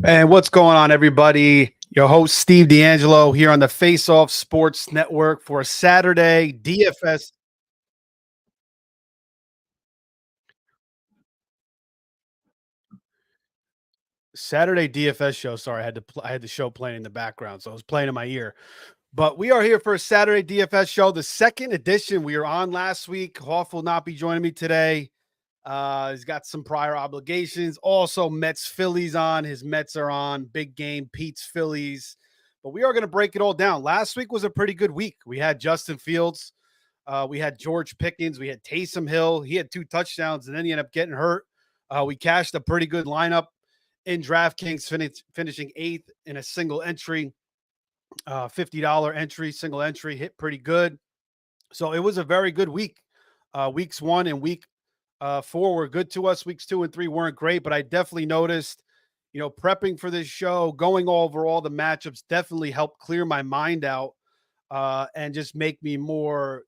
And what's going on, everybody? Your host, Steve D'Angelo, here on the Face Off Sports Network for a Saturday DFS. Saturday DFS show. Sorry, I had the show playing in the background, so it was playing in my ear. But we are here for a Saturday DFS show, the second edition. We were on last week. Hoff will not be joining me today. He's got some prior obligations. Also, Mets Phillies on. His Mets are on. Big game, Pete's Phillies. But we are going to break it all down. Last week was a pretty good week. We had Justin Fields. We had George Pickens. We had Taysom Hill. He had 2 touchdowns, and then he ended up getting hurt. We cashed a pretty good lineup in DraftKings, finishing 8th in a single entry, $50 entry, single entry, hit pretty good. So it was a very good week. Weeks 1 and week 4 were good to us. Weeks 2 and 3 weren't great, but I definitely noticed, prepping for this show, going over all the matchups definitely helped clear my mind out and just make me more,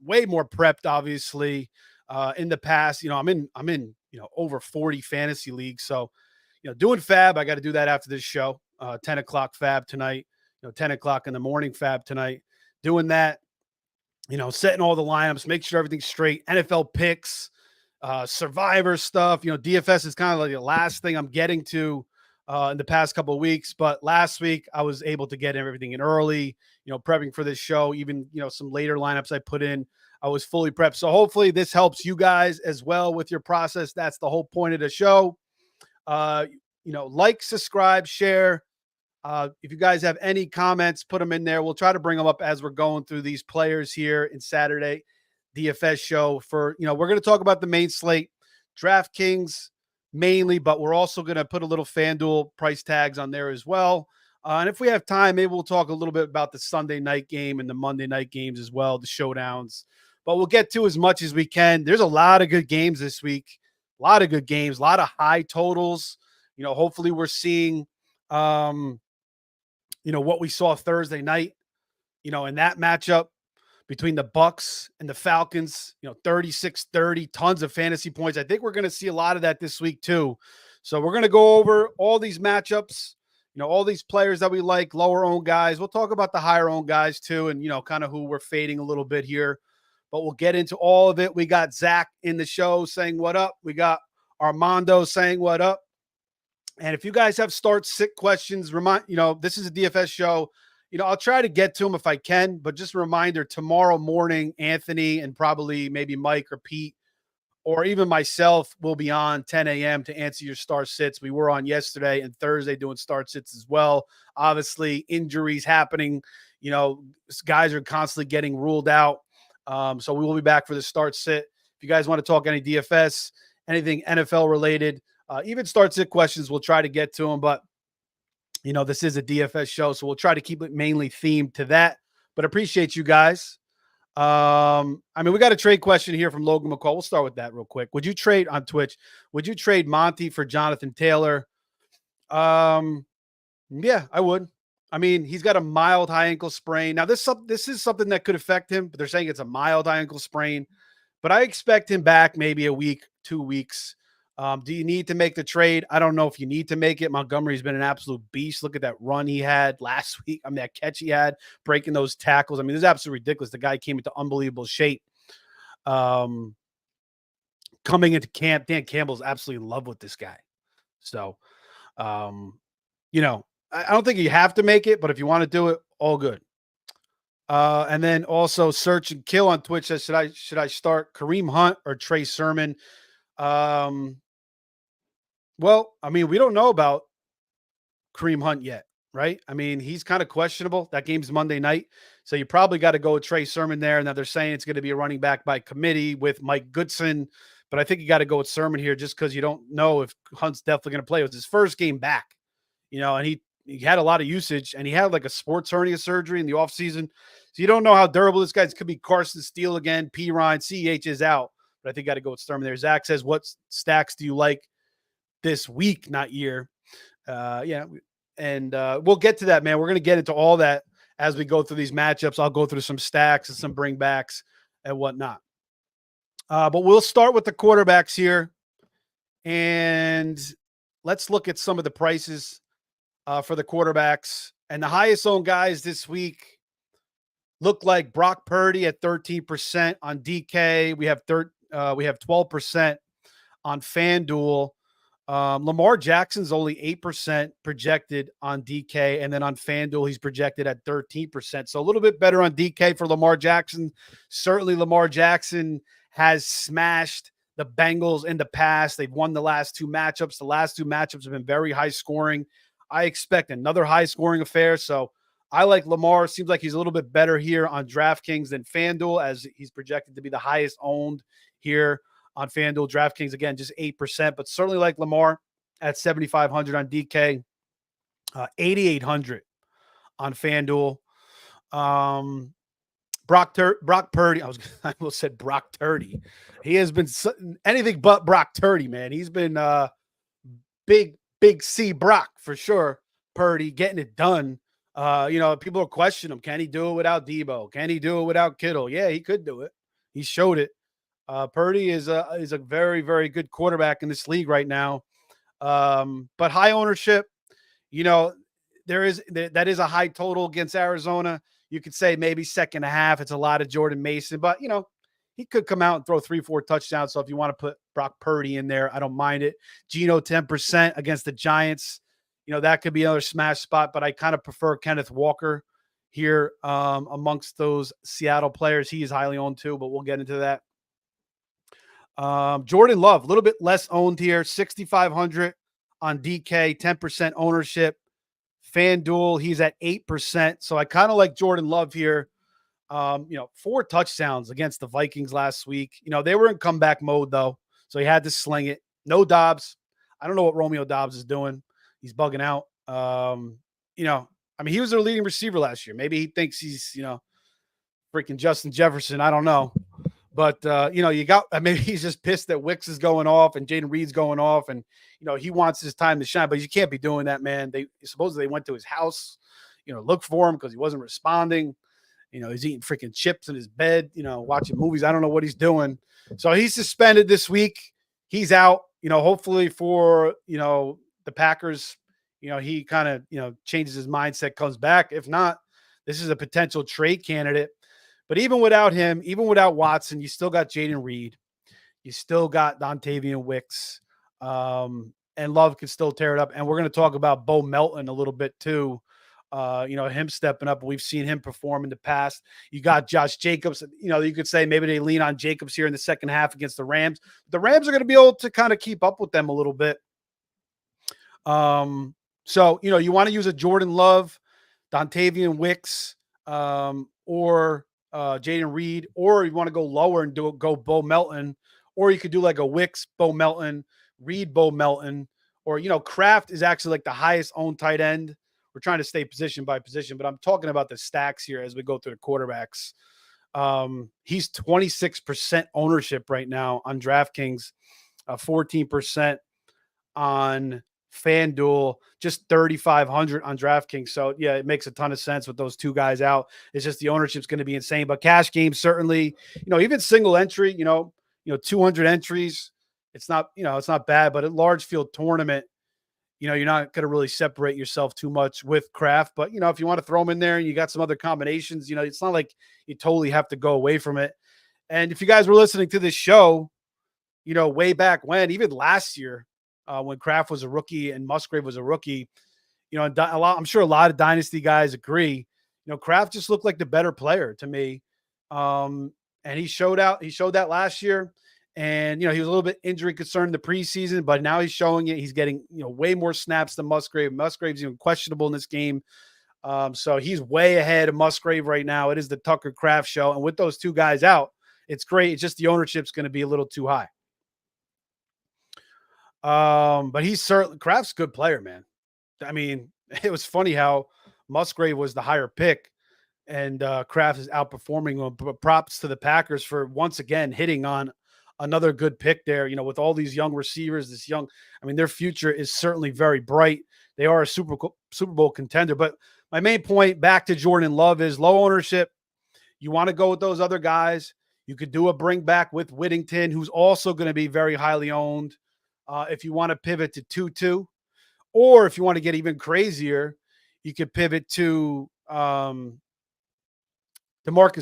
way more prepped. Obviously, in the past, I'm in, over 40 fantasy leagues. So, doing fab, I got to do that after this show. 10 o'clock fab tonight. 10 o'clock in the morning fab tonight. Doing that, setting all the lineups, make sure everything's straight. NFL picks, survivor stuff. DFS is kind of like the last thing I'm getting to in the past couple of weeks. But last week I was able to get everything in early, prepping for this show. Even, some later lineups I put in, I was fully prepped. So hopefully this helps you guys as well with your process. That's the whole point of the show. Like, subscribe, share. If you guys have any comments, put them in there. We'll try to bring them up as we're going through these players here in Saturday DFS show. We're going to talk about the main slate, DraftKings mainly, but we're also going to put a little FanDuel price tags on there as well. And if we have time, maybe we'll talk a little bit about the Sunday night game and the Monday night games as well, the showdowns. But we'll get to as much as we can. There's a lot of good games this week, a lot of good games, a lot of high totals. Hopefully we're seeing what we saw Thursday night, in that matchup between the Bucks and the Falcons, 36-30, tons of fantasy points. I think we're going to see a lot of that this week too. So we're going to go over all these matchups, all these players that we like, lower owned guys. We'll talk about the higher owned guys too, and, kind of who we're fading a little bit here, but we'll get into all of it. We got Zach in the show saying what up. We got Armando saying what up. And if you guys have sit questions, this is a DFS show. I'll try to get to them if I can, but just a reminder, tomorrow morning, Anthony and probably maybe Mike or Pete or even myself will be on 10 a.m. to answer your start sits. We were on yesterday and Thursday doing start sits as well. Obviously, injuries happening. Guys are constantly getting ruled out. So we will be back for the start sit. If you guys want to talk any DFS, anything NFL related, even start sit questions, we'll try to get to them. But, this is a DFS show, so we'll try to keep it mainly themed to that. But appreciate you guys. We got a trade question here from Logan McCall. We'll start with that real quick. Would you trade on Twitch? Would you trade Monty for Jonathan Taylor? Yeah, I would. He's got a mild high ankle sprain. Now, this is something that could affect him, but they're saying it's a mild high ankle sprain. But I expect him back maybe a week, 2 weeks. Do you need to make the trade? I don't know if you need to make it. Montgomery's been an absolute beast. Look at that run he had last week. That catch he had, breaking those tackles. This is absolutely ridiculous. The guy came into unbelievable shape. Coming into camp, Dan Campbell's absolutely in love with this guy. So, I don't think you have to make it, but if you want to do it, all good. And then also Search and Kill on Twitch says, should I start Kareem Hunt or Trey Sermon? Well, we don't know about Kareem Hunt yet, right? He's kind of questionable. That game's Monday night. So you probably got to go with Trey Sermon there. Now they're saying it's going to be a running back by committee with Mike Goodson, but I think you got to go with Sermon here just because you don't know if Hunt's definitely going to play. It was his first game back, and he had a lot of usage and he had like a sports hernia surgery in the offseason. So you don't know how durable this guy's. Could be Carson Steele again, P. Ryan, CEH is out, but I think you got to go with Sermon there. Zach says, what stacks do you like this week, not year? And we'll get to that, man. We're going to get into all that as we go through these matchups. I'll go through some stacks and some bringbacks and whatnot. But we'll start with the quarterbacks here. And let's look at some of the prices for the quarterbacks. And the highest owned guys this week look like Brock Purdy at 13% on DK. We have 12% on FanDuel. Lamar Jackson's only 8% projected on DK, and then on FanDuel, he's projected at 13%. So a little bit better on DK for Lamar Jackson. Certainly, Lamar Jackson has smashed the Bengals in the past. They've won the last two matchups. The last two matchups have been very high scoring. I expect another high scoring affair. So I like Lamar. Seems like he's a little bit better here on DraftKings than FanDuel, as he's projected to be the highest owned here on FanDuel. DraftKings, again, just 8%, but certainly like Lamar at 7,500 on DK, 8,800 on FanDuel. Brock Purdy. I almost said Brock Turdy. He has been anything but Brock Turdy, man. He's been big C Brock for sure. Purdy getting it done. People are questioning him. Can he do it without Debo? Can he do it without Kittle? Yeah, he could do it. He showed it. Purdy is a very, very good quarterback in this league right now. But high ownership, that is a high total against Arizona. You could say maybe second half. It's a lot of Jordan Mason, but he could come out and throw 3-4 touchdowns. So if you want to put Brock Purdy in there, I don't mind it. Geno 10% against the Giants. That could be another smash spot, but I kind of prefer Kenneth Walker here amongst those Seattle players. He is highly owned too, but we'll get into that. Jordan Love, a little bit less owned here, 6,500 on DK, 10% ownership. FanDuel, he's at 8%. So I kind of like Jordan Love here. 4 touchdowns against the Vikings last week. They were in comeback mode though, so he had to sling it. No Dobbs. I don't know what Romeo Dobbs is doing. He's bugging out. He was their leading receiver last year. Maybe he thinks he's, freaking Justin Jefferson. I don't know. But, maybe he's just pissed that Wicks is going off and Jaden Reed's going off and, he wants his time to shine. But you can't be doing that, man. They supposedly went to his house, look for him because he wasn't responding. He's eating freaking chips in his bed, watching movies. I don't know what he's doing. So he's suspended this week. He's out, hopefully for, the Packers, he kind of, changes his mindset, comes back. If not, this is a potential trade candidate. But even without him, even without Watson, you still got Jaden Reed. You still got Dontavian Wicks. And Love can still tear it up. And we're going to talk about Bo Melton a little bit too. Him stepping up. We've seen him perform in the past. You got Josh Jacobs. You could say maybe they lean on Jacobs here in the second half against the Rams. The Rams are going to be able to kind of keep up with them a little bit. So, you want to use a Jordan Love, Dontavian Wicks, or Jaden Reed, or you want to go lower and go Bo Melton, or you could do like a Wicks, Bo Melton, Reed, Bo Melton, or, Kraft is actually like the highest owned tight end. We're trying to stay position by position, but I'm talking about the stacks here as we go through the quarterbacks. He's 26% ownership right now on DraftKings, 14% on FanDuel, just 3,500 on DraftKings. So yeah, it makes a ton of sense with those two guys out. It's just the ownership's going to be insane, but cash games, certainly, even single entry, 200 entries, it's not bad, but a large field tournament, you're not going to really separate yourself too much with Kraft, but if you want to throw them in there and you got some other combinations, it's not like you totally have to go away from it. And if you guys were listening to this show, way back when, even last year, when Kraft was a rookie and Musgrave was a rookie, I'm sure a lot of dynasty guys agree, Kraft just looked like the better player to me. And he showed that last year. And, he was a little bit injury concerned in the preseason, but now he's showing it. He's getting, way more snaps than Musgrave. Musgrave's even questionable in this game. So he's way ahead of Musgrave right now. It is the Tucker Kraft show. And with those two guys out, it's great. It's just the ownership's going to be a little too high. But he's certainly Kraft's a good player, man. I mean, it was funny how Musgrave was the higher pick and Kraft is outperforming him. But props to the Packers for once again hitting on another good pick there, with all these young receivers, their future is certainly very bright. They are a Super Bowl contender. But my main point back to Jordan Love is low ownership. You want to go with those other guys. You could do a bring back with Whittington, who's also going to be very highly owned. If you want to pivot to Tutu, Or if you want to get even crazier, you could pivot to Demarcus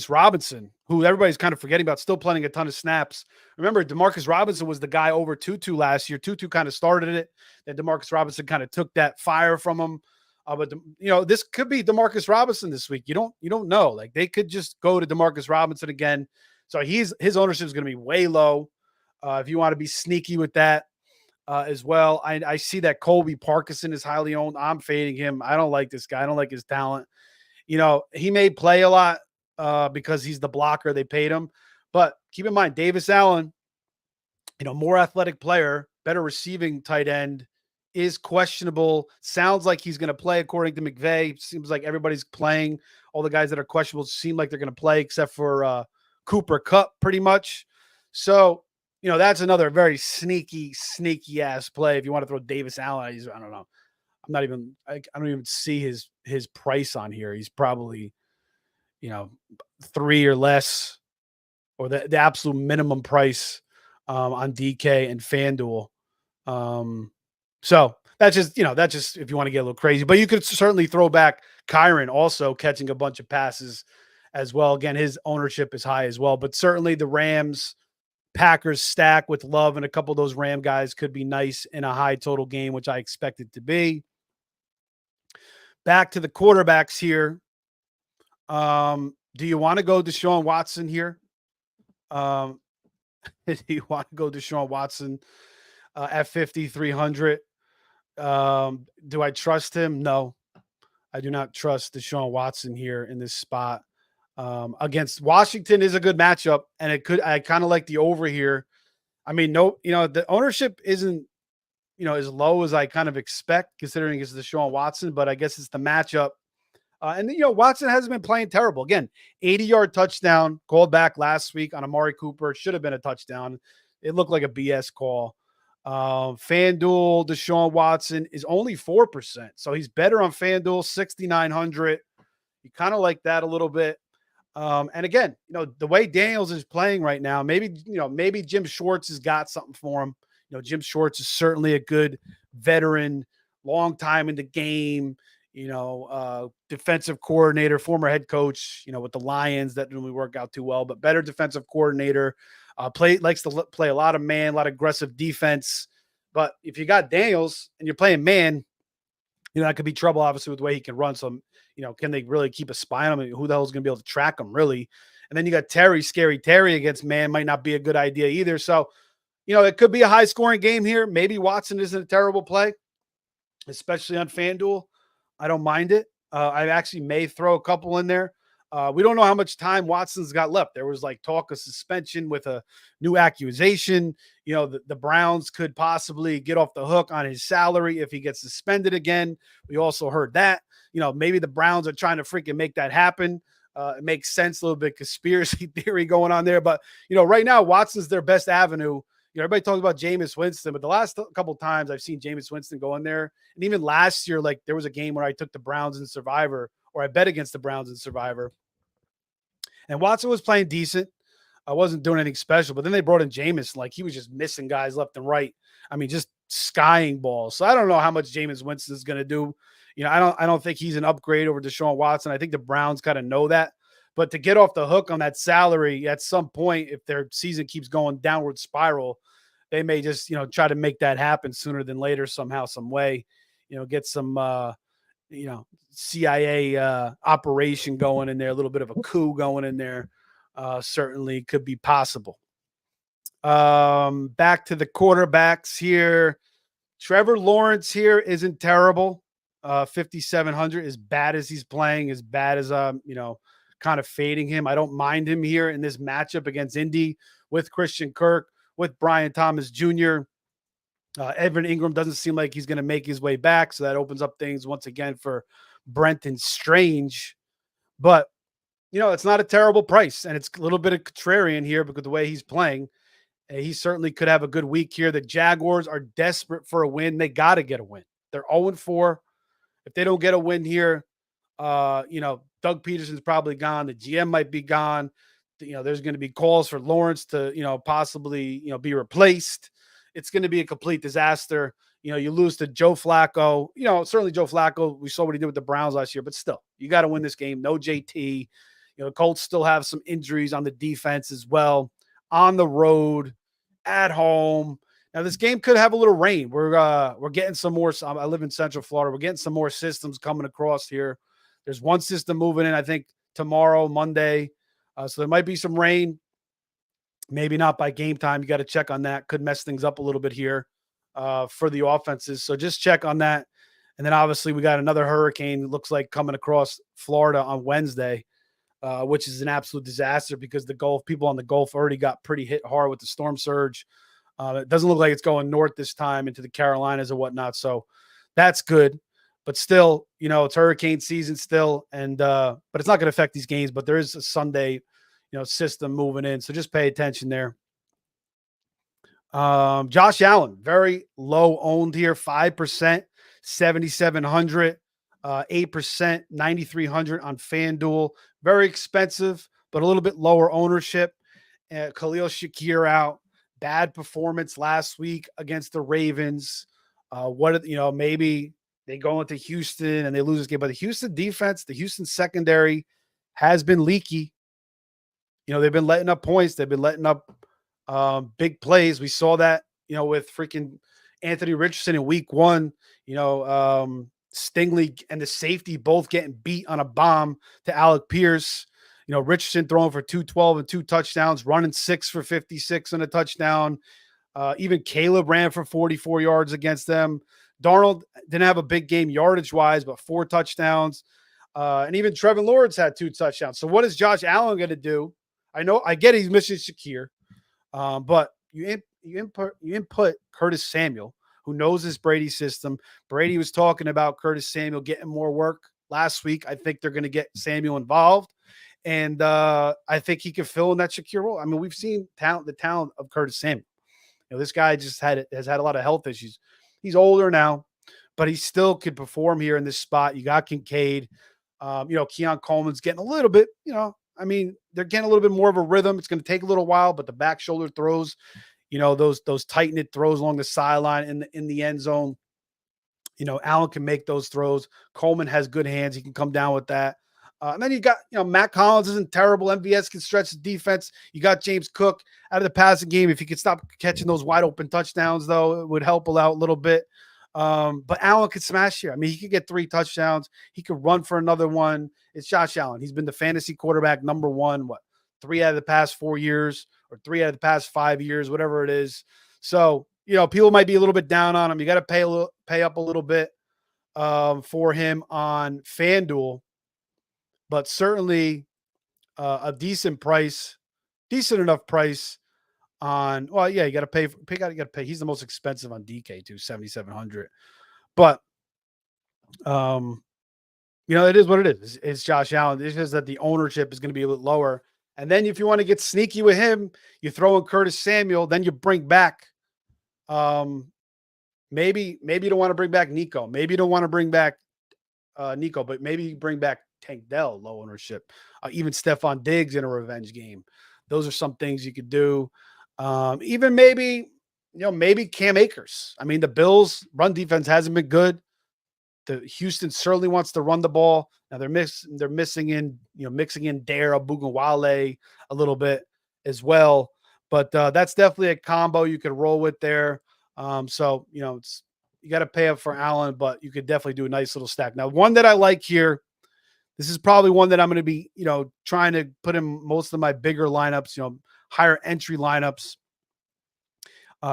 Robinson, who everybody's kind of forgetting about, still playing a ton of snaps. Remember, Demarcus Robinson was the guy over Tutu last year. Tutu kind of started it, then Demarcus Robinson kind of took that fire from him. But this could be Demarcus Robinson this week. You don't know. Like, they could just go to Demarcus Robinson again. So his ownership is going to be way low. If you want to be sneaky with that as well, I see that Colby Parkinson is highly owned. I'm fading him. I don't like this guy. I don't like his talent. He may play a lot because he's the blocker. They paid him. But keep in mind, Davis Allen, more athletic player, better receiving tight end, is questionable. Sounds like he's going to play according to McVay. Seems like everybody's playing. All the guys that are questionable seem like they're going to play except for Cooper Kupp pretty much. So, that's another very sneaky ass play. If you want to throw Davis Allen, I don't know. I don't even see his price on here. He's probably, 3 or less, or the absolute minimum price on DK and FanDuel. So that's just if you want to get a little crazy, but you could certainly throw back Kyron also catching a bunch of passes as well. Again, his ownership is high as well, but certainly the Rams Packers stack with Love and a couple of those Ram guys could be nice in a high total game, which I expect it to be. Back to the quarterbacks here. Do you want to go Deshaun Watson here? Do you want to go Deshaun Watson at 5,300? Do I trust him? No, I do not trust Deshaun Watson here in this spot. Against Washington is a good matchup, and I kind of like the over here. I mean, the ownership isn't, as low as I kind of expect considering it's Deshaun Watson, but I guess it's the matchup. And Watson hasn't been playing terrible. Again, 80-yard touchdown called back last week on Amari Cooper. It should have been a touchdown. It looked like a BS call. FanDuel, Deshaun Watson is only 4%. So he's better on FanDuel, 6,900. You kind of like that a little bit. And again, the way Daniels is playing right now, maybe Jim Schwartz has got something for him. Jim Schwartz is certainly a good veteran, long time in the game, defensive coordinator, former head coach, with the Lions. That didn't really work out too well, but better defensive coordinator, likes to play a lot of man, a lot of aggressive defense. But if you got Daniels and you're playing man, that could be trouble, obviously, with the way he can run. So, can they really keep a spy on him? Who the hell is going to be able to track him, really? And then you got Scary Terry against man, might not be a good idea either. So, it could be a high-scoring game here. Maybe Watson isn't a terrible play, especially on FanDuel. I don't mind it. I actually may throw a couple in there. We don't know how much time Watson's got left. There was talk of suspension with a new accusation. The Browns could possibly get off the hook on his salary if he gets suspended again. We also heard that, maybe the Browns are trying to freaking make that happen. It makes sense, a little bit conspiracy theory going on there. But, right now, Watson's their best avenue. Everybody talks about Jameis Winston, but the last couple of times I've seen Jameis Winston go in there, and even last year, there was a game where I took the Browns in Survivor, or I bet against the Browns in Survivor, and Watson was playing decent. I wasn't doing anything special, but then they brought in Jameis, he was just missing guys left and right. I mean, just skying balls. So I don't know how much Jameis Winston is going to do. I don't think he's an upgrade over Deshaun Watson. I think the Browns kind of know that. But to get off the hook on that salary at some point, if their season keeps going downward spiral, they may just, try to make that happen sooner than later, somehow, some way, get some, CIA operation going in there, a little bit of a coup going in there. Certainly could be possible. Back to the quarterbacks here. Trevor Lawrence here isn't terrible. 5,700, as bad as he's playing, as bad as, kind of fading him. I don't mind him here in this matchup against Indy with Christian Kirk, with Brian Thomas Jr. Evan Ingram doesn't seem like he's going to make his way back, so that opens up things once again for Brenton Strange. But, it's not a terrible price, and it's a little bit of contrarian here because the way he's playing. He certainly could have a good week here. The Jaguars are desperate for a win. They got to get a win. They're 0-4. If they don't get a win here, Doug Peterson's probably gone. The GM might be gone. There's going to be calls for Lawrence to, possibly, be replaced. It's going to be a complete disaster. You lose to Joe Flacco. Certainly Joe Flacco, we saw what he did with the Browns last year, but still, you got to win this game. No JT. Colts still have some injuries on the defense as well. On the road, at home. Now this game could have a little rain. We're getting some more. I live in Central Florida. We're getting some more systems coming across here. There's one system moving in, I think, tomorrow, Monday. So there might be some rain. Maybe not by game time. You got to check on that. Could mess things up a little bit here for the offenses. So just check on that. And then obviously we got another hurricane, looks like, coming across Florida on Wednesday, which is an absolute disaster because the people on the Gulf already got pretty hit hard with the storm surge. It doesn't look like it's going north this time into the Carolinas and whatnot. So that's good. But still, it's hurricane season still. And but it's not going to affect these games. But there is a Sunday system moving in. So just pay attention there. Josh Allen, very low owned here, 5%, 7,700, 8%, 9,300 on FanDuel. Very expensive, but a little bit lower ownership. Khalil Shakir out. Bad performance last week against the Ravens. Maybe they go into Houston and they lose this game. But the Houston defense, the Houston secondary has been leaky. They've been letting up points. They've been letting up big plays. We saw that, with freaking Anthony Richardson in week 1, Stingley and the safety both getting beat on a bomb to Alec Pierce. Richardson throwing for 212 and 2 touchdowns, running 6 for 56 and a touchdown. Even Caleb ran for 44 yards against them. Darnold didn't have a big game yardage wise, but 4 touchdowns. And even Trevor Lawrence had 2 touchdowns. So what is Josh Allen going to do? I get he's missing Shakir, but you input Curtis Samuel, who knows this Brady system. Brady was talking about Curtis Samuel getting more work last week. I think they're going to get Samuel involved, and I think he can fill in that Shakir role. I mean, we've seen the talent of Curtis Samuel. This guy just has had a lot of health issues. He's older now, but he still could perform here in this spot. You got Kincaid. Keon Coleman's getting a little bit, they're getting a little bit more of a rhythm. It's going to take a little while, but the back shoulder throws, those tight knit throws along the sideline in the end zone. Allen can make those throws. Coleman has good hands. He can come down with that. And then you got, Matt Collins isn't terrible. MVS can stretch the defense. You got James Cook out of the passing game. If he could stop catching those wide open touchdowns, though, it would help out a little bit. But Allen could smash here. I mean, he could get 3 touchdowns. He could run for another one. It's Josh Allen. He's been the fantasy quarterback number 1, 3 out of the past 4 years or 3 out of the past 5 years, whatever it is. So, people might be a little bit down on him. You got to pay up a little bit for him on FanDuel, but certainly a decent enough price on, you got to pay. You got to pay. He's the most expensive on DK too, 7,700. But it is what it is. It's Josh Allen. It's just that the ownership is going to be a little lower. And then if you want to get sneaky with him, you throw in Curtis Samuel. Then you bring back, maybe you don't want to bring back Nico. Maybe you don't want to bring back Nico, but maybe you bring back Tank Dell, low ownership. Even Stephon Diggs in a revenge game. Those are some things you could do. Even maybe Cam Akers. I mean, the Bills' run defense hasn't been good. The Houston certainly wants to run the ball. Now they're mixing in Dare Ogunbowale a little bit as well. But that's definitely a combo you could roll with there. So you got to pay up for Allen, but you could definitely do a nice little stack. Now, one that I like here, this is probably one that I'm going to be, trying to put in most of my bigger lineups, higher entry lineups,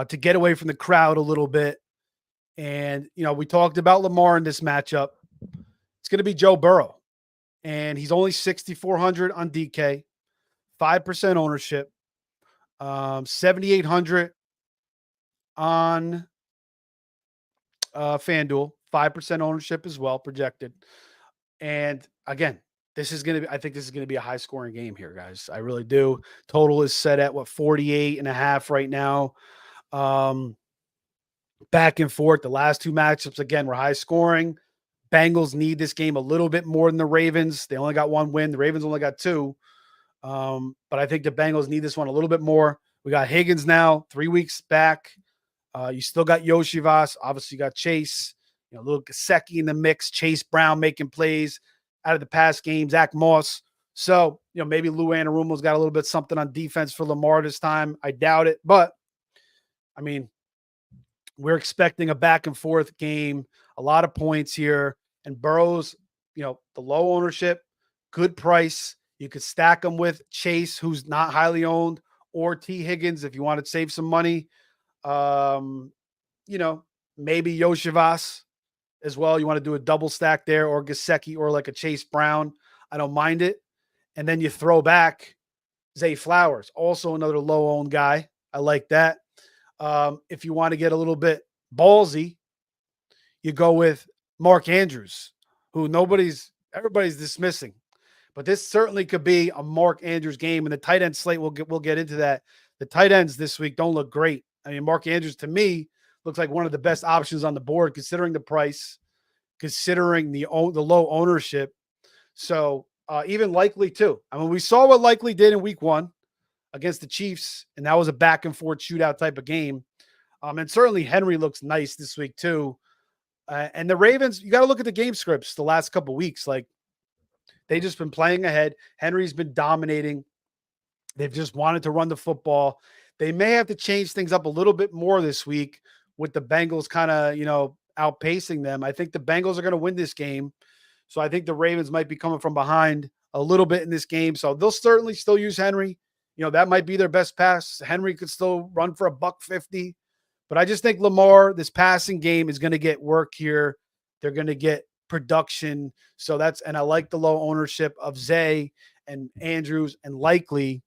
to get away from the crowd a little bit. And, we talked about Lamar in this matchup. It's going to be Joe Burrow. And he's only 6,400 on DK, 5% ownership, 7,800 on FanDuel, 5% ownership as well, projected. And again, I think this is going to be a high scoring game here, guys. I really do. Total is set at 48.5 right now. Back and forth. The last 2 matchups, again, were high scoring. Bengals need this game a little bit more than the Ravens. They only got 1 win. The Ravens only got 2. But I think the Bengals need this one a little bit more. We got Higgins now, 3 weeks back. You still got Yoshivas. Obviously, you got Chase. A little Gesicki in the mix. Chase Brown making plays out of the past game. Zach Moss. So, maybe Lou Anarumo's got a little bit something on defense for Lamar this time. I doubt it. But, I mean, we're expecting a back and forth game, a lot of points here. And Burrow's, the low ownership, good price. You could stack them with Chase, who's not highly owned, or T. Higgins if you want to save some money. Maybe Yoshivas as well. You want to do a double stack there, or Gesicki, or like a Chase Brown. I don't mind it. And then you throw back Zay Flowers, also another low-owned guy. I like that. If you want to get a little bit ballsy, you go with Mark Andrews, who everybody's dismissing. But this certainly could be a Mark Andrews game. And the tight end slate, we'll get into that. The tight ends this week don't look great. I mean, Mark Andrews, to me, looks like one of the best options on the board, considering the price, considering the low ownership. So even Likely, too. I mean, we saw what Likely did in week 1 against the Chiefs, and that was a back-and-forth shootout type of game. And certainly Henry looks nice this week, too. And the Ravens, you got to look at the game scripts the last couple of weeks. Like, they just been playing ahead. Henry's been dominating. They've just wanted to run the football. They may have to change things up a little bit more this week with the Bengals kind of, outpacing them. I think the Bengals are going to win this game. So I think the Ravens might be coming from behind a little bit in this game. So they'll certainly still use Henry. That might be their best pass. Henry could still run for $150. But I just think Lamar, this passing game, is going to get work here. They're going to get production. So and I like the low ownership of Zay and Andrews and Likely.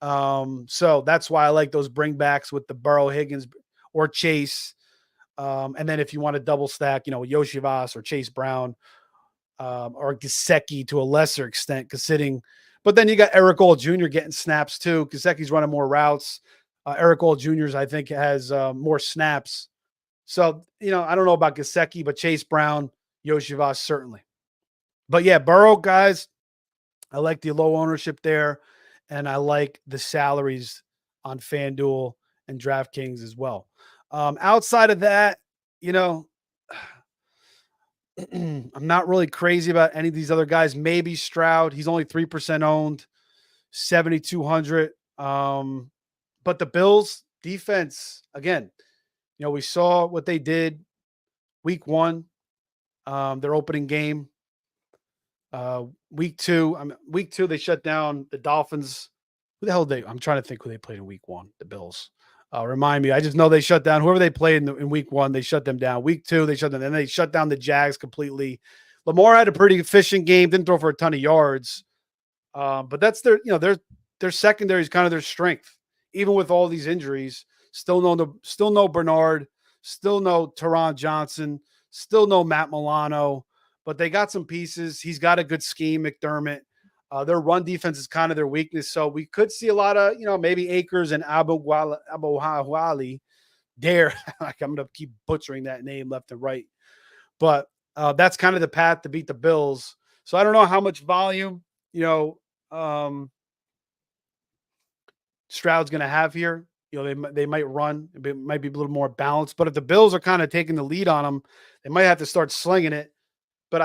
So that's why I like those bringbacks with the Burrow, Higgins, or Chase. And then if you want to double stack, Yoshivas or Chase Brown, or Gesicki to a lesser extent, but then you got Eric Gold Jr. getting snaps too. Gesicki's running more routes. Eric Gold Jr. I think has more snaps. So, I don't know about Gesicki, but Chase Brown, Yoshivas, certainly. But yeah, Burrow, guys, I like the low ownership there. And I like the salaries on FanDuel and DraftKings as well. Outside of that, I'm not really crazy about any of these other guys. Maybe Stroud. He's only 3% owned, 7,200. But the Bills defense, again, we saw what they did week 1, their opening game. Week 2, they shut down the Dolphins. Who the hell I'm trying to think who they played in week 1, the Bills. Remind me. I just know they shut down whoever they played in week 1. They shut them down. Week 2, they shut them. Then they shut down the Jags completely. Lamar had a pretty efficient game. Didn't throw for a ton of yards. But that's their secondary is kind of their strength, even with all these injuries. Still no Bernard. Still no Teron Johnson. Still no Matt Milano. But they got some pieces. He's got a good scheme, McDermott. Their run defense is kind of their weakness. So we could see a lot of, maybe Akers and Abu Hawali there. I'm going to keep butchering that name left and right. But that's kind of the path to beat the Bills. So I don't know how much volume, Stroud's going to have here. They might run. It might be a little more balanced. But if the Bills are kind of taking the lead on them, they might have to start slinging it. But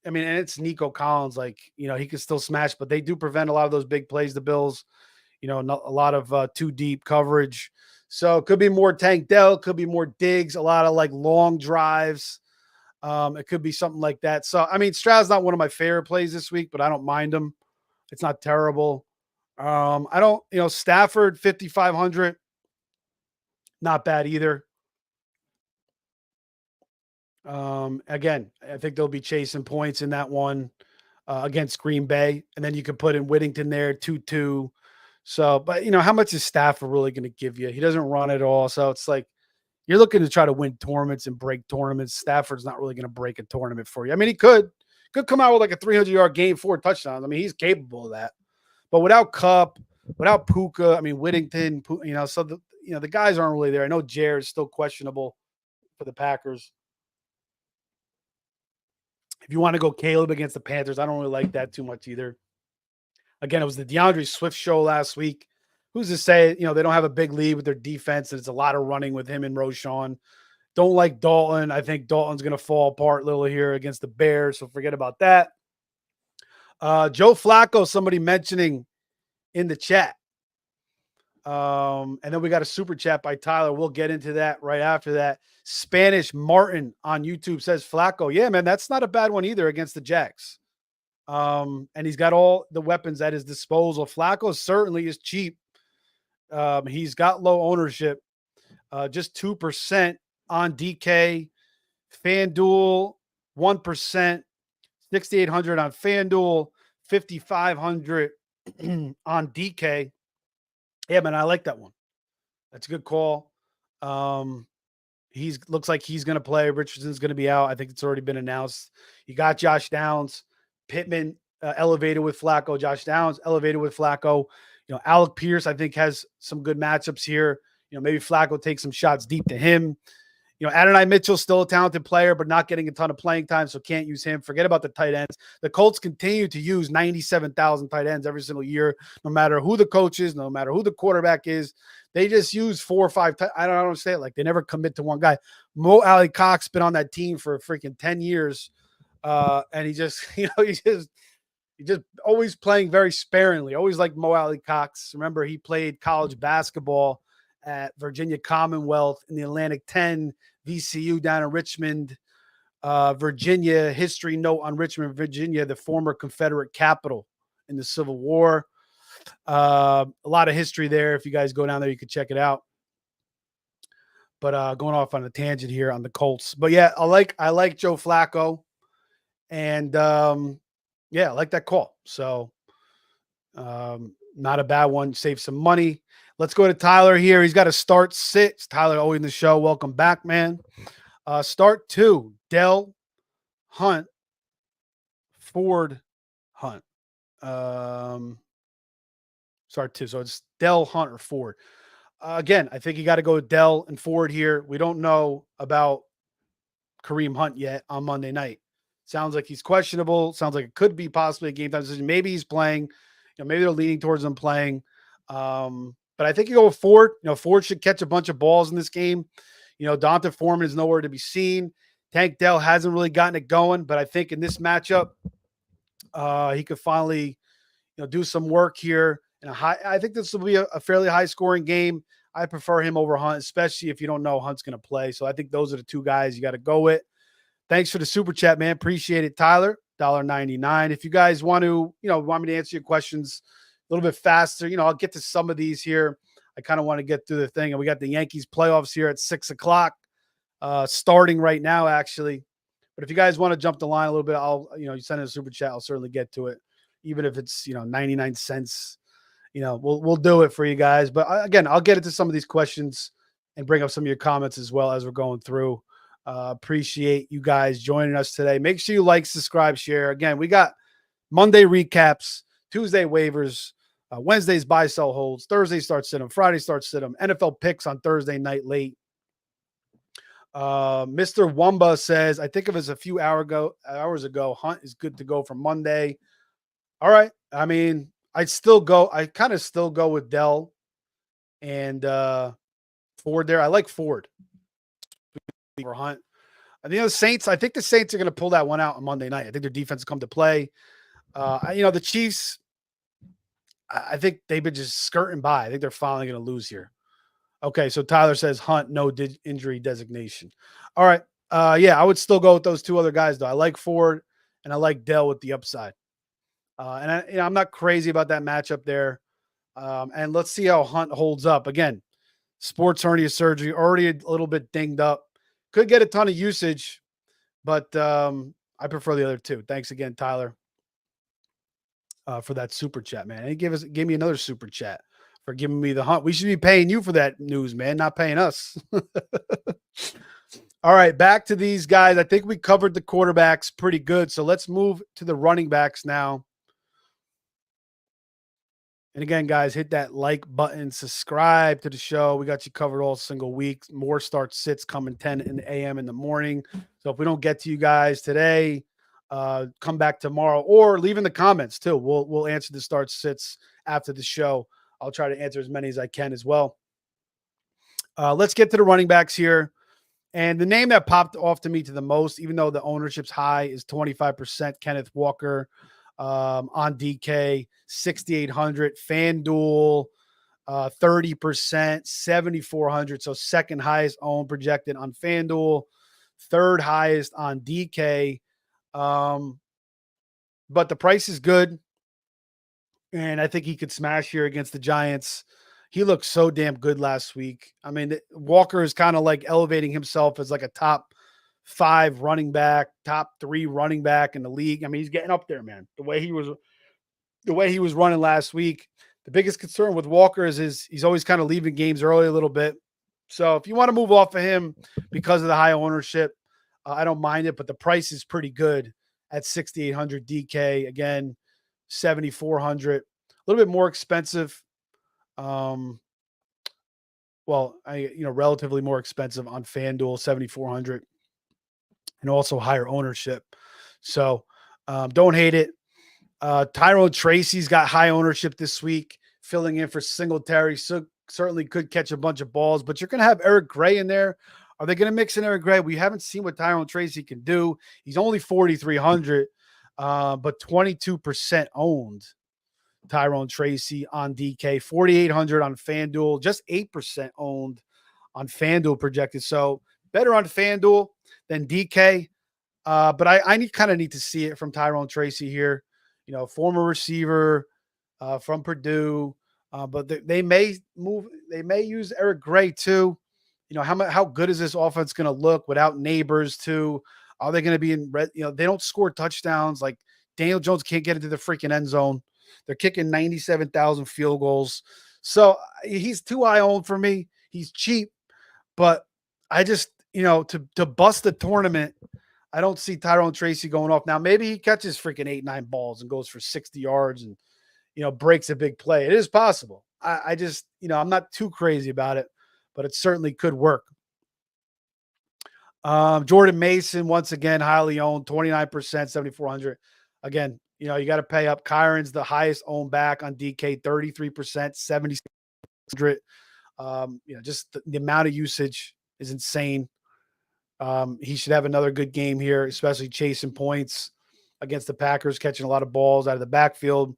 and it's Nico Collins, he can still smash, but they do prevent a lot of those big plays, the Bills, a lot of too deep coverage. So it could be more Tank Dell, could be more Diggs, a lot of long drives. It could be something like that. So, Stroud's not one of my favorite plays this week, but I don't mind him. It's not terrible. I don't, Stafford, 5,500, not bad either. Again, I think they'll be chasing points in that one against Green Bay. And then you can put in Whittington there, 2-2. So, but how much is Stafford really going to give you? He doesn't run at all. So it's like, you're looking to try to win tournaments and break tournaments. Stafford's not really going to break a tournament for you. He could come out with a 300-yard game, 4 touchdowns. He's capable of that. But without Kupp, without Puka, Whittington, so the guys aren't really there. I know Jared's still questionable for the Packers. If you want to go Caleb against the Panthers, I don't really like that too much either. Again, it was the DeAndre Swift show last week. who's to say, they don't have a big lead with their defense, and it's a lot of running with him and Roschon. Don't like Dalton. I think Dalton's going to fall apart a little here against the Bears, so forget about that. Joe Flacco, somebody mentioning in the chat. And then we got a super chat by Tyler. We'll get into that right after that. Spanish Martin on YouTube says Flacco. Yeah, man, that's not a bad one either against the Jags. And he's got all the weapons at his disposal. Flacco certainly is cheap. He's got low ownership, just 2% on DK. FanDuel, 1%, 6,800 on FanDuel, 5,500 on DK. Yeah, man, I like that one. That's a good call. Looks like he's going to play. Richardson's going to be out. I think it's already been announced. You got Josh Downs, Pittman elevated with Flacco. Josh Downs elevated with Flacco. Alec Pierce, I think, has some good matchups here. Maybe Flacco takes some shots deep to him. Adonai Mitchell's still a talented player, but not getting a ton of playing time, so can't use him. Forget about the tight ends. The Colts continue to use 97,000 tight ends every single year, no matter who the coach is, no matter who the quarterback is. They just use 4 or 5. I don't understand. Like, they never commit to one guy. Mo Alley Cox been on that team for freaking 10 years, and he just, he's just always playing very sparingly. Always like Mo Alley Cox. Remember, he played college basketball at Virginia Commonwealth in the Atlantic 10, VCU down in Richmond, Virginia. History note on Richmond, Virginia, the former Confederate capital in the Civil War. A lot of history there. If you guys go down there, you can check it out. But going off on a tangent here on the Colts. But yeah, I like Joe Flacco. And yeah, I like that call. So not a bad one. Save some money. Let's go to Tyler here. He's got a start sit. Tyler, always in the show. Welcome back, man. Start 2, Dell, Hunt, Ford, Hunt. Start 2. So it's Dell, Hunt, or Ford. Again, I think you got to go with Dell and Ford here. We don't know about Kareem Hunt yet on Monday night. Sounds like he's questionable. Sounds like it could be possibly a game time decision. Maybe he's playing. Maybe they're leaning towards him playing. But I think you go with Ford. Ford should catch a bunch of balls in this game. Donta Foreman is nowhere to be seen. Tank Dell hasn't really gotten it going, but I think in this matchup, he could finally, do some work here. I think this will be a fairly high scoring game. I prefer him over Hunt, especially if you don't know Hunt's going to play. So I think those are the two guys you got to go with. Thanks for the super chat, man. Appreciate it, Tyler. $1.99. If you guys want to, want me to answer your questions a little bit faster, I'll get to some of these here. I kind of want to get through the thing. And we got the Yankees playoffs here at 6:00, starting right now, actually. But if you guys want to jump the line a little bit, I'll, you send in a super chat. I'll certainly get to it. Even if it's, 99 cents, we'll do it for you guys. But again, I'll get into some of these questions and bring up some of your comments as well as we're going through. Appreciate you guys joining us today. Make sure you like, subscribe, share. Again, we got Monday recaps, Tuesday waivers, Wednesday's buy, sell, holds, Thursday start sit 'em, Friday start sit 'em, NFL picks on Thursday night late. Mr. Wumba says, I think it was a few hours ago, Hunt is good to go for Monday. All right. I mean, I kind of still go with Dell and Ford there. I like Ford for Hunt. I think the Saints are going to pull that one out on Monday night. I think their defense will come to play. The Chiefs, I think they've been just skirting by. I think they're finally going to lose here. Okay, so Tyler says Hunt, no injury designation. All right. Yeah, I would still go with those two other guys, though. I like Ford, and I like Dell with the upside. I'm not crazy about that matchup there. And let's see how Hunt holds up. Again, sports hernia surgery, already a little bit dinged up. Could get a ton of usage, but I prefer the other two. Thanks again, Tyler, for that super chat, man. And he gave me another super chat for giving me the Hunt. We should be paying you for that news, man, not paying us. All right, back to these guys. I think we covered the quarterbacks pretty good. So let's move to the running backs now. And again, guys, hit that like button, subscribe to the show. We got you covered all single week. More start sits coming 10 a.m. in the morning. So if we don't get to you guys today, come back tomorrow or leave in the comments too. We'll answer the start sits after the show. I'll try to answer as many as I can as well. Let's get to the running backs here. And the name that popped off to me to the most, even though the ownership's high, is 25%, Kenneth Walker on DK, 6,800, FanDuel, 30%, 7,400. So second highest owned projected on FanDuel, third highest on DK. But the price is good. And I think he could smash here against the Giants. He looked so damn good last week. I mean, Walker is kind of like elevating himself as like a top 5 running back, top 3 running back in the league. I mean, he's getting up there, man. The way he was running last week. The biggest concern with Walker is he's always kind of leaving games early a little bit. So if you want to move off of him because of the high ownership, I don't mind it, but the price is pretty good at 6,800 DK. Again, 7,400, a little bit more expensive. Relatively more expensive on FanDuel, 7,400, and also higher ownership. So don't hate it. Tyrone Tracy's got high ownership this week, filling in for Singletary. So certainly could catch a bunch of balls, but you're going to have Eric Gray in there. Are they going to mix in Eric Gray? We haven't seen what Tyrone Tracy can do. He's only 4,300, but 22% owned. Tyrone Tracy on DK, 4,800 on FanDuel, just 8% owned on FanDuel projected. So better on FanDuel than DK. But I kind of need to see it from Tyrone Tracy here. Former receiver from Purdue. But they may use Eric Gray too. How good is this offense going to look without Neighbors too? Are they going to be in red? They don't score touchdowns. Like Daniel Jones can't get into the freaking end zone. They're kicking 97,000 field goals. So he's too high owned for me. He's cheap, but I just, to bust the tournament, I don't see Tyrone Tracy going off. Now, maybe he catches freaking 8-9 balls and goes for 60 yards and, breaks a big play. It is possible. I just, I'm not too crazy about it, but it certainly could work. Jordan Mason, once again, highly owned, 29%, 7,400. Again, you got to pay up. Kyron's the highest owned back on DK, 33%, 7,600. Just the amount of usage is insane. He should have another good game here, especially chasing points against the Packers, catching a lot of balls out of the backfield.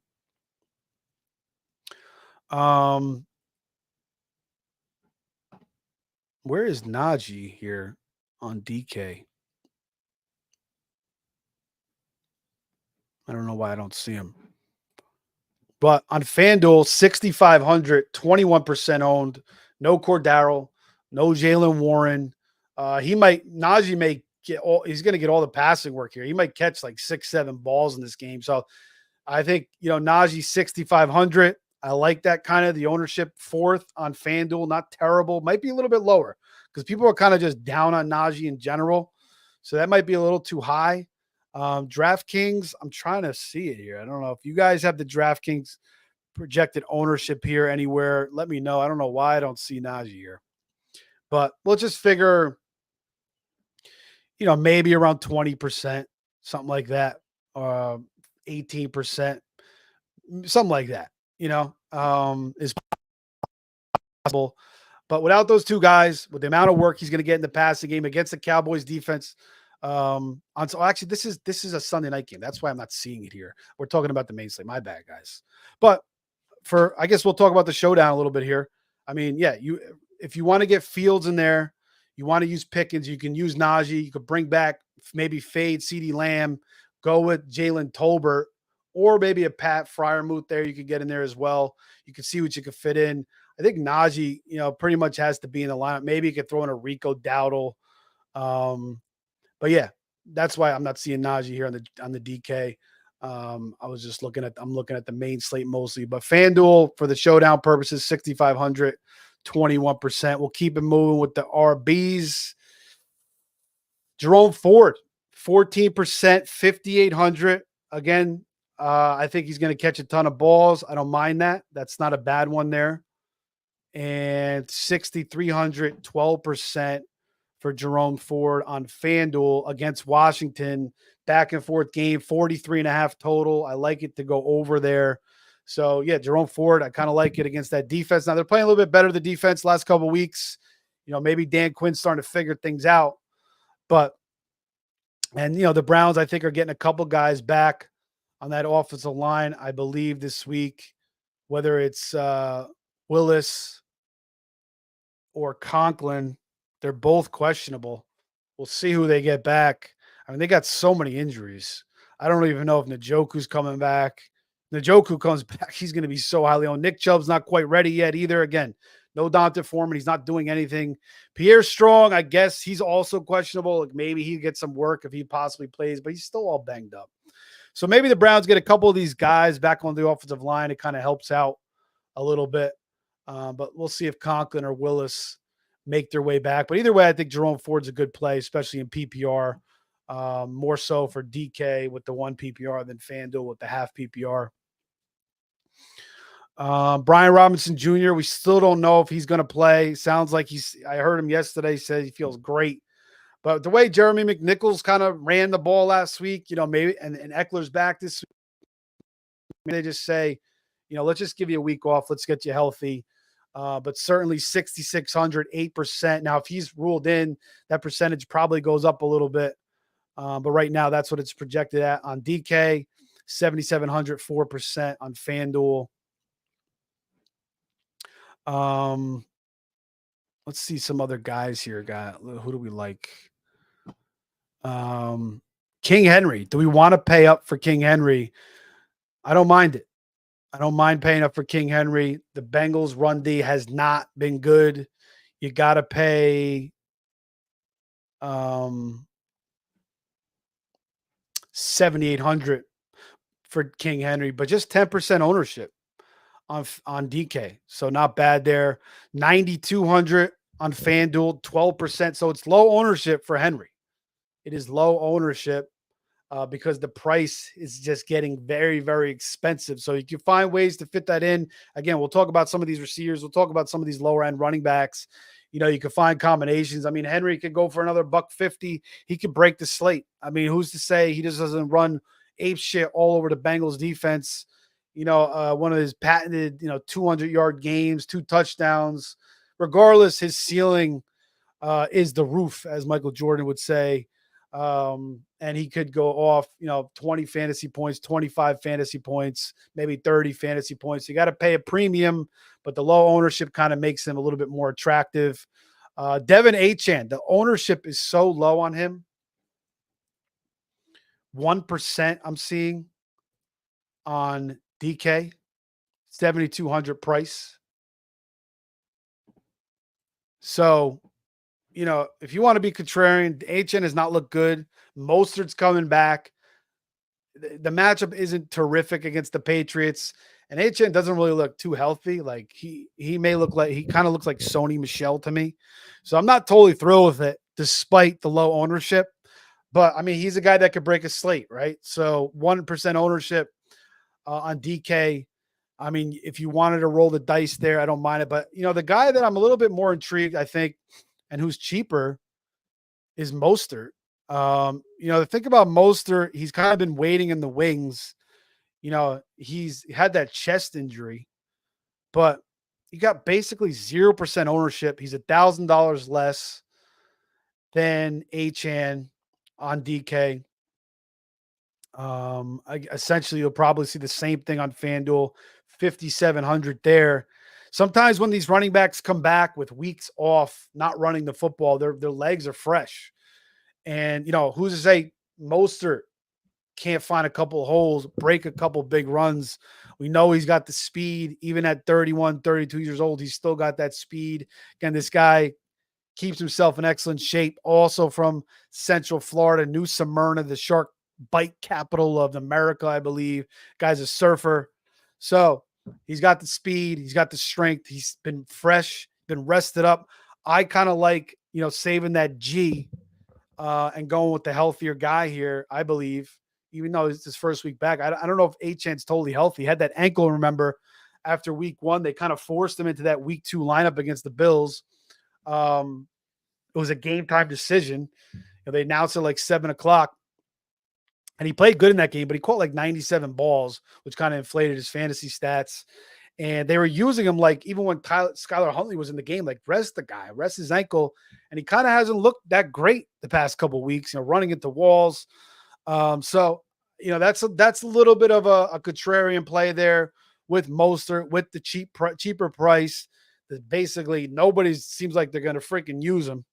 Where is Najee here on DK? I don't know why I don't see him. But on FanDuel, 6,500, 21% owned. No Cordero, no Jalen Warren. Najee may he's going to get all the passing work here. He might catch like 6-7 balls in this game. So I think, Najee 6,500. I like that kind of the ownership, 4th on FanDuel. Not terrible. Might be a little bit lower because people are kind of just down on Najee in general. So that might be a little too high. DraftKings, I'm trying to see it here. I don't know if you guys have the DraftKings projected ownership here anywhere. Let me know. I don't know why I don't see Najee here, but we'll just figure, maybe around 20%, something like that, 18%, something like that, is possible. But without those two guys, with the amount of work he's going to get in the passing game against the Cowboys defense, actually, this is a Sunday night game. That's why I'm not seeing it here. We're talking about the main slate. My bad, guys. But I guess we'll talk about the showdown a little bit here. I mean, yeah, if you want to get Fields in there, you want to use Pickens, you can use Najee. You could bring back maybe fade CeeDee Lamb, go with Jalen Tolbert, or maybe a Pat Freiermuth there. You could get in there as well. You can see what you could fit in. I think Najee, pretty much has to be in the lineup. Maybe you could throw in a Rico Dowdle. But yeah, that's why I'm not seeing Najee here on the DK. I'm looking at the main slate mostly, but FanDuel for the showdown purposes, 6,500, 21%. We'll keep it moving with the RBs. Jerome Ford, 14%, 5,800. Again, I think he's going to catch a ton of balls. I don't mind that. That's not a bad one there. And 6,300, 12% for Jerome Ford on FanDuel against Washington. Back and forth game, 43.5 total. I like it to go over there. So, yeah, Jerome Ford, I kind of like it against that defense. Now, they're playing a little bit better, the defense, last couple of weeks. Maybe Dan Quinn's starting to figure things out. But, and, the Browns, I think, are getting a couple guys back on that offensive line, I believe, this week, whether it's Willis or Conklin. They're both questionable. We'll see who they get back. I mean, they got so many injuries. I don't even know if Njoku's coming back. Njoku comes back, he's going to be so highly owned. Nick Chubb's not quite ready yet either. Again, no Donta Foreman. He's not doing anything. Pierre Strong, I guess he's also questionable. Like maybe he gets some work if he possibly plays, but he's still all banged up. So maybe the Browns get a couple of these guys back on the offensive line. It kind of helps out a little bit. But we'll see if Conklin or Willis make their way back. But either way, I think Jerome Ford's a good play, especially in PPR. More so for DK with the 1 PPR than FanDuel with the half PPR. Brian Robinson Jr., we still don't know if he's going to play. Sounds like I heard him yesterday say he feels great. But the way Jeremy McNichols kind of ran the ball last week, maybe, and Eckler's back this week, they just say, let's just give you a week off. Let's get you healthy. But certainly 6,600, 8%. Now, if he's ruled in, that percentage probably goes up a little bit. But right now, that's what it's projected at on DK, 7,700, 4% on FanDuel. Let's see some other guys here. Who do we like? King Henry. Do we want to pay up for King Henry? I don't mind it. I don't mind paying up for King Henry. The Bengals run D has not been good. You got to pay 7,800 for King Henry, but just 10% ownership on DK. So not bad there. 9,200 on FanDuel, 12%. So it's low ownership for Henry. It is low ownership because the price is just getting very, very expensive. So you can find ways to fit that in. Again, we'll talk about some of these receivers. We'll talk about some of these lower end running backs. You can find combinations. I mean, Henry could go for another $150. He could break the slate. I mean, who's to say he just doesn't run ape shit all over the Bengals defense? One of his patented, 200-yard games, 2 touchdowns. Regardless, his ceiling is the roof, as Michael Jordan would say. And he could go off, 20 fantasy points, 25 fantasy points, maybe 30 fantasy points. You got to pay a premium, but the low ownership kind of makes him a little bit more attractive. Devin Achane, the ownership is so low on him. 1% I'm seeing on DK, 7,200 price. So, if you want to be contrarian, Achane has not looked good. Mostert's coming back. The matchup isn't terrific against the Patriots, and Achane doesn't really look too healthy. Like he kind of looks like Sony Michel to me. So I'm not totally thrilled with it, despite the low ownership. But I mean, he's a guy that could break a slate, right? So 1% ownership on DK. I mean, if you wanted to roll the dice there, I don't mind it. But the guy that I'm a little bit more intrigued, I think, and who's cheaper is Mostert. Think about Mostert. He's kind of been waiting in the wings. He's had that chest injury, but he got basically 0% ownership. He's $1,000 less than Achane on DK. Essentially, you'll probably see the same thing on FanDuel, 5,700 there. Sometimes when these running backs come back with weeks off, not running the football, their legs are fresh. And, who's to say Mostert can't find a couple of holes, break a couple big runs. We know he's got the speed. Even at 31, 32 years old, he's still got that speed. Again, this guy keeps himself in excellent shape. Also from Central Florida, New Smyrna, the shark bite capital of America, I believe. Guy's a surfer. So he's got the speed. He's got the strength. He's been fresh, been rested up. I kind of like, saving that G and going with the healthier guy here, I believe, even though it's his first week back. I don't know if Achane's totally healthy. He had that ankle, remember, after week 1. They kind of forced him into that week 2 lineup against the Bills. It was a game time decision. They announced it like 7 o'clock. And he played good in that game, but he caught like 97 balls, which kind of inflated his fantasy stats. And they were using him like even when Skylar Huntley was in the game, like rest the guy, rest his ankle. And he kind of hasn't looked that great the past couple of weeks, running into walls. So that's a little bit of a contrarian play there with Mostert, with the cheaper price. That basically nobody seems like they're going to freaking use him.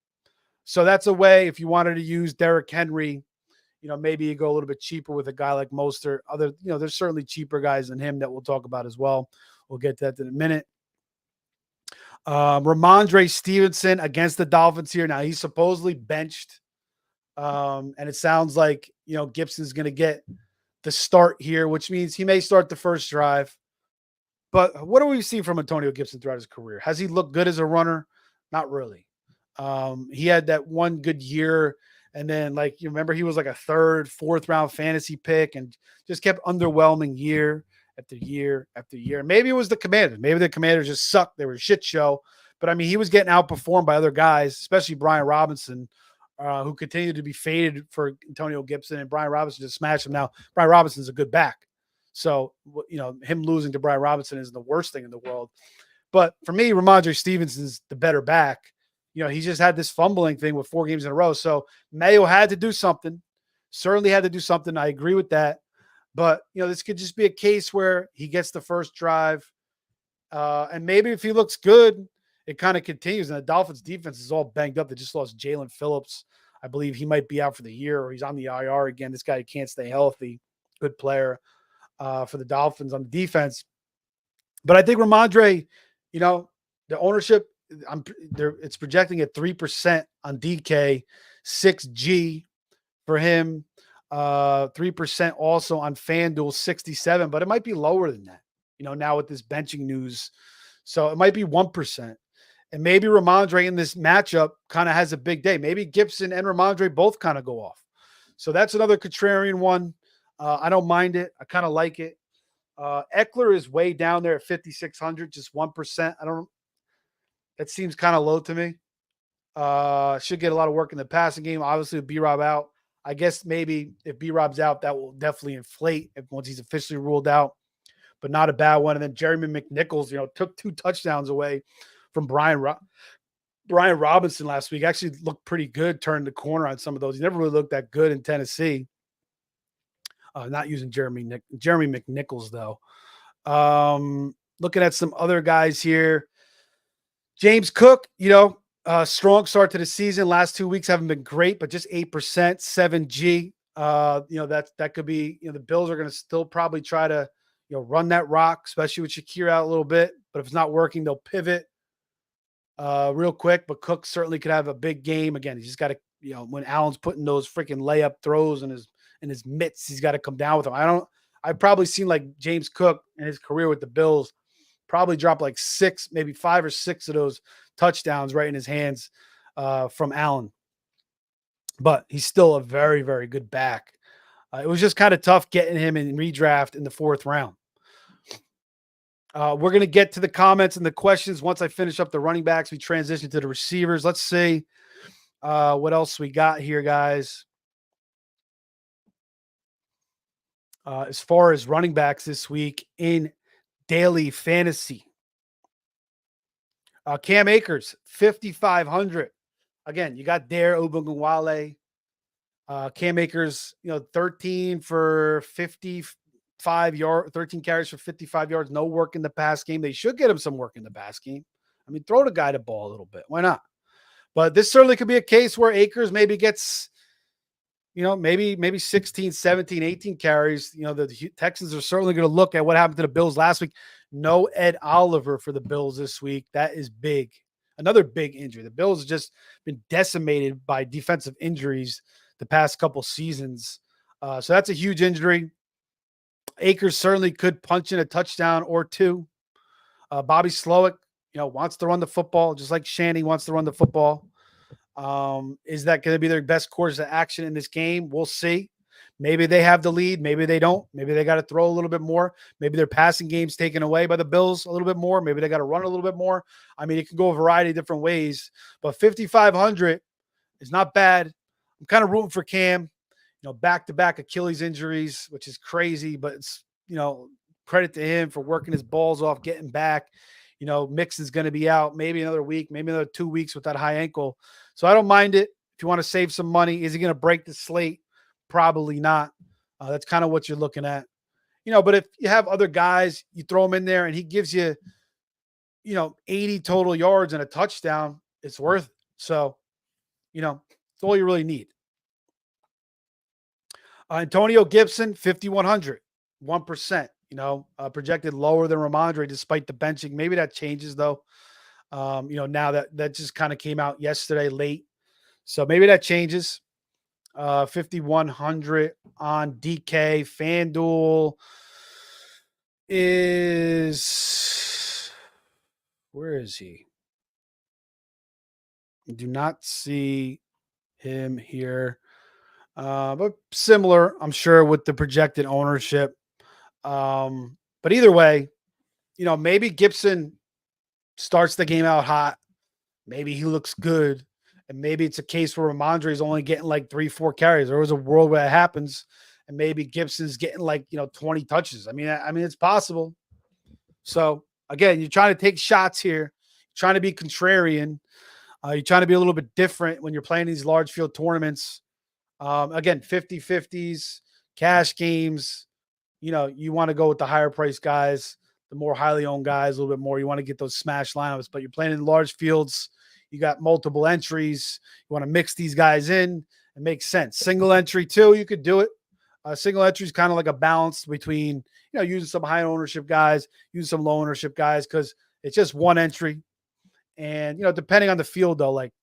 So that's a way if you wanted to use Derrick Henry, maybe you go a little bit cheaper with a guy like Mostert. There's certainly cheaper guys than him that we'll talk about as well. We'll get to that in a minute. Ramondre Stevenson against the Dolphins here. Now he's supposedly benched. And it sounds like, Gibson's going to get the start here, which means he may start the first drive. But what do we see from Antonio Gibson throughout his career? Has he looked good as a runner? Not really. He had that one good year. And then, like, you remember, he was like a third, fourth round fantasy pick and just kept underwhelming year after year after year. Maybe it was the Commanders. Maybe the Commanders just sucked. They were a shit show. But, I mean, he was getting outperformed by other guys, especially Brian Robinson, who continued to be faded for Antonio Gibson. And Brian Robinson just smashed him. Now, Brian Robinson's a good back. So, him losing to Brian Robinson isn't the worst thing in the world. But for me, Ramondre Stevenson's the better back. He just had this fumbling thing with 4 games in a row. So Mayo had to do something. Certainly had to do something. I agree with that. But, this could just be a case where he gets the first drive. And maybe if he looks good, it kind of continues. And the Dolphins defense is all banged up. They just lost Jalen Phillips. I believe he might be out for the year, or he's on the IR again. This guy can't stay healthy. Good player for the Dolphins on the defense. But I think Ramondre, the ownership, it's projecting at 3% on DK, 6G for him, 3% also on FanDuel, 67, but it might be lower than that, now with this benching news. So it might be 1%. And maybe Ramondre in this matchup kind of has a big day. Maybe Gibson and Ramondre both kind of go off. So that's another contrarian one. I don't mind it. I kind of like it. Eckler is way down there at 5,600, just 1%. That seems kind of low to me. Should get a lot of work in the passing game. Obviously, with B-Rob out, I guess maybe if B-Rob's out, that will definitely inflate once he's officially ruled out. But not a bad one. And then Jeremy McNichols, took 2 touchdowns away from Brian Robinson last week. Actually looked pretty good, turned the corner on some of those. He never really looked that good in Tennessee. Not using Jeremy McNichols, though. Looking at some other guys here. James Cook, strong start to the season. Last 2 weeks haven't been great, but just 8%, 7G. That could be, the Bills are going to still probably try to, run that rock, especially with Shakir out a little bit. But if it's not working, they'll pivot real quick. But Cook certainly could have a big game. Again, he's just got to, when Allen's putting those freaking layup throws in his mitts, he's got to come down with them. I've probably seen like James Cook in his career with the Bills probably drop like 6, maybe 5 or 6 of those touchdowns right in his hands from Allen. But he's still a very, very good back. It was just kind of tough getting him in redraft in the 4th round. We're going to get to the comments and the questions once I finish up the running backs. We transition to the receivers. Let's see what else we got here, guys. As far as running backs this week in daily fantasy. Cam Akers, 5,500. Again, you got Dare Ogunbowale. Cam Akers, 13 for 55 yards, 13 carries for 55 yards, no work in the pass game. They should get him some work in the pass game. I mean, throw the guy the ball a little bit. Why not? But this certainly could be a case where Akers maybe gets, maybe 16, 17, 18 carries. The Texans are certainly going to look at what happened to the Bills last week. No Ed Oliver for the Bills this week. That is big. Another big injury. The Bills have just been decimated by defensive injuries the past couple seasons. So that's a huge injury. Akers certainly could punch in a touchdown or 2. Bobby Slowick, wants to run the football, just like Shanny wants to run the football. Is that going to be their best course of action in this game? We'll see. Maybe they have the lead. Maybe they don't. Maybe they got to throw a little bit more. Maybe their passing game's taken away by the Bills a little bit more. Maybe they got to run a little bit more. I mean, it can go a variety of different ways. But 5,500 is not bad. I'm kind of rooting for Cam. back-to-back Achilles injuries, which is crazy, but it's, credit to him for working his balls off, getting back. Mixon's going to be out maybe another week, maybe another 2 weeks with that high ankle. So I don't mind it. If you want to save some money, is he going to break the slate? Probably not. That's kind of what you're looking at. But if you have other guys, you throw him in there and he gives you, 80 total yards and a touchdown, it's worth it. So, it's all you really need. Antonio Gibson, 5,100, 1%, projected lower than Ramondre despite the benching. Maybe that changes though. Now that just kind of came out yesterday late. So maybe that changes. 5,100 on DK. FanDuel is, where is he? I do not see him here. But similar, I'm sure, with the projected ownership. But either way, maybe Gibson starts the game out hot. Maybe he looks good. And maybe it's a case where Ramondre is only getting like 3-4 carries. There was a world where that happens. And maybe Gibson's getting like, 20 touches. I mean, it's possible. So again, you're trying to take shots here. You're trying to be contrarian. You're trying to be a little bit different when you're playing these large field tournaments. Again, 50-50s, cash games. You want to go with the higher price guys, the more highly owned guys, a little bit more. You want to get those smash lineups, but you're playing in large fields. You got multiple entries. You want to mix these guys in. It makes sense. Single entry too, you could do it. Single entry is kind of like a balance between, using some high ownership guys, using some low ownership guys, because it's just one entry. And, depending on the field though, like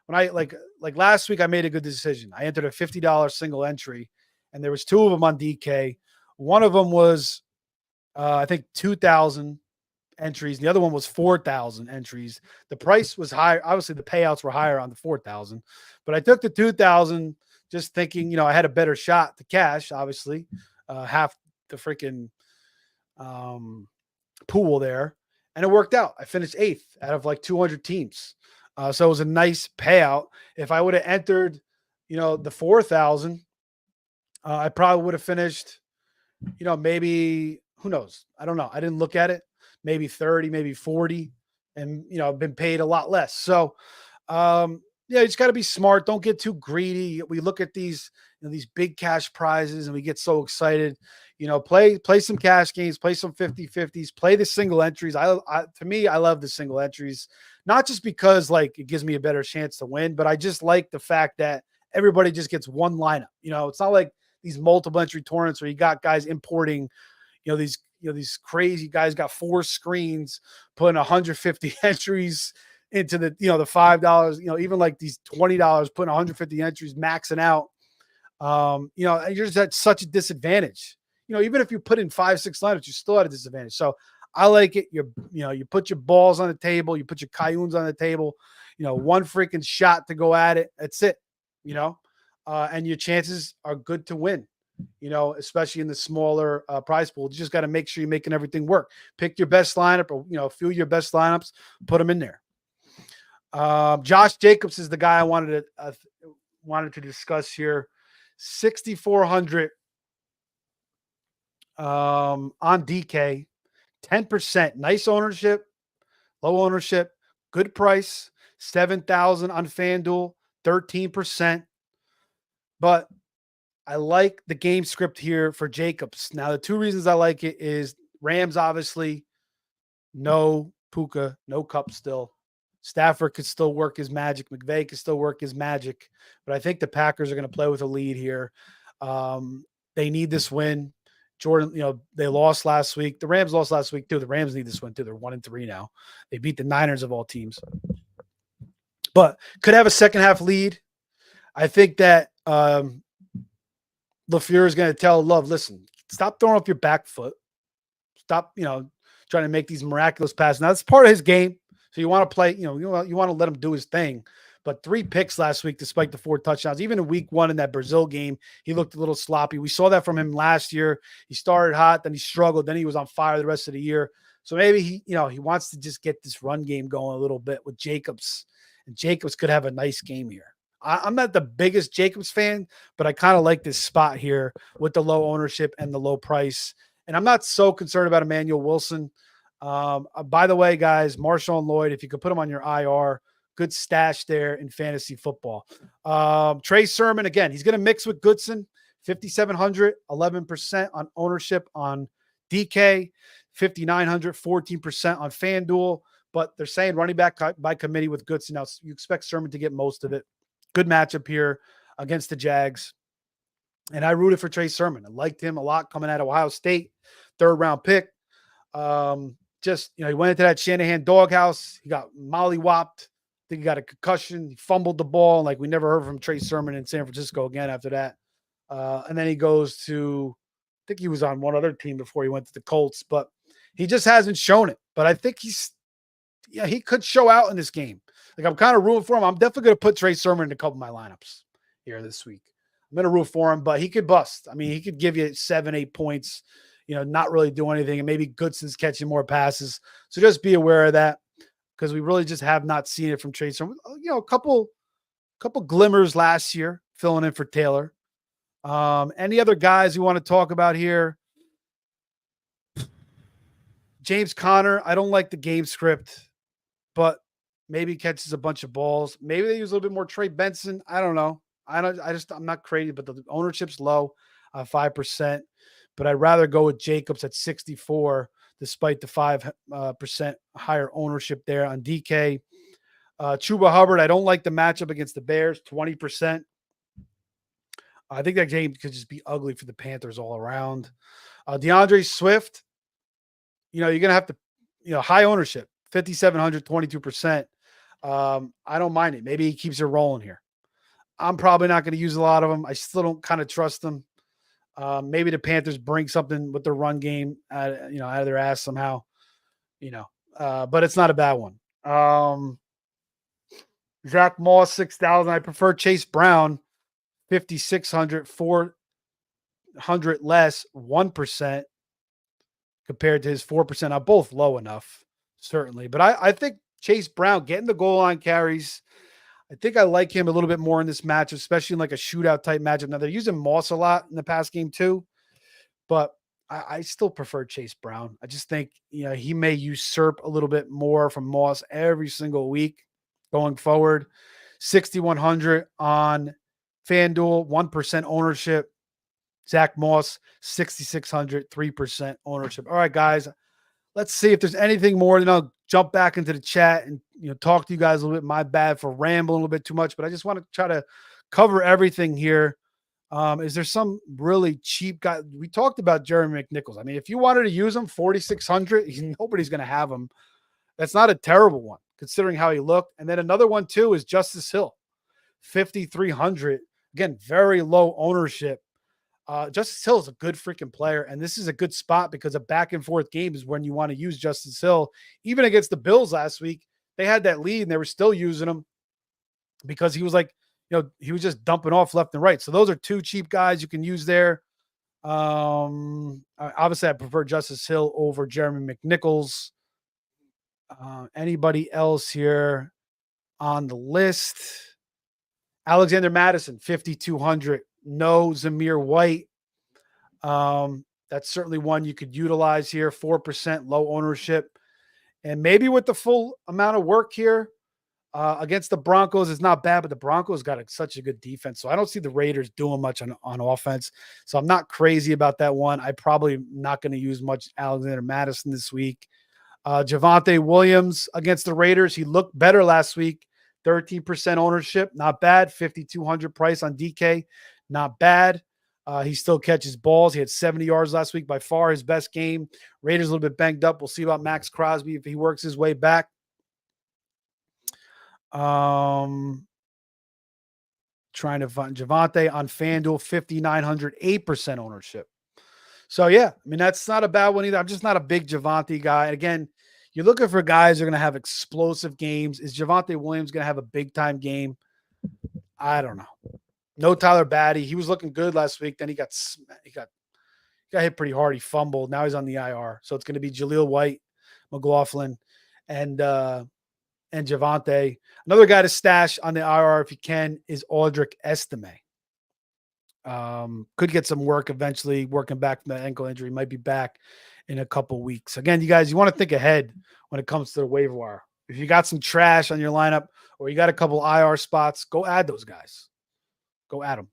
when I like last week, I made a good decision. I entered a $50 single entry and there was 2 of them on DK. One of them was, I think 2,000 entries. The other one was 4,000 entries. The price was higher. Obviously the payouts were higher on the 4,000, but I took the 2,000 just thinking, I had a better shot to cash, obviously, half the freaking pool there. And it worked out. I finished 8th out of like 200 teams. So it was a nice payout. If I would have entered, the 4,000, I probably would have finished, maybe, who knows? I don't know. I didn't look at it. Maybe 30, maybe 40, and, been paid a lot less. So, you just got to be smart. Don't get too greedy. We look at these, these big cash prizes and we get so excited, play some cash games, play some 50-50s, play the single entries. To me, I love the single entries, not just because like it gives me a better chance to win, but I just like the fact that everybody just gets one lineup. It's not like these multiple entry tournaments where you got guys importing, these crazy guys got 4 screens, putting 150 entries into the, the $5, even like these $20, putting 150 entries, maxing out. And you're just at such a disadvantage. Even if you put in 5-6 lineups, you're still at a disadvantage. So I like it. You put your balls on the table, you put your cayunes on the table, one freaking shot to go at it. That's it, and your chances are good to win. Especially in the smaller prize pool. You just got to make sure you're making everything work. Pick your best lineup or, a few of your best lineups, put them in there. Josh Jacobs is the guy I wanted to discuss here. 6,400 on DK, 10%. Nice ownership, low ownership, good price. 7,000 on FanDuel, 13%. But I like the game script here for Jacobs. Now, the 2 reasons I like it is Rams, obviously, no Puka, no Cup still. Stafford could still work his magic. McVay could still work his magic. But I think the Packers are going to play with a lead here. They need this win. Jordan, they lost last week. The Rams lost last week, too. The Rams need this win, too. They're 1-3 now. They beat the Niners of all teams. But could have a second half lead. I think that LaFleur is going to tell Love, listen, stop throwing up your back foot. Stop, trying to make these miraculous passes. Now, that's part of his game. So you want to play, you want to let him do his thing. But 3 picks last week, despite the 4 touchdowns. Even in week 1 in that Brazil game, he looked a little sloppy. We saw that from him last year. He started hot, then he struggled, then he was on fire the rest of the year. So maybe he wants to just get this run game going a little bit with Jacobs. And Jacobs could have a nice game here. I'm not the biggest Jacobs fan, but I kind of like this spot here with the low ownership and the low price. And I'm not so concerned about Emmanuel Wilson. By the way, guys, Marshawn Lloyd, if you could put him on your IR, good stash there in fantasy football. Trey Sermon, again, he's going to mix with Goodson, 5,700, 11% on ownership on DK, 5,900, 14% on FanDuel. But they're saying running back by committee with Goodson. Now, you expect Sermon to get most of it. Good matchup here against the Jags. And I rooted for Trey Sermon. I liked him a lot coming out of Ohio State, 3rd-round pick. He went into that Shanahan doghouse. He got mollywopped. I think he got a concussion. He fumbled the ball. Like, we never heard from Trey Sermon in San Francisco again after that. And then he goes to, I think he was on one other team before he went to the Colts, but he just hasn't shown it. But I think he could show out in this game. Like, I'm kind of rooting for him. I'm definitely going to put Trey Sermon in a couple of my lineups here this week. I'm going to root for him, but he could bust. I mean, he could give you 7, 8 points, not really do anything. And maybe Goodson's catching more passes. So just be aware of that, because we really just have not seen it from Trey Sermon. A couple glimmers last year filling in for Taylor. Any other guys you want to talk about here? James Conner, I don't like the game script, but maybe he catches a bunch of balls. Maybe they use a little bit more Trey Benson. I don't know. I'm not crazy, but the ownership's low, 5%. But I'd rather go with Jacobs at 64, despite the 5% higher ownership there on DK. Chuba Hubbard, I don't like the matchup against the Bears, 20%. I think that game could just be ugly for the Panthers all around. DeAndre Swift, you're going to have to, high ownership, 5,700, 22%. I don't mind it. Maybe he keeps it rolling here. I'm probably not going to use a lot of them. I still don't kind of trust them. Maybe the Panthers bring something with their run game, out of their ass somehow, but it's not a bad one. Zach Moss, 6,000. I prefer Chase Brown, 5,600, 400 less, 1% compared to his 4%. Now, both low enough, certainly. But I think Chase Brown getting the goal line carries, I think I like him a little bit more in this matchup, especially in like a shootout type matchup. Now, they're using Moss a lot in the past game too, but I still prefer Chase Brown. I just think, he may usurp a little bit more from Moss every single week going forward. 6,100 on FanDuel, 1% ownership. Zach Moss, 6,600, 3% ownership. All right, guys, let's see if there's anything more. Then I'll jump back into the chat and talk to you guys a little bit. My bad for rambling a little bit too much, but I just want to try to cover everything here. Is there some really cheap guy? We talked about Jeremy McNichols. I mean, if you wanted to use him, 4,600, nobody's going to have him. That's not a terrible one considering how he looked. And then another one too is Justice Hill, 5,300. Again, very low ownership. Justice Hill is a good freaking player, and this is a good spot because a back and forth game is when you want to use Justice Hill. Even against the Bills last week, they had that lead and they were still using him because he was like, he was just dumping off left and right. So those are two cheap guys you can use there. Obviously, I prefer Justice Hill over Jeremy McNichols. Anybody else here on the list? Alexander Madison, 5,200. No Zamir White. That's certainly one you could utilize here. 4% low ownership. And maybe with the full amount of work here against the Broncos is not bad, but the Broncos got such a good defense. So I don't see the Raiders doing much on offense. So I'm not crazy about that one. I probably not going to use much Alexander Madison this week. Javonte Williams against the Raiders. He looked better last week. 13% ownership. Not bad. 5,200 price on DK. Not bad. He still catches balls. He had 70 yards last week, by far his best game. Raiders a little bit banged up. We'll see about Max Crosby if he works his way back. Trying to find Javonte on FanDuel, 5,900, 8% ownership. So, yeah, I mean, that's not a bad one either. I'm just not a big Javonte guy. And again, you're looking for guys who are going to have explosive games. Is Javonte Williams going to have a big-time game? I don't know. No Tyler Batty. He was looking good last week. Then he got hit pretty hard. He fumbled. Now he's on the IR. So it's going to be Jaleel White, McLaughlin, and and Javante. Another guy to stash on the IR if you can is Audric Estime. Could get some work eventually, working back from that ankle injury. Might be back in a couple weeks. Again, you guys, you want to think ahead when it comes to the waiver wire. If you got some trash on your lineup or you got a couple IR spots, go add those guys. Go add them.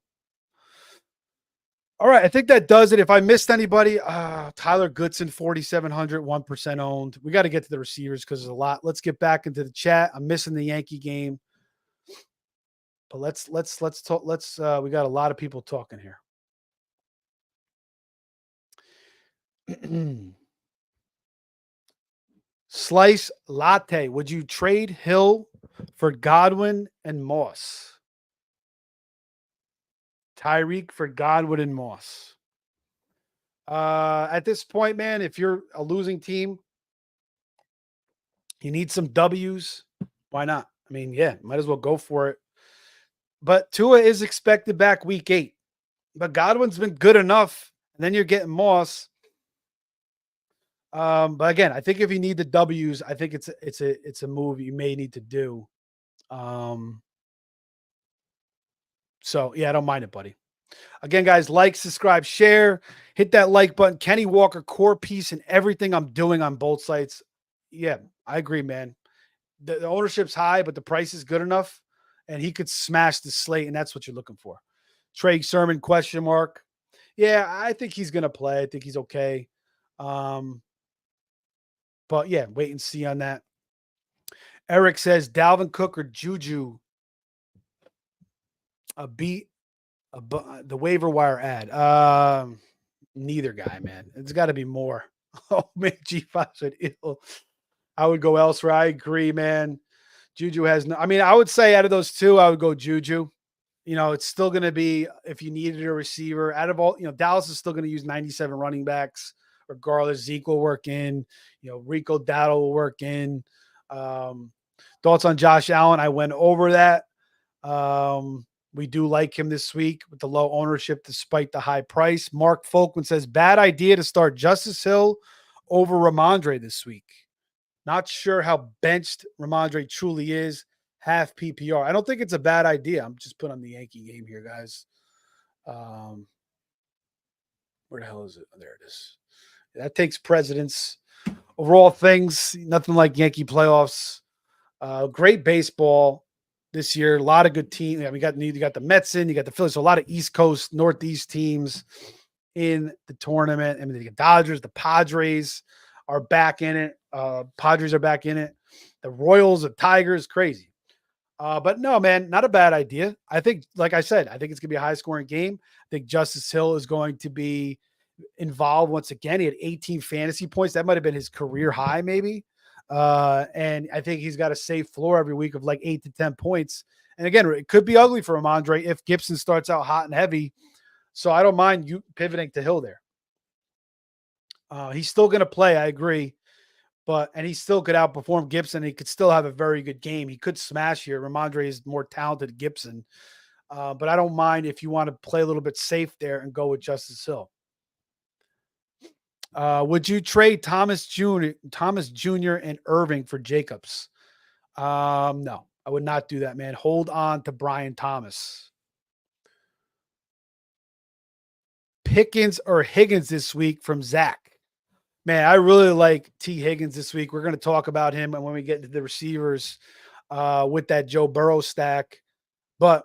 All right, I think that does it. If I missed anybody, Tyler Goodson, 4,700, 1% owned. We got to get to the receivers because there's a lot. Let's get back into the chat. I'm missing the Yankee game, but let's talk. We got a lot of people talking here. Slice Latte. Would you trade Hill for Godwin and Moss? Tyreek for Godwin and Moss. At this point, man, if you're a losing team, you need some W's. Why not? I mean, yeah, might as well go for it. But Tua is expected back week 8. But Godwin's been good enough. And then you're getting Moss. But again, I think if you need the W's, I think it's a move you may need to do. So yeah, I don't mind it, buddy. Again, guys, like, subscribe, share, hit that like button. Kenny Walker, core piece in everything I'm doing on both sites. Yeah, I agree, man. The ownership's high, but the price is good enough, and he could smash the slate, and that's what you're looking for. Trey Sermon, question mark. Yeah, I think he's going to play. I think he's okay. But yeah, wait and see on that. Eric says Dalvin Cook or Juju beat the waiver wire ad. Neither guy, man. It's got to be more. Oh man, G5 said ill. I would go elsewhere. I agree, man. Juju has no. I mean, I would say out of those two, I would go Juju. You know, it's still going to be if you needed a receiver. Out of all, Dallas is still going to use 97 running backs regardless. Zeke will work in. Rico Dowdle will work in. Thoughts on Josh Allen? I went over that. We do like him this week with the low ownership despite the high price. Mark Folkman says, bad idea to start Justice Hill over Ramondre this week. Not sure how benched Ramondre truly is. Half PPR. I don't think it's a bad idea. I'm just putting on the Yankee game here, guys. Where the hell is it? Oh, there it is. That takes precedence over all things. Nothing like Yankee playoffs. Great baseball this year. A lot of good teams. Yeah, you got the Mets in, you got the Phillies. So a lot of East Coast, Northeast teams in the tournament. I mean, the Dodgers, the Padres are back in it. Padres are back in it. The Royals, the Tigers, crazy. But no, man, not a bad idea. I think, like I said, I think it's going to be a high-scoring game. I think Justice Hill is going to be involved once again. He had 18 fantasy points. That might have been his career high, maybe. And I think he's got a safe floor every week of like 8 to 10 points. And again, it could be ugly for Ramondre if Gibson starts out hot and heavy. So I don't mind you pivoting to Hill there. He's still going to play. I agree. And he still could outperform Gibson. He could still have a very good game. He could smash here. Ramondre is more talented than Gibson. But I don't mind if you want to play a little bit safe there and go with Justice Hill. Would you trade Thomas Jr. and Irving for Jacobs? No, I would not do that, man. Hold on to Brian Thomas. Pickens or Higgins this week from Zach. Man, I really like T. Higgins this week. We're going to talk about him when we get into the receivers with that Joe Burrow stack. But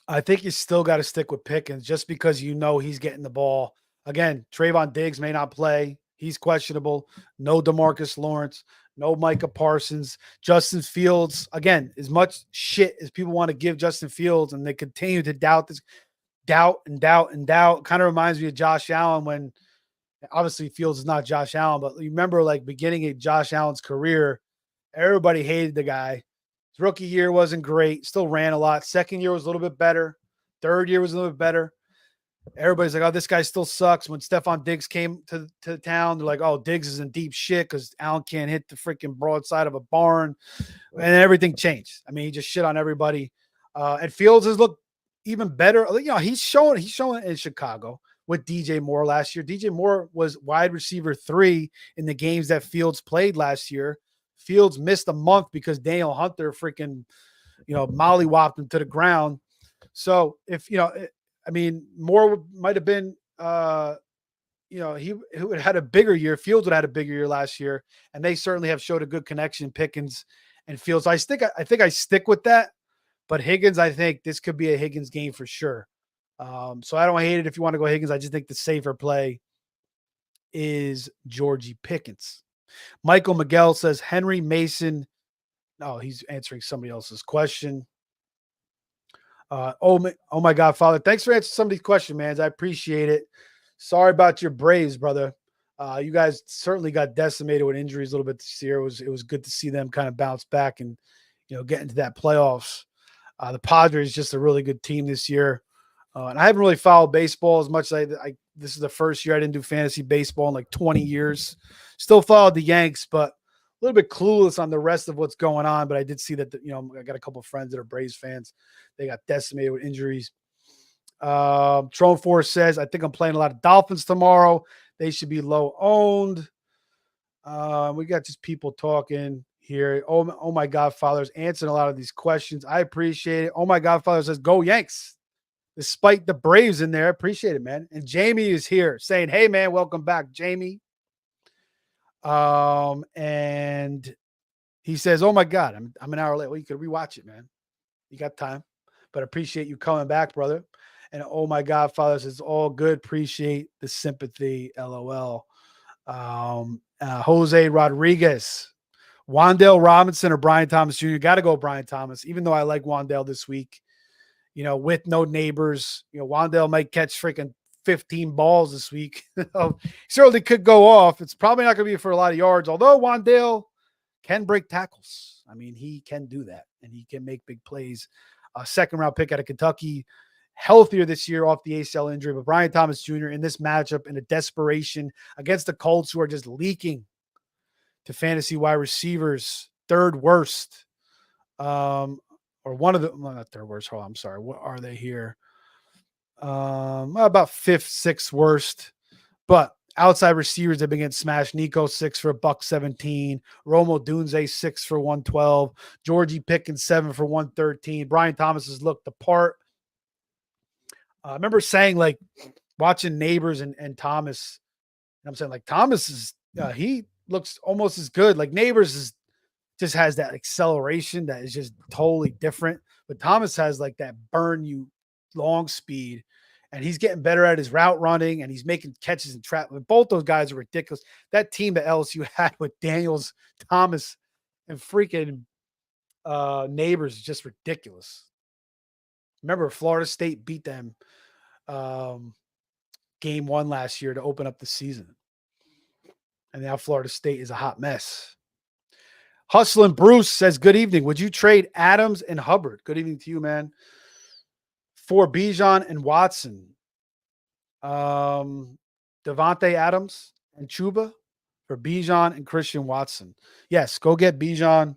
I think you still got to stick with Pickens just because he's getting the ball. Again, Trayvon Diggs may not play. He's questionable. No DeMarcus Lawrence. No Micah Parsons. Justin Fields. Again, as much shit as people want to give Justin Fields and they continue to doubt this, doubt. Kind of reminds me of Josh Allen when obviously Fields is not Josh Allen, but you remember like beginning of Josh Allen's career, everybody hated the guy. His rookie year wasn't great. Still ran a lot. Second year was a little bit better. Third year was a little bit better. Everybody's like, oh, this guy still sucks. When Stephon Diggs came to town, they're like, oh, Diggs is in deep shit because Allen can't hit the freaking broadside of a barn. And then everything changed. I mean, he just shit on everybody. And Fields has looked even better. He's showing in Chicago with DJ Moore last year. DJ Moore was wide receiver 3 in the games that Fields played last year. Fields missed a month because Daniel Hunter freaking, mollywopped him to the ground. So if, Moore might have been, he would have had a bigger year. Fields would have had a bigger year last year, and they certainly have showed a good connection, Pickens and Fields. I think I stick with that. But Higgins, I think this could be a Higgins game for sure. So I don't hate it if you want to go Higgins. I just think the safer play is Georgie Pickens. Michael Miguel says Henry Mason. No, he's answering somebody else's question. Oh my God, Father. Thanks for answering somebody's question, man. I appreciate it. Sorry about your Braves, brother. You guys certainly got decimated with injuries a little bit this year. It was good to see them kind of bounce back and get into that playoffs. The Padres just a really good team this year. And I haven't really followed baseball as much as I this is the first year I didn't do fantasy baseball in like 20 years. Still followed the Yanks, but a little bit clueless on the rest of what's going on. But I did see that, I got a couple of friends that are Braves fans. They got decimated with injuries. Trone Force says, I think I'm playing a lot of Dolphins tomorrow. They should be low owned. We got just people talking here. Oh my Godfather's answering a lot of these questions. I appreciate it. Oh my Godfather says, go Yanks. Despite the Braves in there, I appreciate it, man. And Jamie is here saying, hey man, welcome back, Jamie. And he says, oh my God, I'm an hour late. Well, you could rewatch it, man. You got time, but appreciate you coming back, brother. And oh my God, fathers, it's all good. Appreciate the sympathy. LOL. Jose Rodriguez, Wan'Dale Robinson or Brian Thomas Jr. Got to go Brian Thomas, even though I like Wan'Dale this week. With no neighbors, Wan'Dale might catch freaking 15 balls this week. Certainly could go off. It's probably not going to be for a lot of yards, although Wan'Dale can break tackles. I mean, he can do that, and he can make big plays. A second-round pick out of Kentucky, healthier this year off the ACL injury, but Brian Thomas Jr. in this matchup in a desperation against the Colts, who are just leaking to fantasy wide receivers, third worst. Or one of the, well, not third worst. I'm sorry. What are they here? About fifth, sixth worst. But outside receivers have been getting smashed. Nico 6 for $117. Romo Dunze 6 for 112. Georgie Pickens 7 for 113. Brian Thomas has looked the part. I remember saying, like, watching Neighbors and Thomas. I'm saying, like, Thomas is he looks almost as good. Like Neighbors just has that acceleration that is just totally different. But Thomas has like that burn you long speed, and he's getting better at his route running, and he's making catches and trap. Both those guys are ridiculous. That team that LSU had with Daniels, Thomas, and freaking Neighbors is just ridiculous. Remember, Florida State beat them game 1 last year to open up the season. And now Florida State is a hot mess. Hustlin' Bruce says, good evening. Would you trade Adams and Hubbard? Good evening to you, man. For Bijan and Watson. Devontae Adams and Chuba for Bijan and Christian Watson. Yes, go get Bijan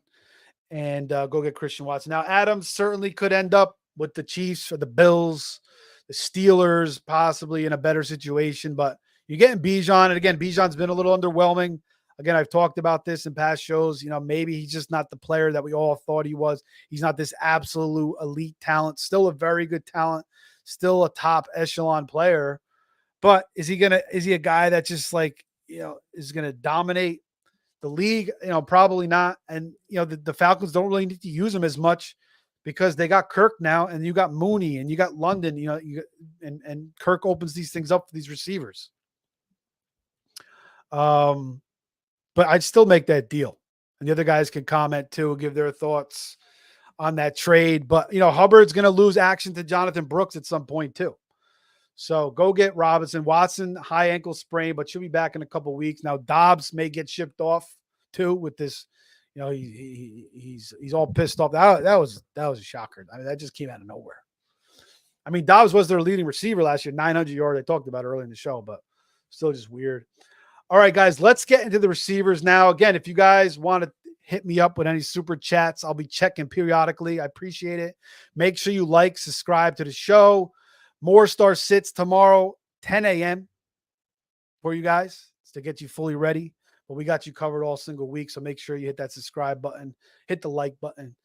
and go get Christian Watson. Now, Adams certainly could end up with the Chiefs or the Bills, the Steelers, possibly in a better situation, but you're getting Bijan. And again, Bijan's been a little underwhelming. Again, I've talked about this in past shows. Maybe he's just not the player that we all thought he was. He's not this absolute elite talent, still a very good talent, still a top echelon player. But is he a guy that just is going to dominate the league? Probably not. And, the Falcons don't really need to use him as much because they got Kirk now, and you got Mooney and you got London, and Kirk opens these things up for these receivers. But I'd still make that deal. And the other guys can comment too, give their thoughts on that trade. But, Hubbard's going to lose action to Jonathan Brooks at some point too. So go get Robinson. Watson, high ankle sprain, but she'll be back in a couple of weeks. Now, Dobbs may get shipped off too with this. He's all pissed off. That was a shocker. I mean, that just came out of nowhere. I mean, Dobbs was their leading receiver last year, 900 yards. I talked about earlier in the show, but still just weird. All right, guys, let's get into the receivers now. Again, if you guys want to hit me up with any super chats, I'll be checking periodically. I appreciate it. Make sure you like, subscribe to the show. More Star sits tomorrow, 10 a.m. for you guys to get you fully ready. but we got you covered all single week. So make sure you hit that subscribe button, hit the like button.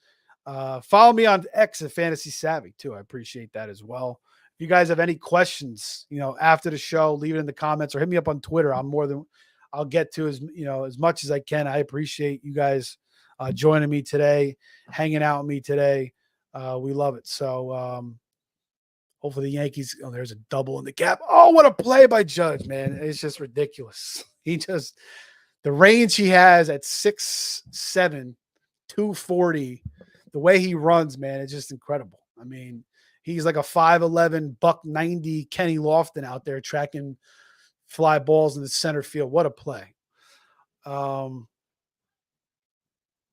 Follow me on X at Fantasy Savvy too. I appreciate that as well. If you guys have any questions, after the show, leave it in the comments or hit me up on Twitter. I'll get to as much as I can. I appreciate you guys joining me today, hanging out with me today. We love it. So hopefully the Yankees, there's a double in the gap. Oh, what a play by Judge, man. It's just ridiculous. The range he has at 6'7", 240, the way he runs, man, it's just incredible. I mean, he's like a 5'11", $190 Kenny Lofton out there tracking fly balls in the center field. What a play. One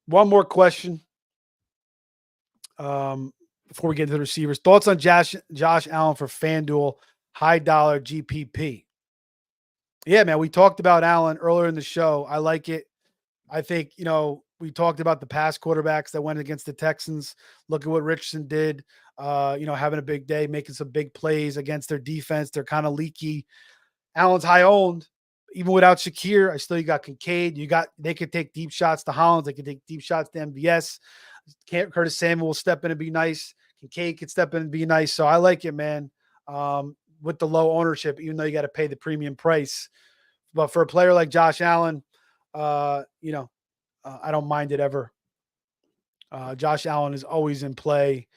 more question before we get to the receivers. Thoughts on Josh Allen for FanDuel high dollar GPP? Yeah, man, we talked about Allen earlier in the show. I like it. I think, we talked about the past quarterbacks that went against the Texans. Look at what Richardson did, having a big day, making some big plays against their defense. They're kind of leaky. Allen's high owned. Even without Shakir, you got Kincaid. They could take deep shots to Hollins. They could take deep shots to MVS. Curtis Samuel will step in and be nice. Kincaid could step in and be nice. So I like it, man. With the low ownership, even though you got to pay the premium price. But for a player like Josh Allen, I don't mind it ever. Josh Allen is always in play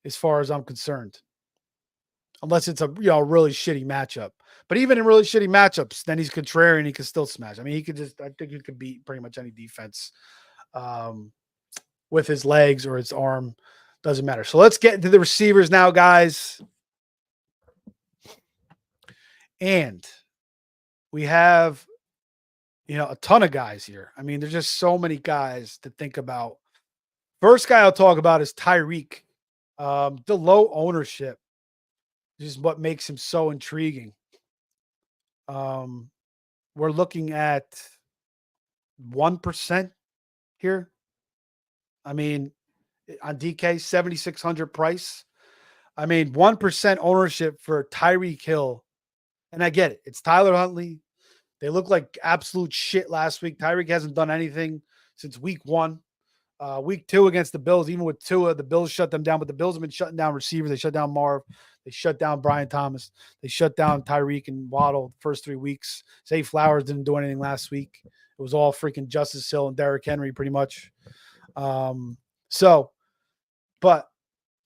as far as I'm concerned. Unless it's a really shitty matchup. But even in really shitty matchups, then he's contrarian, he can still smash. I mean, I think he could beat pretty much any defense with his legs or his arm. Doesn't matter. So let's get into the receivers now, guys. And we have, a ton of guys here. I mean, there's just so many guys to think about. First guy I'll talk about is Tyreek. The low ownership is what makes him so intriguing. We're looking at 1% here. I mean, on DK, 7,600 price. I mean, 1% ownership for Tyreek Hill. And I get it. It's Tyler Huntley. They look like absolute shit last week. Tyreek hasn't done anything since week 1. Week 2 against the Bills, even with Tua, the Bills shut them down, but the Bills have been shutting down receivers. They shut down Marv. They shut down Brian Thomas. They shut down Tyreek and Waddle the first 3 weeks. Zay Flowers didn't do anything last week. It was all freaking Justice Hill and Derrick Henry pretty much. But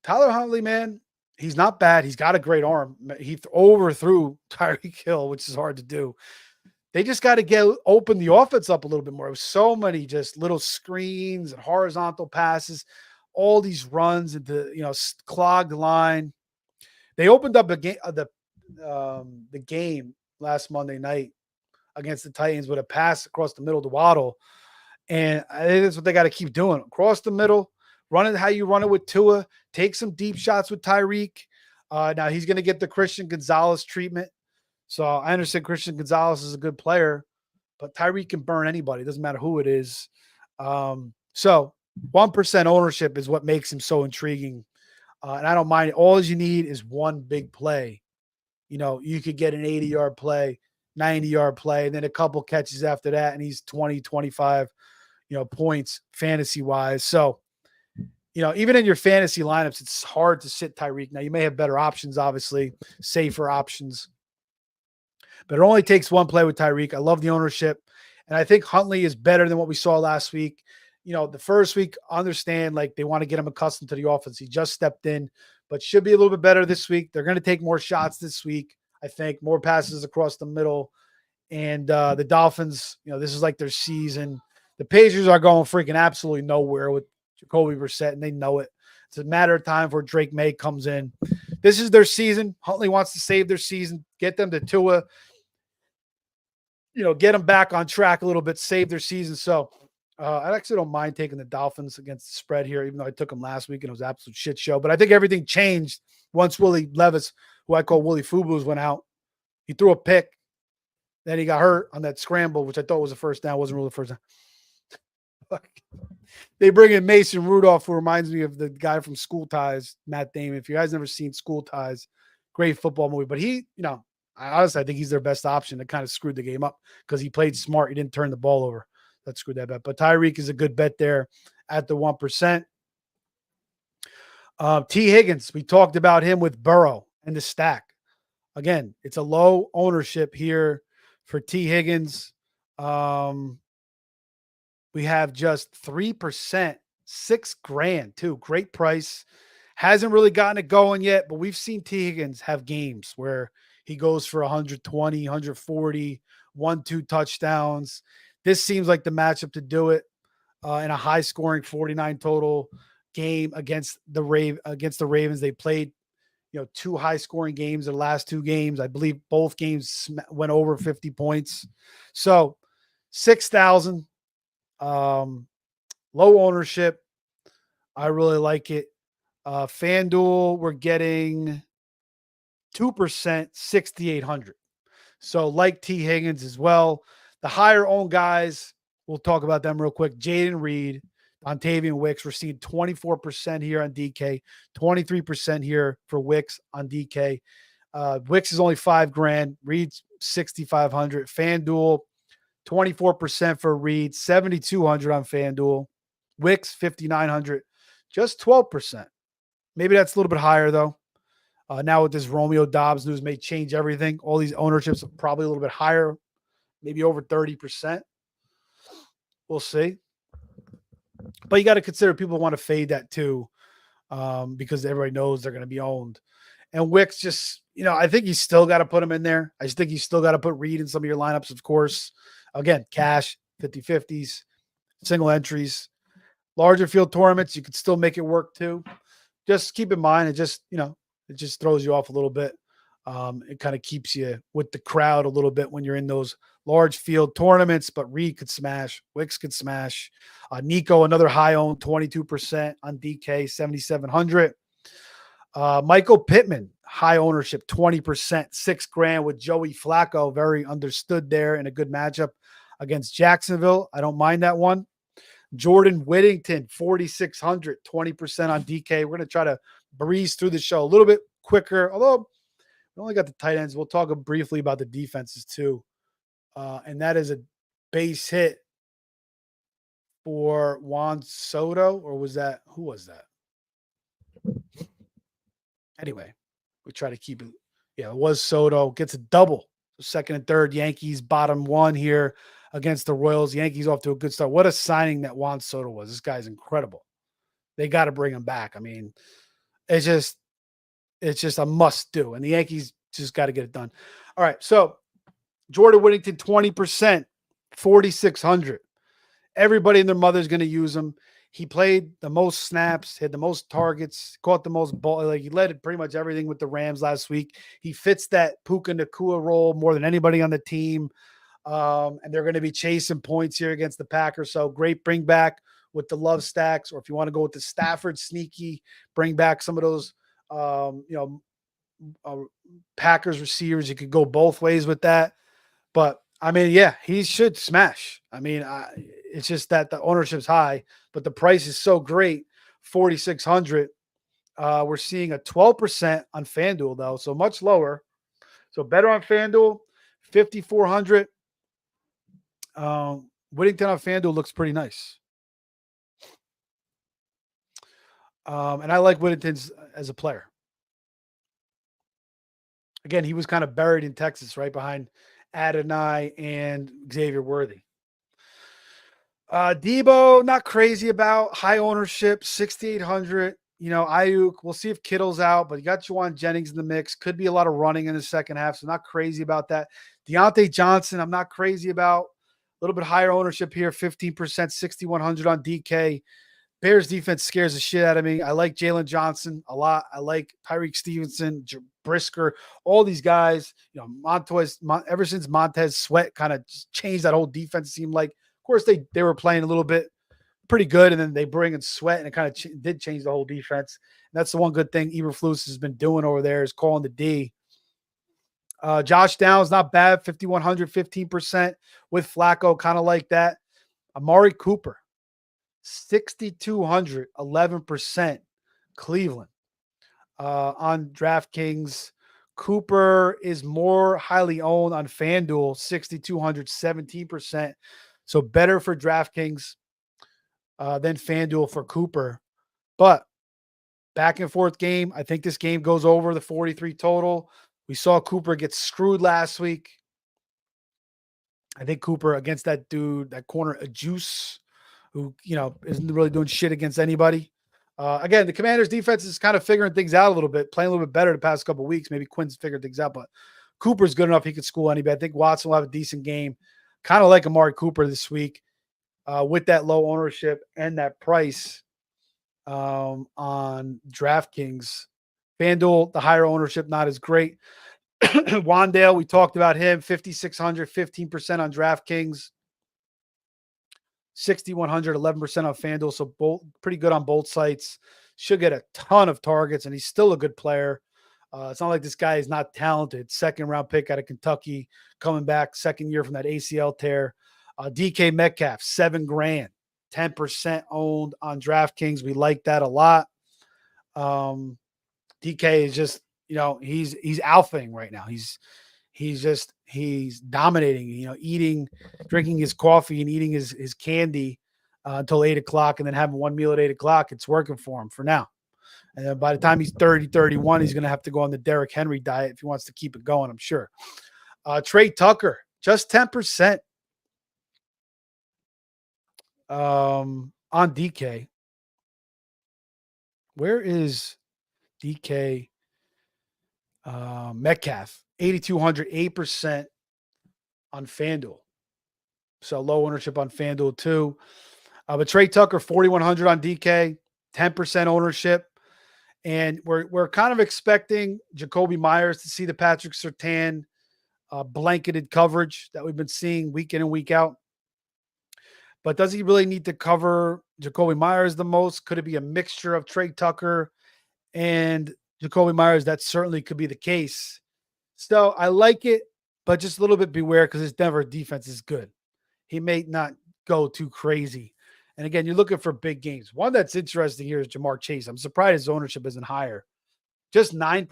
Tyler Huntley, man, he's not bad. He's got a great arm. He overthrew Tyreek Hill, which is hard to do. They just got to open the offense up a little bit more. It was so many just little screens and horizontal passes, all these runs into, clogged line. They opened up the game last Monday night against the Titans with a pass across the middle to Waddle. And I think that's what they got to keep doing. Across the middle, run it how you run it with Tua, take some deep shots with Tyreek. Now he's going to get the Christian Gonzalez treatment. So I understand Christian Gonzalez is a good player, but Tyreek can burn anybody. It doesn't matter who it is. So 1% ownership is what makes him so intriguing. And I don't mind it. All you need is one big play. You could get an 80-yard play, 90-yard play, and then a couple catches after that, and he's 20, 25, points fantasy-wise. So, even in your fantasy lineups, it's hard to sit Tyreek. Now, you may have better options, obviously, safer options. But it only takes one play with Tyreek. I love the ownership. And I think Huntley is better than what we saw last week. The first week, understand, they want to get him accustomed to the offense. He just stepped in, but should be a little bit better this week. They're going to take more shots this week. I think more passes across the middle. And the Dolphins, this is like their season. The Pacers are going freaking absolutely nowhere with Jacoby Brissett, and they know it. It's a matter of time before Drake May comes in. This is their season. Huntley wants to save their season, get them to Tua, get them back on track a little bit, save their season. So I actually don't mind taking the Dolphins against the spread here, even though I took them last week and it was an absolute shit show. But I think everything changed once Willie Levis, who I call Willie Fubu's, went out. He threw a pick. Then he got hurt on that scramble, which I thought was a first down. Wasn't really a first down. They bring in Mason Rudolph, who reminds me of the guy from School Ties, Matt Damon. If you guys never seen School Ties, great football movie. But he, I think he's their best option. That kind of screwed the game up because he played smart. He didn't turn the ball over. That screwed that bet. But Tyreek is a good bet there at the 1%. T. Higgins, we talked about him with Burrow and the stack. Again, it's a low ownership here for T. Higgins. We have just 3%, $6,000 too. Great price. Hasn't really gotten it going yet, but we've seen T. Higgins have games where he goes for 120, 140, 1-2 touchdowns. This seems like the matchup to do it in a high scoring 49 total game against the Ravens. They played, 2 high scoring games in the last 2 games. I believe both games went over 50 points. So 6,000, low ownership. I really like it. FanDuel, we're getting 2%, 6,800. So like T. Higgins as well. The higher owned guys, we'll talk about them real quick. Jaden Reed, Dontavian Wicks, we're seeing 24% here on DK, 23% here for Wicks on DK. Wicks is only $5,000. Reed's 6,500. FanDuel, 24% for Reed, 7,200 on FanDuel. Wicks, 5,900, just 12%. Maybe that's a little bit higher though. Now with this Romeo Dobbs news may change everything. All these ownerships are probably a little bit higher, maybe over 30%. We'll see. But you got to consider people want to fade that too, because everybody knows they're going to be owned. And Wicks just, I think you still got to put him in there. I just think you still got to put Reed in some of your lineups, of course. Again, cash, 50-50s, single entries. Larger field tournaments, you could still make it work too. Just keep in mind, it just throws you off a little bit. It kind of keeps you with the crowd a little bit when you're in those large field tournaments, but Reed could smash. Wicks could smash. Nico, another high owned, 22% on DK, 7,700. Michael Pittman, high ownership, 20%, $6,000 with Joey Flacco. Very understood there in a good matchup against Jacksonville. I don't mind that one. Jordan Whittington, 4,600, 20% on DK. We're going to try to breeze through the show a little bit quicker, although we only got the tight ends. We'll talk briefly about the defenses too. And that is a base hit for Juan Soto, or who was that? Anyway, we try to keep it. Yeah, it was Soto. Gets a double. Second and third, Yankees bottom one here against the Royals. Yankees off to a good start. What a signing that Juan Soto was. This guy's incredible. They got to bring him back. I mean, it's just a must do. And the Yankees just got to get it done. All right. So Jordan Whittington, 20%, 4,600. Everybody and their mother is going to use him. He played the most snaps, had the most targets, caught the most ball. Like he led pretty much everything with the Rams last week. He fits that Puka Nacua role more than anybody on the team. And they're going to be chasing points here against the Packers. So great bring back with the love stacks, or if you want to go with the Stafford sneaky, bring back some of those, Packers receivers. You could go both ways with that. But I mean, yeah, he should smash. I mean, it's just that the ownership's high, but the price is so great, 4,600. We're seeing a 12% on FanDuel though, so much lower. So better on FanDuel, 5,400. Whittington on FanDuel looks pretty nice. And I like Whittington's as a player. Again, he was kind of buried in Texas, right behind Adonai and Xavier Worthy. Debo, not crazy about. High ownership, 6,800. Ayuk, we'll see if Kittle's out, but you got Juwan Jennings in the mix. Could be a lot of running in the second half, so not crazy about that. Deontay Johnson, I'm not crazy about. A little bit higher ownership here, 15%, 6,100 on DK. Bears defense scares the shit out of me. I like Jalen Johnson a lot. I like Tyreek Stevenson, Brisker, all these guys. Ever since Montez Sweat kind of changed that whole defense, it seemed like. Of course, they were playing a little bit pretty good, and then they bring in Sweat, and it kind of did change the whole defense. And that's the one good thing Eberflus has been doing over there is calling the D. Josh Downs, not bad, 5,100, 15% with Flacco, kind of like that. Amari Cooper, 6,200, 11%, Cleveland. On DraftKings, Cooper is more highly owned on FanDuel, 6,200, 17%. So better for DraftKings than FanDuel for Cooper. But back and forth game. I think this game goes over the 43 total. We saw Cooper get screwed last week. I think Cooper against that dude, that corner, a juice, who, isn't really doing shit against anybody. Again, the Commanders defense is kind of figuring things out a little bit, playing a little bit better the past couple of weeks. Maybe Quinn's figured things out, but Cooper's good enough. He could school anybody. I think Watson will have a decent game. Kind of like Amari Cooper this week with that low ownership and that price on DraftKings. FanDuel, the higher ownership, not as great. Wandale, we talked about him, 5,600, 15% on DraftKings. 6,100, 11% on FanDuel. So both pretty good on both sites. Should get a ton of targets, and he's still a good player. It's not like this guy is not talented. Second round pick out of Kentucky, coming back second year from that ACL tear. DK Metcalf, $7,000, 10% owned on DraftKings. We like that a lot. DK is just, he's alphaing right now. He's dominating, drinking his coffee and eating his candy until 8:00 and then having one meal at 8:00. It's working for him for now. And then by the time he's 30, 31, he's going to have to go on the Derrick Henry diet if he wants to keep it going, I'm sure. Trey Tucker, just 10% on DK. Where is DK Metcalf? 8,200, 8% on FanDuel. So low ownership on FanDuel too. But Trey Tucker, 4,100 on DK, 10% ownership. And we're kind of expecting Jacoby Myers to see the Patrick Surtain blanketed coverage that we've been seeing week in and week out. But does he really need to cover Jacoby Myers the most? Could it be a mixture of Trey Tucker and Jacoby Myers? That certainly could be the case. So I like it, but just a little bit beware because his Denver defense is good. He may not go too crazy. And again, you're looking for big games. One that's interesting here is Jamar Chase. I'm surprised his ownership isn't higher. Just 9%,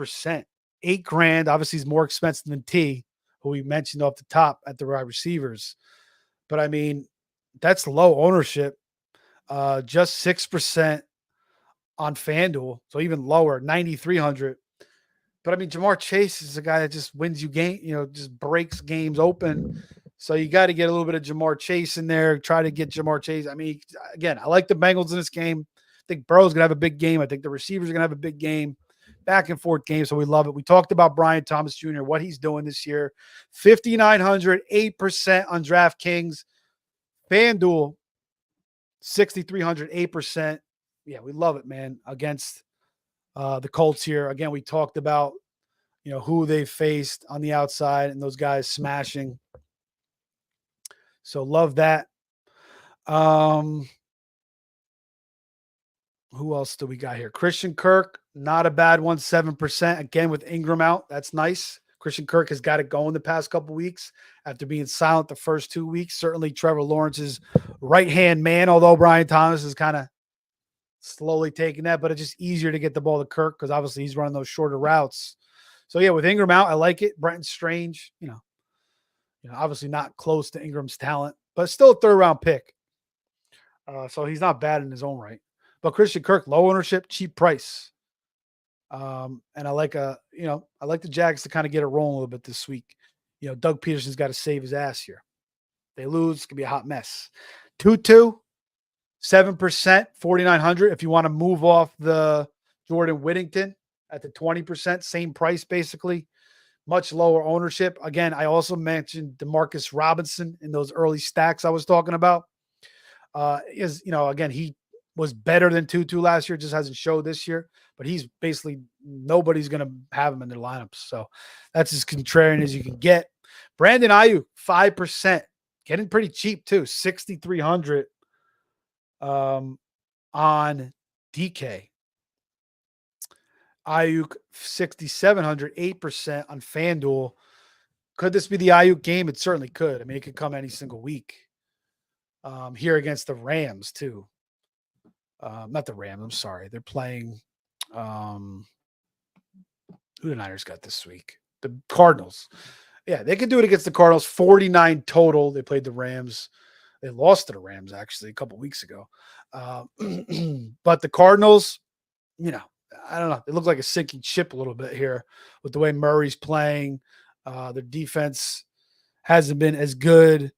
$8,000. Obviously, he's more expensive than T, who we mentioned off the top at the wide receivers. But I mean, that's low ownership. Just 6% on FanDuel. So even lower, 9,300. But I mean, Jamar Chase is a guy that just wins you game, just breaks games open. So you got to get a little bit of Jamar Chase in there. Try to get Jamar Chase. I mean, again, I like the Bengals in this game. I think Burrow's going to have a big game. I think the receivers are going to have a big game. Back and forth game, so we love it. We talked about Brian Thomas Jr., what he's doing this year. 5,900, 8% on DraftKings. FanDuel, 6,300, 8%. Yeah, we love it, man, against the Colts here. Again, we talked about, who they faced on the outside and those guys smashing. So love that. Who else do we got here? Christian Kirk, not a bad one, 7%. Again, with Ingram out, that's nice. Christian Kirk has got it going the past couple weeks after being silent the first 2 weeks. Certainly Trevor Lawrence's right-hand man, although Brian Thomas is kind of slowly taking that, but it's just easier to get the ball to Kirk because obviously he's running those shorter routes. So yeah, with Ingram out, I like it. Brenton Strange, obviously not close to Ingram's talent, but still a third-round pick. So he's not bad in his own right. But Christian Kirk, low ownership, cheap price. And I like I like the Jags to kind of get it rolling a little bit this week. Doug Peterson's got to save his ass here. They lose, it's gonna be a hot mess. 2-2, 7%, 4,900. If you want to move off the Jordan Whittington at the 20%, same price basically, much lower ownership. Again, I also mentioned DeMarcus Robinson in those early stacks I was talking about. Again, he was better than Tutu last year, just hasn't showed this year, but he's basically nobody's going to have him in their lineups. So that's as contrarian as you can get. Brandon Ayuk, 5%, getting pretty cheap too, 6,300 on DK. Ayuk, 6,700, 8% on FanDuel. Could this be the Ayuk game? It certainly could. I mean, it could come any single week. Here against the Rams too. Not the Rams. I'm sorry. They're playing. Who Who the Niners got this week? The Cardinals. Yeah, they could do it against the Cardinals. 49 total. They played the Rams. They lost to the Rams actually a couple weeks ago. But the Cardinals, I don't know. They look like a sinking ship a little bit here with the way Murray's playing. Their defense hasn't been as good.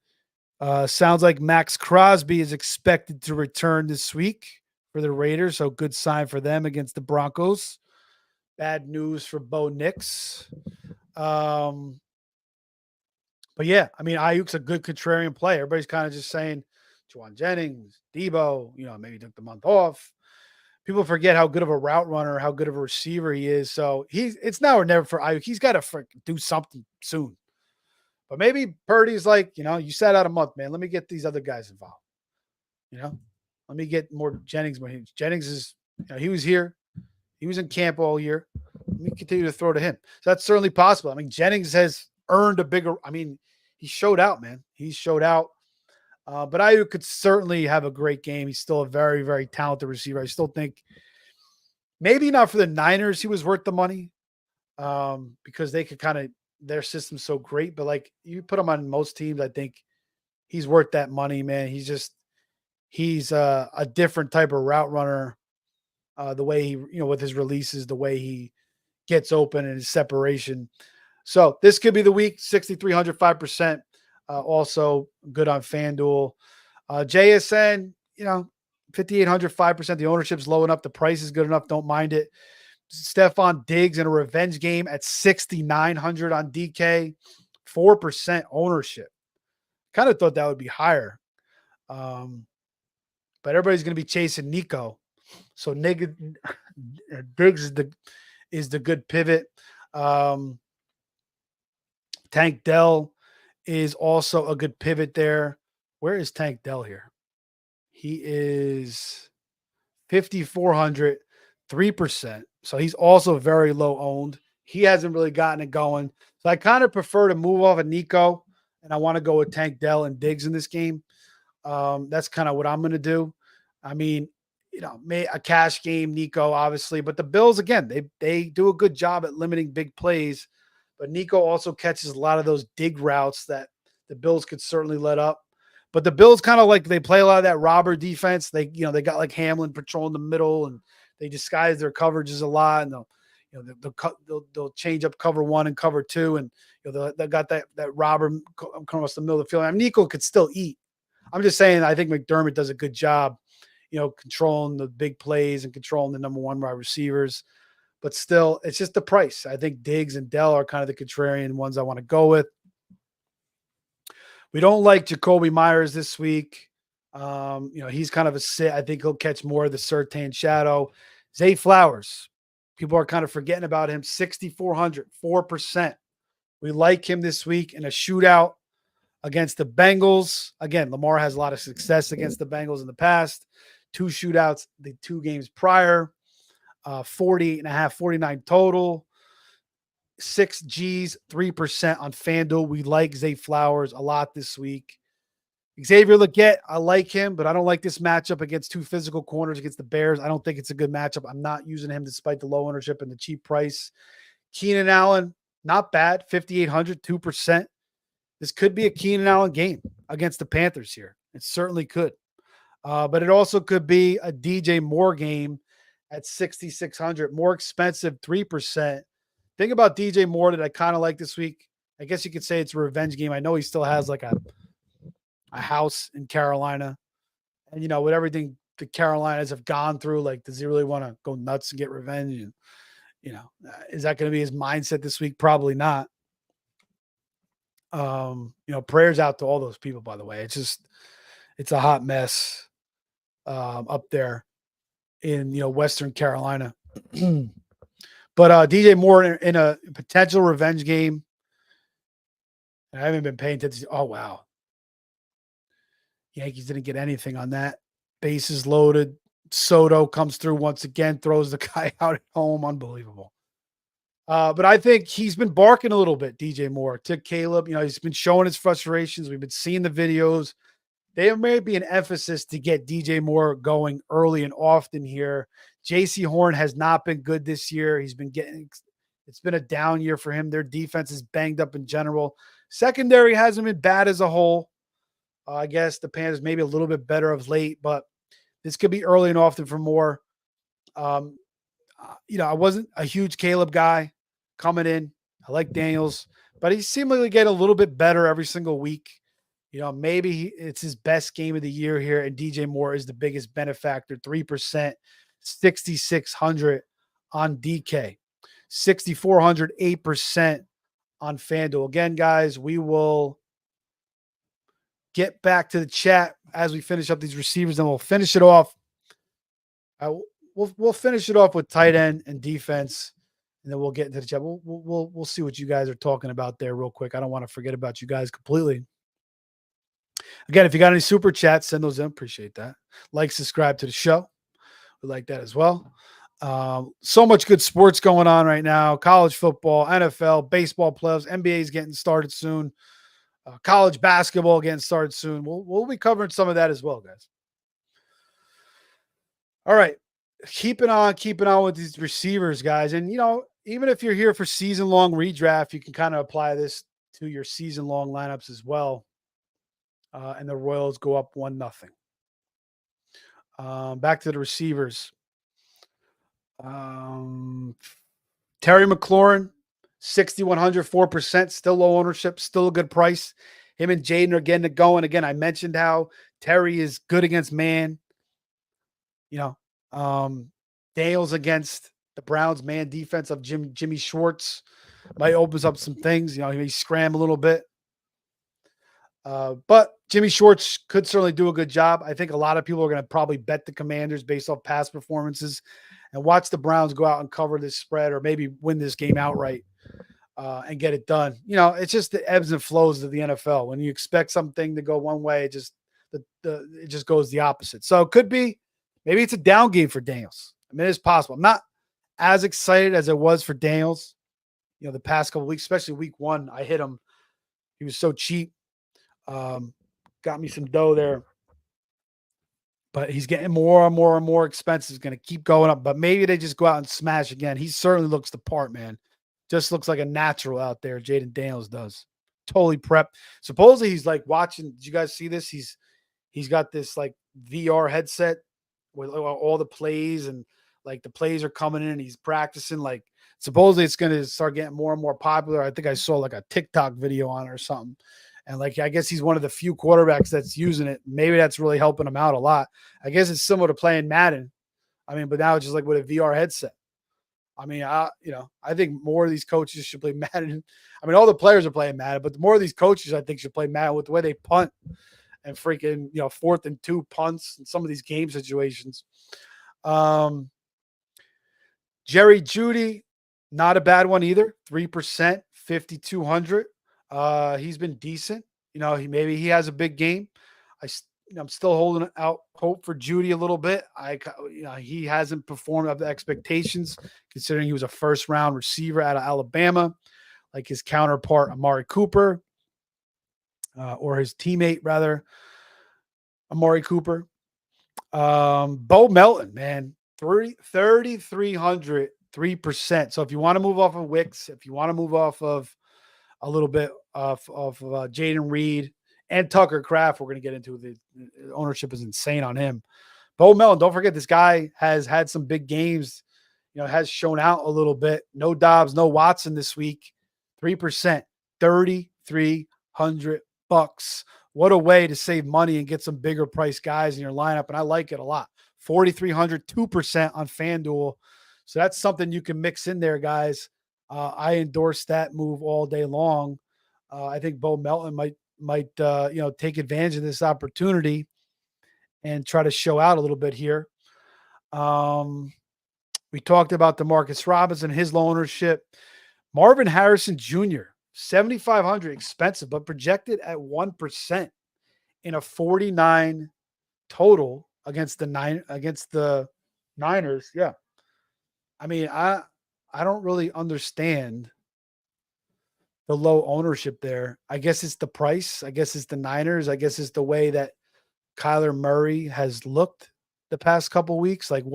Sounds like Max Crosby is expected to return this week for the Raiders, so good sign for them against the Broncos. Bad news for Bo Nix. But yeah, I mean, Ayuk's a good contrarian play. Everybody's kind of just saying Juwan Jennings, Debo, maybe took the month off. People forget how good of a route runner, how good of a receiver he is. So it's now or never for Ayuk. He's got to do something soon. But maybe Purdy's like, you sat out a month, man. Let me get these other guys involved. Let me get more Jennings. Jennings is, he was here. He was in camp all year. Let me continue to throw to him. So that's certainly possible. I mean, Jennings has earned a bigger, he showed out, man. He showed out. But Ayuk could certainly have a great game. He's still a very, very talented receiver. I still think maybe not for the Niners he was worth the money because they could kind of, their system's so great. But like you put him on most teams, I think he's worth that money, man. He's a different type of route runner. The way he, with his releases, the way he gets open and his separation. So this could be the week, 6,300, 5%. Also good on FanDuel. JSN, 5,800, 5%. The ownership's low enough. The price is good enough. Don't mind it. Stephon Diggs in a revenge game at 6,900 on DK, 4% ownership. Kind of thought that would be higher. But everybody's going to be chasing Nico. So Diggs is the good pivot. Tank Dell is also a good pivot there. Where is Tank Dell here? He is 5,400, 3%. So he's also very low owned. He hasn't really gotten it going. So I kind of prefer to move off of Nico, and I want to go with Tank Dell and Diggs in this game. That's kind of what I'm going to do. I mean, a cash game, Nico, obviously. But the Bills, again, they do a good job at limiting big plays. But Nico also catches a lot of those dig routes that the Bills could certainly let up. But the Bills kind of like they play a lot of that robber defense. They got like Hamlin patrolling the middle, and they disguise their coverages a lot. And they'll change up cover one and cover two, and they got that robber coming across the middle of the field. I mean, Nico could still eat. I'm just saying I think McDermott does a good job, controlling the big plays and controlling the number one wide receivers. But still, it's just the price. I think Diggs and Dell are kind of the contrarian ones I want to go with. We don't like Jacoby Myers this week. He's kind of a sit. I think he'll catch more of the Surtain shadow. Zay Flowers. People are kind of forgetting about him. 6,400, 4%. We like him this week in a shootout against the Bengals. Again, Lamar has a lot of success against the Bengals in the past. 2 shootouts, the 2 games prior. 48.5, 49 total. 6 G's, 3% on FanDuel. We like Zay Flowers a lot this week. Xavier Legette, I like him, but I don't like this matchup against 2 physical corners against the Bears. I don't think it's a good matchup. I'm not using him despite the low ownership and the cheap price. Keenan Allen, not bad, 5,800, 2%. This could be a Keenan Allen game against the Panthers here. It certainly could. But it also could be a DJ Moore game at 6,600, more expensive, 3%. Thing about DJ Moore that I kind of like this week, I guess you could say it's a revenge game. I know he still has like a house in Carolina. And, with everything the Carolinas have gone through, like, does he really want to go nuts and get revenge? And, is that going to be his mindset this week? Probably not. Prayers out to all those people, by the way. It's a hot mess up there in, Western Carolina. But DJ Moore in a potential revenge game. I haven't been paying attention. Oh, wow. Yankees didn't get anything on that. Bases loaded. Soto comes through once again, throws the guy out at home. Unbelievable. But I think he's been barking a little bit, DJ Moore, to Caleb. He's been showing his frustrations. We've been seeing the videos. There may be an emphasis to get DJ Moore going early and often here. JC Horn has not been good this year. He's been getting It's been a down year for him. Their defense is banged up in general. Secondary hasn't been bad as a whole. I guess the Panthers maybe a little bit better of late, but this could be early and often for more. Um, I wasn't a huge Caleb guy coming in. I like Daniels, but he's seemingly getting a little bit better every single week. Maybe it's his best game of the year here, and DJ Moore is the biggest benefactor. 3%, 6,600 on DK, 6,400, 8% on FanDuel. Again, guys, we will get back to the chat as we finish up these receivers, and we'll finish it off. We'll finish it off with tight end and defense, and then we'll get into the chat. We'll see what you guys are talking about there real quick. I don't want to forget about you guys completely. Again, if you got any super chats, send those in. Appreciate that. Like, subscribe to the show. We like that as well. So much good sports going on right now. College football, NFL, baseball playoffs, NBA is getting started soon. College basketball getting started soon. We'll be covering some of that as well, guys. All right. Keeping on with these receivers, guys. And, even if you're here for season-long redraft, you can kind of apply this to your season-long lineups as well. And the Royals go up 1-0. Back to the receivers. Terry McLaurin, 6,100, 4%, still low ownership, still a good price. Him and Jaden are getting it going. Again, I mentioned how Terry is good against man. Daniels against the Browns man defense of Jimmy Schwartz might opens up some things. He may scram a little bit. But Jimmy Schwartz could certainly do a good job. I think a lot of people are going to probably bet the Commanders based off past performances and watch the Browns go out and cover this spread or maybe win this game outright and get it done. It's just the ebbs and flows of the NFL. When you expect something to go one way, it just goes the opposite. So it could be, maybe it's a down game for Daniels. It's possible. I'm not as excited as it was for Daniels, the past couple of weeks, especially week 1. I hit him. He was so cheap. Got me some dough there. But he's getting more and more and more expensive. It's going to keep going up. But maybe they just go out and smash again. He certainly looks the part, man. Just looks like a natural out there. Jaden Daniels does. Totally prepped. Supposedly he's like watching. Did you guys see this? He's got this like VR headset with all the plays, and like the plays are coming in and he's practicing. Like supposedly it's going to start getting more and more popular. I think I saw like a TikTok video on it or something. And like, I guess he's one of the few quarterbacks that's using it. Maybe that's really helping him out a lot. I guess it's similar to playing Madden. But now it's just like with a VR headset. I think more of these coaches should play Madden. All the players are playing Madden, but the more of these coaches I think should play Madden with the way they punt and freaking, 4th and 2 punts and some of these game situations. Jerry Jeudy, not a bad one either. 3%, 5,200. He's been decent. He has a big game. I'm still holding out hope for Jeudy a little bit. He hasn't performed up to expectations, considering he was a first-round receiver out of Alabama, like his counterpart Amari Cooper, or his teammate rather, Amari Cooper. Bo Melton, man, 3,300, 3%. So if you want to move off of Wicks, if you want to move off of a little bit of Jaden Reed and Tucker Kraft, we're going to get into the ownership is insane on him. Bo Melton, don't forget this guy has had some big games, has shown out a little bit. No Dobbs, no Watson this week. 3%, $3,300. What a way to save money and get some bigger price guys in your lineup. And I like it a lot. 4,300, 2% on FanDuel. So that's something you can mix in there, guys. I endorse that move all day long. I think Bo Melton might take advantage of this opportunity and try to show out a little bit here. We talked about Demarcus Robinson, his low ownership. Marvin Harrison Jr., 7,500, expensive, but projected at 1% in a 49 total against the Niners. Yeah. I don't really understand the low ownership there. I guess it's the price. I guess it's the Niners. I guess it's the way that Kyler Murray has looked the past couple weeks. Like I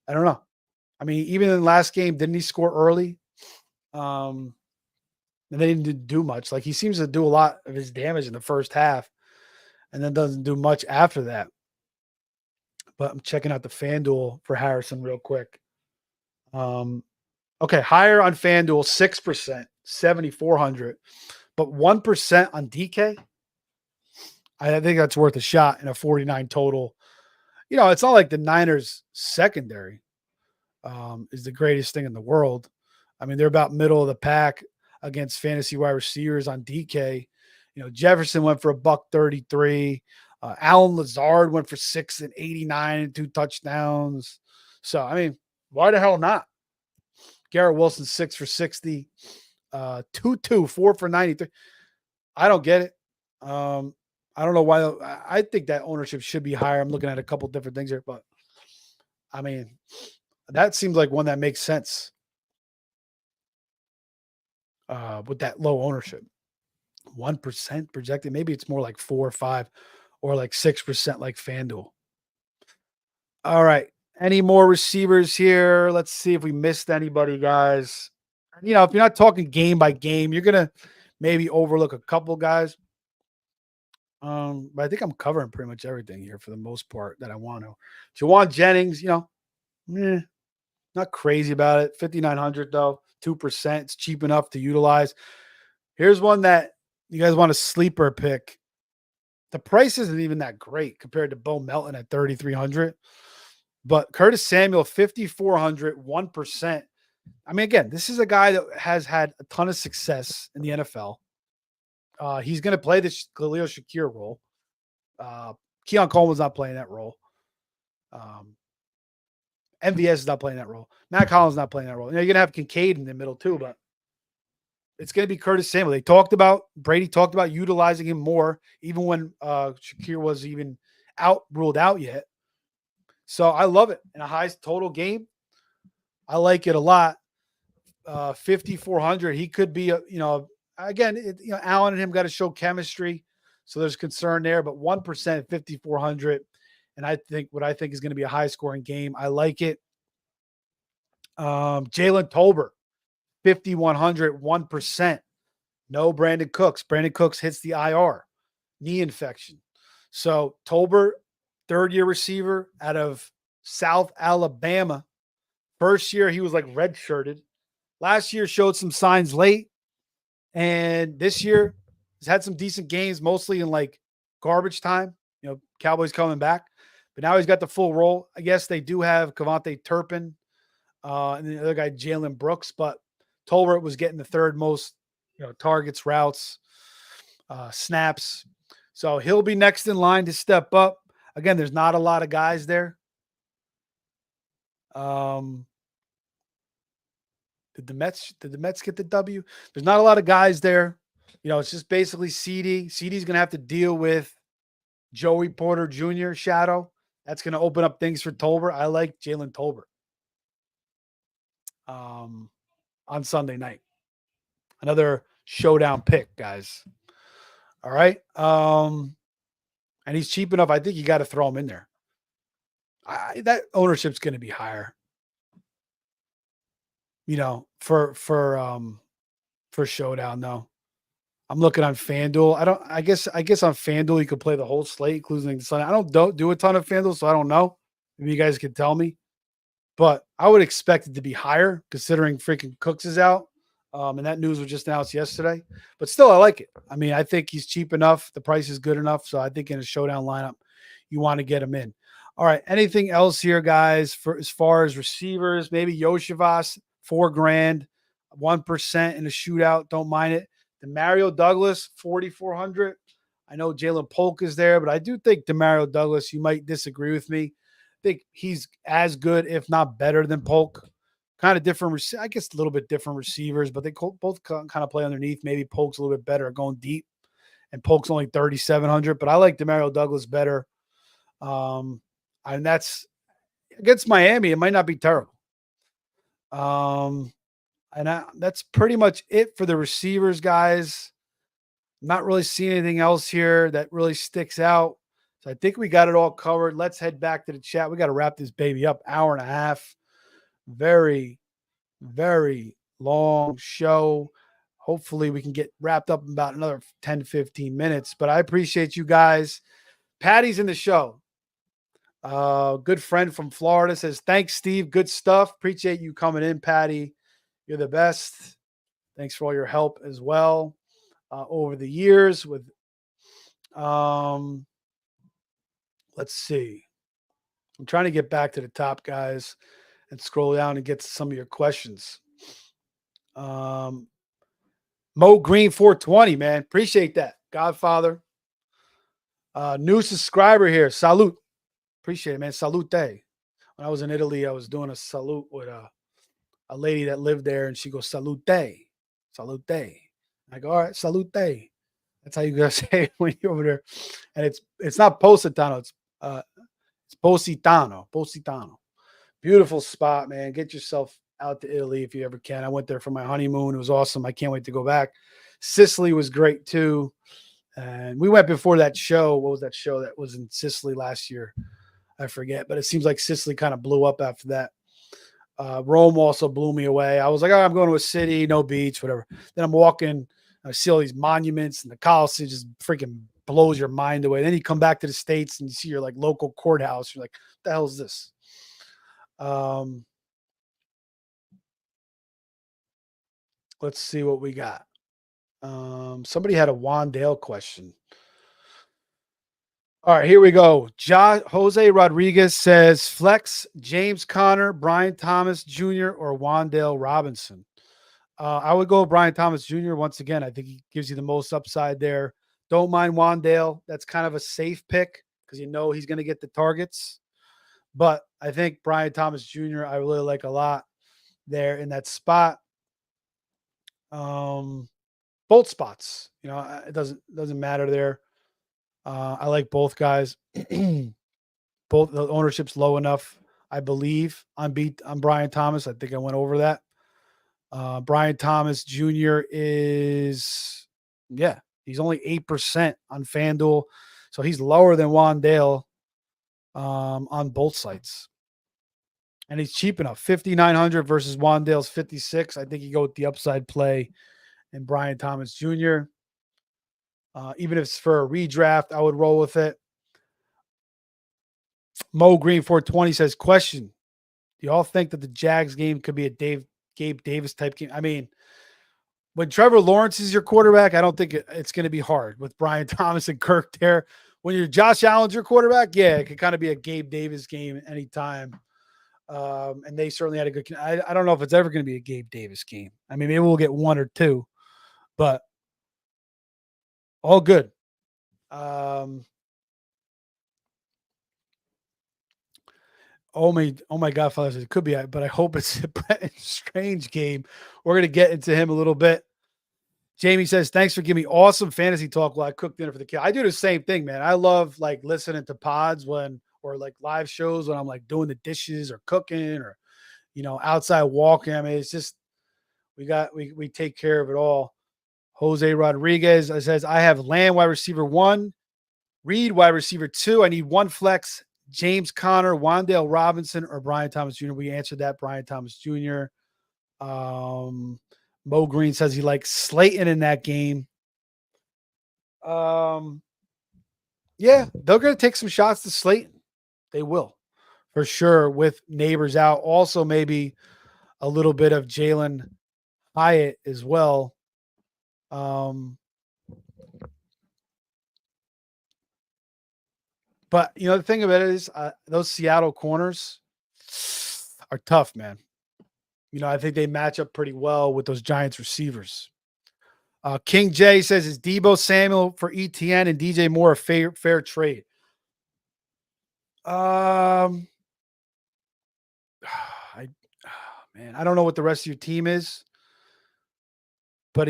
don't know. I mean, even in the last game, didn't he score early? And they didn't do much. Like he seems to do a lot of his damage in the first half and then doesn't do much after that. But I'm checking out the FanDuel for Harrison real quick. Okay, higher on FanDuel, 6%, 7,400, but 1% on DK. I think that's worth a shot in a 49 total. You know, it's not like the Niners secondary is the greatest thing in the world. I mean, they're about middle of the pack against fantasy wide receivers on DK. You know, Jefferson went for $133. Alan Lazard went for 6 and 89 and 2 touchdowns. So, I mean, why the hell not? Garrett Wilson, 6 for 60, 2 4 for 93. I don't get it. I don't know why. I think that ownership should be higher. I'm looking at a couple different things here, but I mean, that seems like one that makes sense with that low ownership. 1% projected. Maybe it's more like 4 or 5 or like 6% like FanDuel. All right. Any more receivers here? Let's see if we missed anybody, guys. You know, if you're not talking game by game, you're going to maybe overlook a couple guys. But I think I'm covering pretty much everything here for the most part that I want to. Jawan Jennings, you know, not crazy about it. 5,900 though, 2%. It's cheap enough to utilize. Here's one that you guys want a sleeper pick. The price isn't even that great compared to Bo Melton at 3,300. But Curtis Samuel, 5,400, 1%. I mean, again, this is a guy that has had a ton of success in the NFL. He's going to play the Khalil Shakir role. Keon Coleman's not playing that role. MVS is not playing that role. Matt Collins not playing that role. You know, you're going to have Kincaid in the middle too, but it's going to be Curtis Samuel. Brady talked about utilizing him more, even when Shakir was even ruled out yet. So I love it in a high total game. I like it a lot. 5,400. He could be again, Allen and him got to show chemistry. So there's concern there, but 1%, 5,400. And I think is going to be a high scoring game. I like it. Jalen Tolbert, 5,100, 1%. No Brandon Cooks. Brandon Cooks hits the IR, knee infection. So Tolbert, third-year receiver out of South Alabama. First year, he was like red-shirted. Last year showed some signs late. And this year, he's had some decent games, mostly in like garbage time. You know, Cowboys coming back. But now he's got the full role. I guess they do have Kavontae Turpin and the other guy, Jalen Brooks. But Tolbert was getting the third most targets, routes, snaps. So he'll be next in line to step up. Again, there's not a lot of guys there. Did the Mets get the W? There's not a lot of guys there. You know, it's just basically CD. CD's going to have to deal with Joey Porter Jr. shadow. That's going to open up things for Tolbert. I like Jalen Tolbert on Sunday night. Another showdown pick, guys. All right. And he's cheap enough. I think you got to throw him in there. That ownership's going to be higher. You know, for showdown though. I'm looking on FanDuel. I guess on FanDuel you could play the whole slate, including the Sunday. I don't do a ton of FanDuel, so I don't know. Maybe you guys could tell me. But I would expect it to be higher considering freaking Cooks is out. And that news was just announced yesterday. But still, I like it. I mean, I think he's cheap enough. The price is good enough. So I think in a showdown lineup, you want to get him in. All right. Anything else here, guys, for as far as receivers? Maybe Yoshivas, $4,000, 1% in a shootout. Don't mind it. Demario Douglas, 4,400. I know Jalen Polk is there, but I do think Demario Douglas, you might disagree with me. I think he's as good, if not better than Polk. Kind of different, I guess a little bit different receivers, but they both kind of play underneath. Maybe Polk's a little bit better at going deep, and Polk's only 3,700, but I like Demario Douglas better. And that's against Miami. It might not be terrible. That's pretty much it for the receivers, guys. I'm not really seeing anything else here that really sticks out. So I think we got it all covered. Let's head back to the chat. We got to wrap this baby up. Hour and a half. very, very long show. Hopefully we can get wrapped up in about another 10, 15 minutes. But I appreciate you guys. Patty's in the show. Good friend from Florida says, thanks, Steve. Good stuff. Appreciate you coming in, Patty. You're the best. Thanks for all your help as well over the years with let's see. I'm trying to get back to the top, guys, and scroll down and get to some of your questions. Mo Green 420, man. Appreciate that. Godfather. New subscriber here. Salute. Appreciate it, man. Salute. When I was in Italy, I was doing a salute with a lady that lived there, and she goes, Salute. Salute. I go, all right, salute. That's how you gotta say it when you're over there. And it's not Positano, it's Positano. Positano. Beautiful spot, man. Get yourself out to Italy if you ever can. I went there for my honeymoon. It was awesome. I can't wait to go back. Sicily was great too. And we went before that show. What was that show that was in Sicily last year? I forget, but it seems like Sicily kind of blew up after that. Rome also blew me away. I was like, oh, I'm going to a city, no beach, whatever. Then I'm walking, I see all these monuments, and the Colosseum just freaking blows your mind away. Then you come back to the States and you see your like local courthouse. You're like, what the hell is this? Let's see what we got. Somebody had a Wandale question. All right, here we go. Jose Rodriguez says flex James Conner, Brian Thomas Jr., or Wandale Robinson. I would go with Brian Thomas Jr. once again. I think he gives you the most upside there. Don't mind Wandale. That's kind of a safe pick because you know he's going to get the targets. But I think Brian Thomas Jr. I really like a lot there in that spot. Both spots, you know, it doesn't matter there. I like both guys. Both the ownership's low enough, I believe. On Brian Thomas. I think I went over that. Brian Thomas Jr. is, he's only 8% on FanDuel, so he's lower than Wandale on both sites. And he's cheap enough, 5,900 versus Wandale's 56. I think you go with the upside play and Brian Thomas Jr. Even if it's for a redraft, I would roll with it. Mo Green 420 says, question, do y'all think that the Jags game could be a Gabe Davis type game? I mean, when Trevor Lawrence is your quarterback, I don't think it's going to be hard with Brian Thomas and Kirk there. When you're Josh Allen's your quarterback, it could kind of be a Gabe Davis game anytime. And they certainly had a good – I don't know if it's ever going to be a Gabe Davis game. I mean, maybe we'll get one or two, but all good. Oh my God, Father says it could be, but I hope it's a strange game. We're going to get into him a little bit. Jamie says, thanks for giving me awesome fantasy talk while I cook dinner for the kid. I do the same thing, man. I love like listening to pods or like live shows when I'm like doing the dishes or cooking or, you know, outside walking. I mean, it's just, we take care of it all. Jose Rodriguez says, I have Lamb wide receiver 1, Reed wide receiver 2. I need one flex. James Conner, Wandale Robinson, or Brian Thomas Jr. We answered that. Brian Thomas Jr. Mo Green says he likes Slayton in that game. They're going to take some shots to Slayton. They will, for sure, with Neighbors out. Also, maybe a little bit of Jalen Hyatt as well. But, you know, the thing about it is those Seattle corners are tough, man. You know, I think they match up pretty well with those Giants receivers. King J says, is Deebo Samuel for ETN and DJ Moore a fair trade? Man, I don't know what the rest of your team is. But,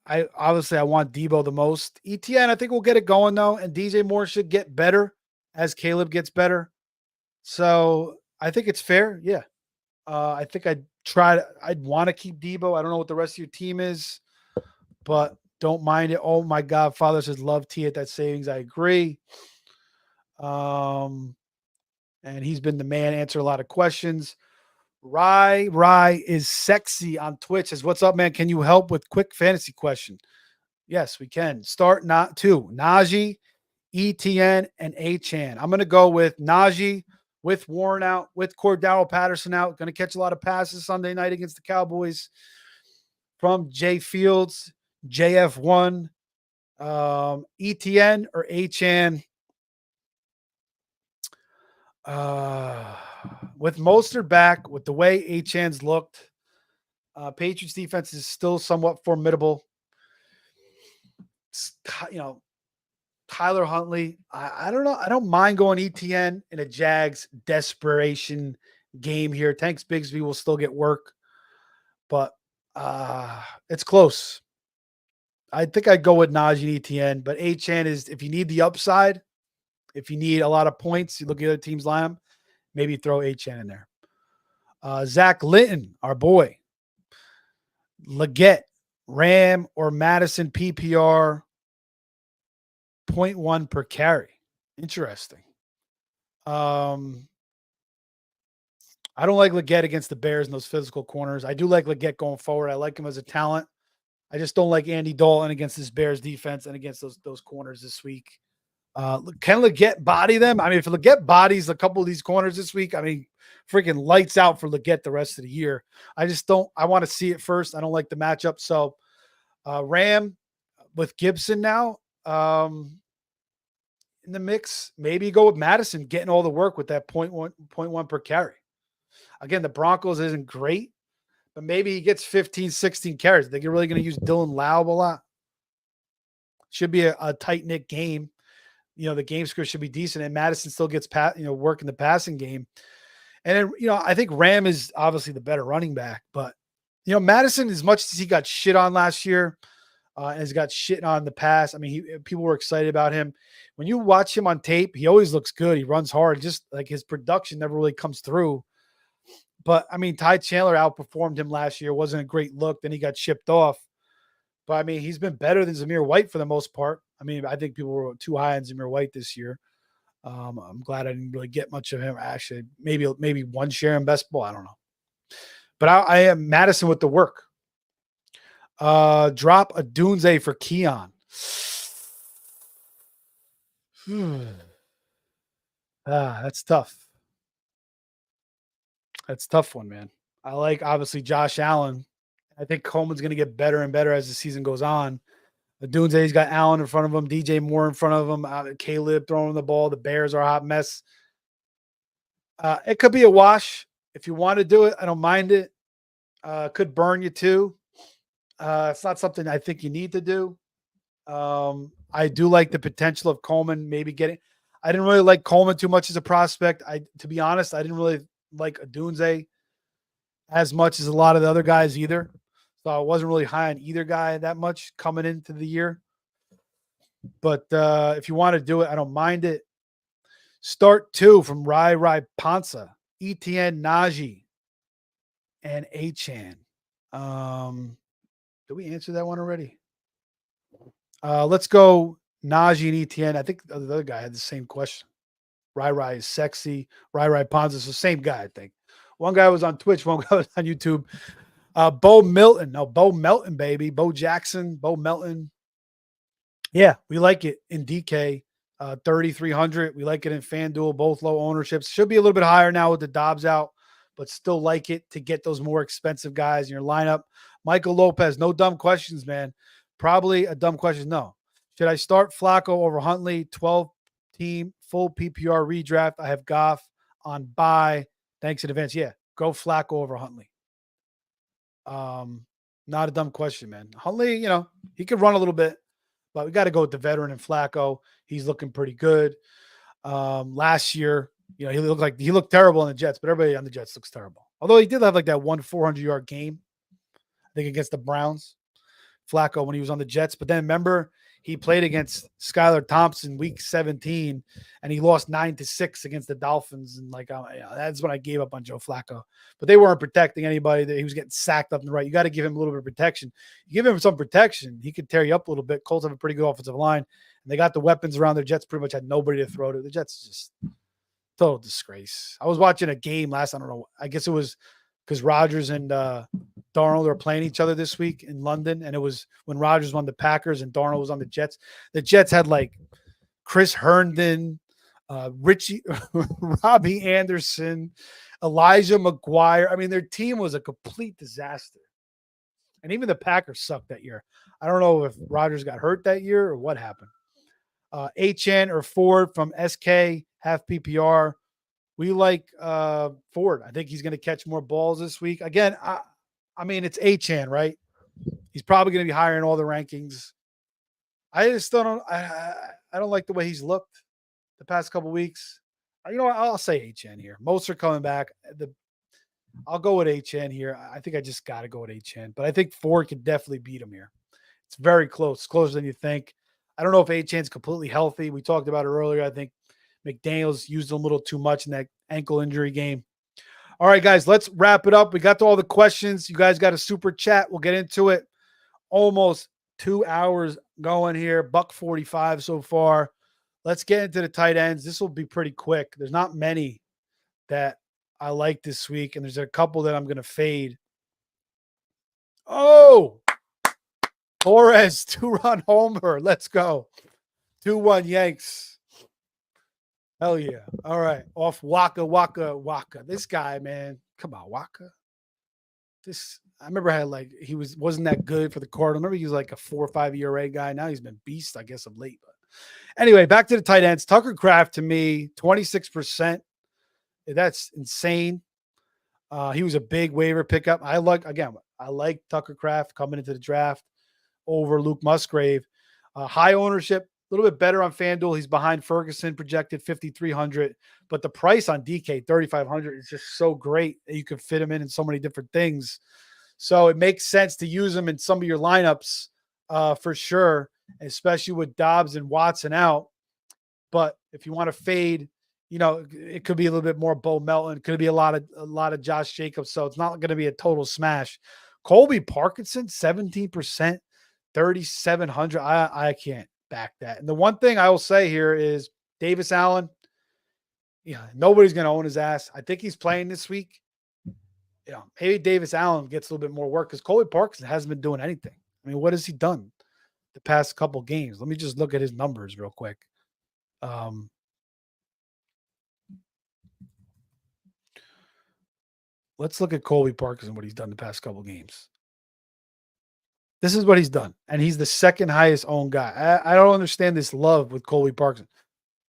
I obviously I want Deebo the most. ETN, I think we'll get it going though, and DJ Moore should get better as Caleb gets better. So I think it's fair. Yeah. I think I'd want to keep Deebo. I don't know what the rest of your team is, but don't mind it. Oh my God, Father says love T at that savings. I agree. And he's been the man, answer a lot of questions. Rye is sexy on Twitch. Says, what's up, man? Can you help with quick fantasy question? Yes, we can. Start not two. Najee, ETN, and Achan. I'm going to go with Najee with Warren out, with Cordell Patterson out. Going to catch a lot of passes Sunday night against the Cowboys from Jay Fields, JF1, ETN or Achan. With Mostert back, with the way Achan's looked, Patriots defense is still somewhat formidable. Tyler Huntley, I don't know. I don't mind going ETN in a Jags desperation game here. Tanks Bigsby will still get work, but it's close. I think I'd go with Najee and ETN, but Achan is, if you need the upside, if you need a lot of points, you look at other teams' lineup, maybe throw Achan in there. Zach Linton, our boy. Leggett, Ram or Madison PPR, 0.1 per carry. Interesting. I don't like Leggett against the Bears in those physical corners. I do like Leggett going forward. I like him as a talent. I just don't like Andy Dalton against this Bears defense and against those corners this week. Can Leggett body them? I mean, if Leggett bodies a couple of these corners this week, I mean, freaking lights out for Leggett the rest of the year. I want to see it first. I don't like the matchup. So Ram with Gibson now in the mix. Maybe go with Madison getting all the work with that 0.1 per carry. Again, the Broncos isn't great, but maybe he gets 15, 16 carries. I think you're really going to use Dylan Laub a lot. Should be a tight-knit game. The game script should be decent, and Madison still gets work in the passing game. And then, I think Ram is obviously the better running back, but Madison, as much as he got shit on last year, and has got shit on the pass. I mean, people were excited about him. When you watch him on tape, he always looks good. He runs hard. Just like his production never really comes through. But I mean, Ty Chandler outperformed him last year. Wasn't a great look. Then he got shipped off. But I mean, he's been better than Zamir White for the most part. I mean, I think people were too high on Zamir White this year. I'm glad I didn't really get much of him. Actually, maybe one share in best ball. I don't know. But I am Madison with the work. Drop a Dunze for Keon. That's tough. That's a tough one, man. I like, obviously, Josh Allen. I think Coleman's going to get better and better as the season goes on. Dunze's got Allen in front of him, DJ Moore in front of him, Caleb throwing the ball. The Bears are a hot mess. It could be a wash. If you want to do it, I don't mind it. Could burn you too. It's not something I think you need to do. I do like the potential of Coleman maybe getting. I didn't really like Coleman too much as a prospect. To be honest, I didn't really like Dunze as much as a lot of the other guys either. So I wasn't really high on either guy that much coming into the year. But if you want to do it, I don't mind it. Start 2 from Rai Pansa, ETN Najee, and Achan. Did we answer that one already? Let's go Najee and ETN. I think the other guy had the same question. Rai is sexy. Rai Pansa is the same guy, I think. One guy was on Twitch, one guy was on YouTube. Bo Melton. No, Bo Melton, baby. Bo Jackson, Bo Melton. Yeah, we like it in DK. 3,300. We like it in FanDuel, both low ownerships. Should be a little bit higher now with the Dobbs out, but still like it to get those more expensive guys in your lineup. Michael Lopez, no dumb questions, man. Probably a dumb question. No. Should I start Flacco over Huntley? 12-team, full PPR redraft. I have Goff on bye. Thanks in advance. Yeah, go Flacco over Huntley. Not a dumb question, man. Huntley, he could run a little bit, but we got to go with the veteran and Flacco. He's looking pretty good. Last year, he looked terrible on the Jets, but everybody on the Jets looks terrible. Although he did have like that 400-yard game, I think against the Browns, Flacco, when he was on the Jets. But then remember, he played against Skylar Thompson week 17, and he lost 9-6 against the Dolphins. And that's when I gave up on Joe Flacco. But they weren't protecting anybody. He was getting sacked up and right. You got to give him a little bit of protection. You give him some protection, he could tear you up a little bit. Colts have a pretty good offensive line, and they got the weapons around. Their Jets pretty much had nobody to throw to. The Jets just total disgrace. I was watching a game last, I don't know, I guess it was because Rodgers and Darnold are playing each other this week in London, and it was when Rodgers won the Packers and Darnold was on the Jets. The Jets had like Chris Herndon, Richie, Robbie Anderson, Elijah McGuire. I mean, their team was a complete disaster. And even the Packers sucked that year. I don't know if Rodgers got hurt that year or what happened. HN or Ford from SK, half PPR. We like Ford. I think he's going to catch more balls this week. Again, I mean, it's HN, right? He's probably going to be higher in all the rankings. I just don't. I don't like the way he's looked the past couple weeks. You know what? I'll say HN here. Most are coming back. I'll go with HN here. I think I just got to go with HN, but I think Ford could definitely beat him here. It's very close, closer than you think. I don't know if HN's completely healthy. We talked about it earlier. I think McDaniels used him a little too much in that ankle injury game. All right, guys, let's wrap it up. We got to all the questions. You guys got a super chat. We'll get into it. Almost 2 hours going here. $1.45 so far. Let's get into the tight ends. This will be pretty quick. There's not many that I like this week, and there's a couple that I'm going to fade. Oh, Torres, 2-run homer. Let's go. 2-1 Yanks. Hell yeah. All right. Off Waka. This guy, man. Come on, Waka. I remember I had like he wasn't that good for the Cardinals. I remember he was like a 4 or 5 ERA guy. Now he's been beast, I guess, of late. But anyway, back to the tight ends. Tucker Kraft to me, 26%. That's insane. He was a big waiver pickup. I like Tucker Kraft coming into the draft over Luke Musgrave. High ownership, a little bit better on FanDuel. He's behind Ferguson, projected 5,300, but the price on DK 3,500 is just so great that you can fit him in so many different things. So it makes sense to use him in some of your lineups for sure, especially with Dobbs and Watson out. But if you want to fade, it could be a little bit more Bo Melton. It could be a lot of Josh Jacobs. So it's not going to be a total smash. Colby Parkinson, 17%, 3,700. I can't back that. And the one thing I will say here is Davis Allen. Nobody's going to own his ass. I think he's playing this week. Maybe Davis Allen gets a little bit more work because Colby Parkinson hasn't been doing anything. I mean, what has he done the past couple games? Let me just look at his numbers real quick. Let's look at Colby Parkinson, what he's done the past couple games. This is what he's done. And he's the second highest owned guy. I don't understand this love with Colby Parkinson.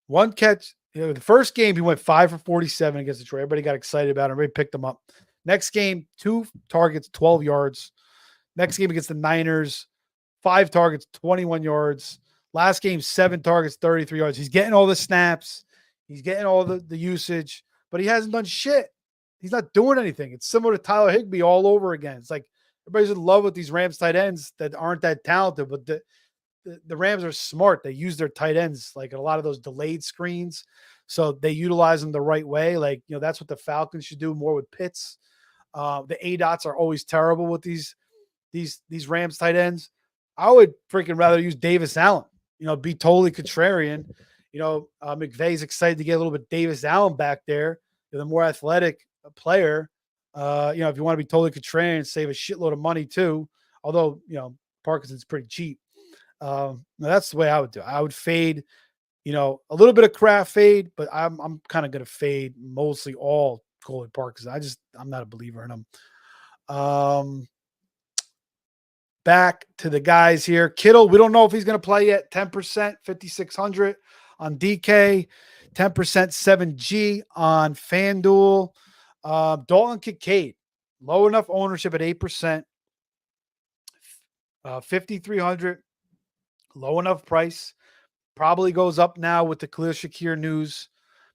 One catch. The first game, he went 5 for 47 against Detroit. Everybody got excited about him. Everybody picked him up. Next game, 2 targets, 12 yards. Next game against the Niners, 5 targets, 21 yards. Last game, 7 targets, 33 yards. He's getting all the snaps. He's getting all the usage, but he hasn't done shit. He's not doing anything. It's similar to Tyler Higbee all over again. It's like everybody's in love with these Rams tight ends that aren't that talented, but the Rams are smart. They use their tight ends like a lot of those delayed screens. So they utilize them the right way. Like, that's what the Falcons should do more with Pitts. The A-dots are always terrible with these Rams tight ends. I would freaking rather use Davis Allen, be totally contrarian. McVay's excited to get a little bit Davis Allen back there. The more athletic player, if you want to be totally contrarian, save a shitload of money too. Although, Parkinson's pretty cheap. That's the way I would do it. I would fade, a little bit of Kraft fade, but I'm kind of going to fade mostly all Colby Parkinson. I'm not a believer in him. Back to the guys here. Kittle, we don't know if he's going to play yet. 10%, 5,600 on DK, 10% 7G on FanDuel. Dalton Kincaid, low enough ownership at 8%, 5,300, low enough price. Probably goes up now with the Khalil Shakir news,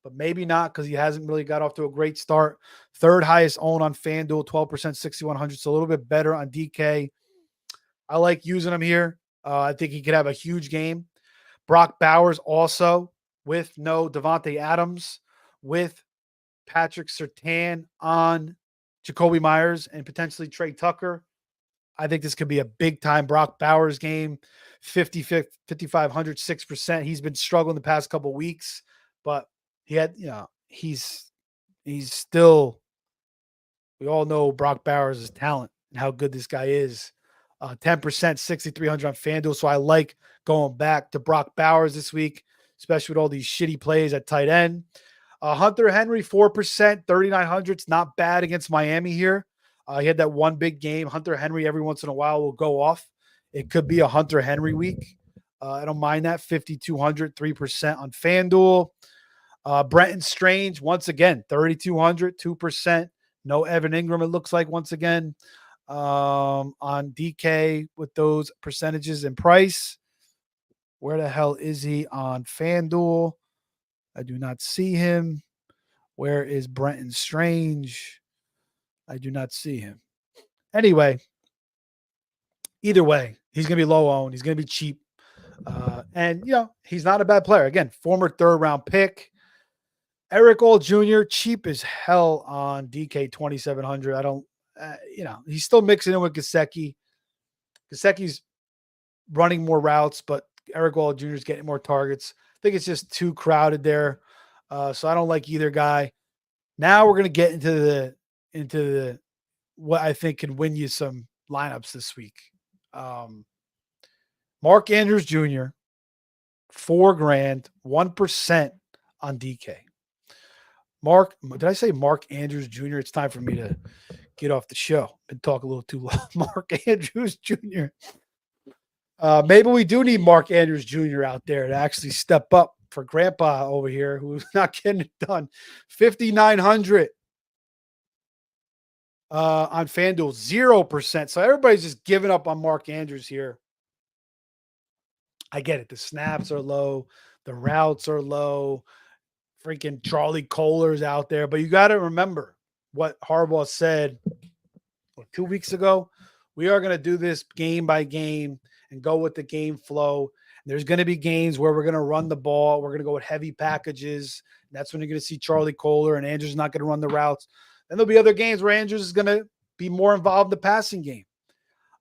but maybe not because he hasn't really got off to a great start. Third highest owned on FanDuel, 12%, 6,100. So a little bit better on DK. I like using him here. I think he could have a huge game. Brock Bowers also with no Devontae Adams, with Patrick Surtain on Jacoby Myers and potentially Trey Tucker. I think this could be a big-time Brock Bowers game. 5,500, 6%. He's been struggling the past couple weeks, but he's still We all know Brock Bowers' talent and how good this guy is. 10%, 6,300 on FanDuel. So I like going back to Brock Bowers this week, especially with all these shitty plays at tight end. Hunter Henry, 4%, 3,900. It's not bad against Miami here. He had that one big game. Hunter Henry every once in a while will go off. It could be a Hunter Henry week. I don't mind that. 5,200, 3% on FanDuel. Brenton Strange, once again, 3,200, 2%. No Evan Ingram, it looks like, once again, on DK with those percentages and price. Where the hell is he on FanDuel? I do not see him. Where is Brenton Strange? I do not see him. Anyway, either way, he's going to be low owned. He's going to be cheap. And, he's not a bad player. Again, former third-round pick. Eric All Jr., cheap as hell on DK 2,700. I don't, he's still mixing in with Gesicki. Gesicki's running more routes, but Eric All Jr. is getting more targets. I think it's just too crowded there. So I don't like either guy. Now we're going to get into the what I think can win you some lineups this week. Mark Andrews Jr., $4,000, 1% on DK. Did I say Mark Andrews Jr.? It's time for me to get off the show and talk a little too long. Mark Andrews Jr. Maybe we do need Mark Andrews Jr. out there to actually step up for Grandpa over here, who's not getting it done. 5,900 on FanDuel, 0%. So everybody's just giving up on Mark Andrews here. I get it. The snaps are low. The routes are low. Freaking Charlie Kohler's out there. But you got to remember what Harbaugh said 2 weeks ago. We are going to do this game by game and go with the game flow. There's going to be games where we're going to run the ball. We're going to go with heavy packages. That's when you're going to see Charlie Kohler, and Andrews not going to run the routes. Then there'll be other games where Andrews is going to be more involved in the passing game.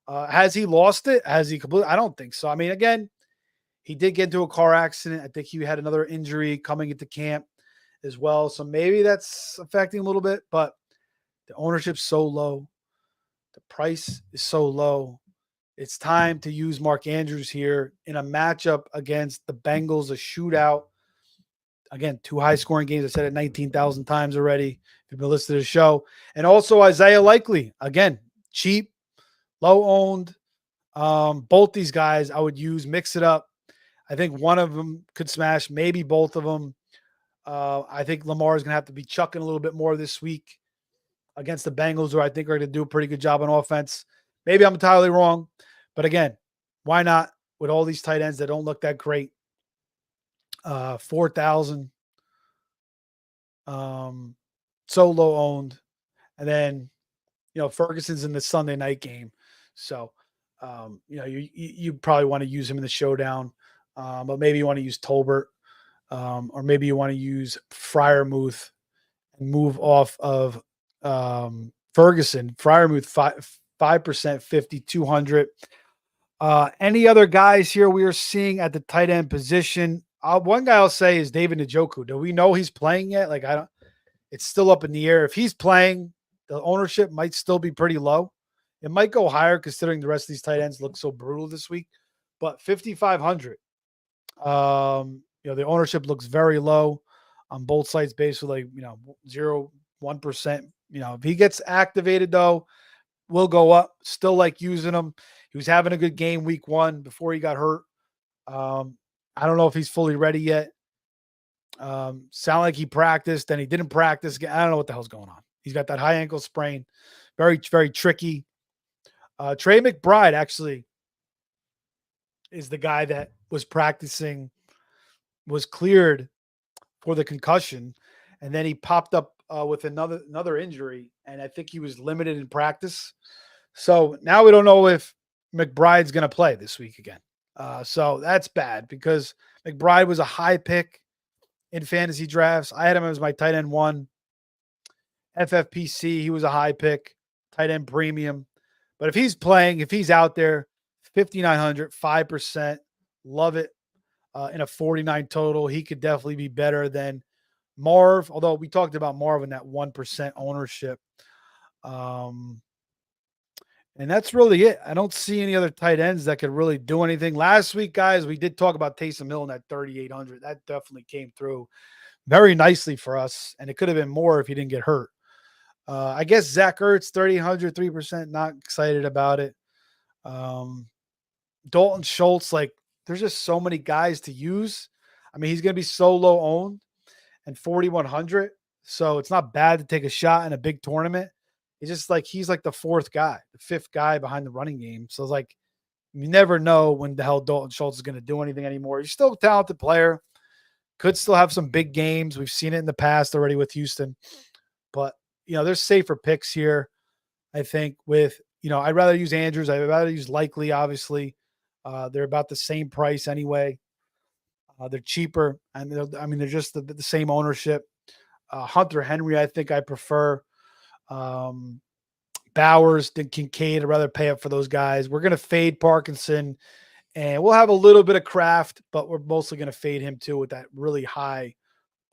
Has he lost it? Has he completely? I don't think so. I mean, again, he did get into a car accident. I think he had another injury coming into camp as well. So maybe that's affecting a little bit, but the ownership's so low. The price is so low. It's time to use Mark Andrews here in a matchup against the Bengals, a shootout. Again, 2 high-scoring games. I said it 19,000 times already if you've been listening to the show. And also Isaiah Likely. Again, cheap, low-owned. Both these guys I would use, mix it up. I think one of them could smash, maybe both of them. I think Lamar is going to have to be chucking a little bit more this week against the Bengals, who I think are going to do a pretty good job on offense. Maybe I'm entirely wrong. But again, why not with all these tight ends that don't look that great? 4,000. So low owned. And then, Ferguson's in the Sunday night game. So, you probably want to use him in the showdown. But maybe you want to use Tolbert. Or maybe you want to use Freiermuth and move off of Ferguson. Freiermuth 5%, 5,200. Any other guys here we are seeing at the tight end position? One guy I'll say is David Njoku. Do we know he's playing yet? It's still up in the air. If he's playing, the ownership might still be pretty low. It might go higher considering the rest of these tight ends look so brutal this week. But 5,500. The ownership looks very low on both sides, basically, 0, 1%. If he gets activated, though, we'll go up. Still like using him. He was having a good game week 1 before he got hurt. I don't know if he's fully ready yet. Sound like he practiced, then he didn't practice. I don't know what the hell's going on. He's got that high ankle sprain. Very, very tricky. Trey McBride actually is the guy that was practicing, was cleared for the concussion, and then he popped up with another injury, and I think he was limited in practice. So now we don't know if McBride's going to play this week again. So that's bad because McBride was a high pick in fantasy drafts. I had him as my tight end 1. FFPC, he was a high pick, tight end premium. But if he's playing, if he's out there, 5,900, 5%, love it. In a 49 total, he could definitely be better than Marv, although we talked about Marv in that 1% ownership. Um, and that's really it. I don't see any other tight ends that could really do anything. Last week, guys, we did talk about Taysom Hill in that 3,800. That definitely came through very nicely for us, and it could have been more if he didn't get hurt. I guess Zach Ertz, 3,800, 3%, not excited about it. Dalton Schultz, like, there's just so many guys to use. I mean, he's going to be so low owned and 4,100. So it's not bad to take a shot in a big tournament. It's just like he's like the fourth guy, the fifth guy behind the running game. So it's like you never know when the hell Dalton Schultz is going to do anything anymore. He's still a talented player, could still have some big games. We've seen it in the past already with Houston. But, there's safer picks here, I think, with, I'd rather use Andrews. I'd rather use Likely, obviously. They're about the same price anyway. They're cheaper, and they're just the same ownership. Hunter Henry, I think I prefer. Bowers than Kincaid. I'd rather pay up for those guys. We're going to fade Parkinson, and we'll have a little bit of Kraft, but we're mostly going to fade him too with that really high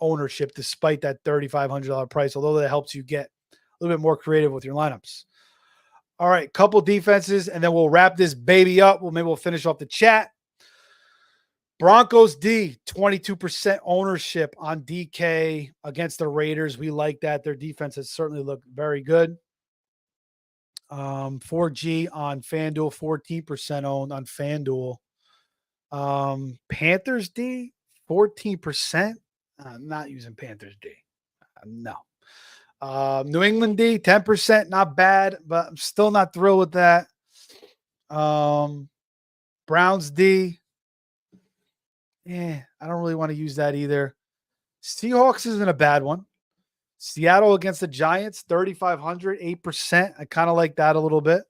ownership, despite that $3,500 price, although that helps you get a little bit more creative with your lineups. All right, couple defenses, and then we'll wrap this baby up. Maybe we'll finish off the chat. Broncos D, 22% ownership on DK against the Raiders. We like that. Their defense has certainly looked very good. 4G on FanDuel, 14% owned on FanDuel. Panthers D, 14%. I'm not using Panthers D. No. New England D, 10%. Not bad, but I'm still not thrilled with that. Browns D. I don't really want to use that either. Seahawks isn't a bad one. Seattle against the Giants, 3,500, 8%. I kind of like that a little bit.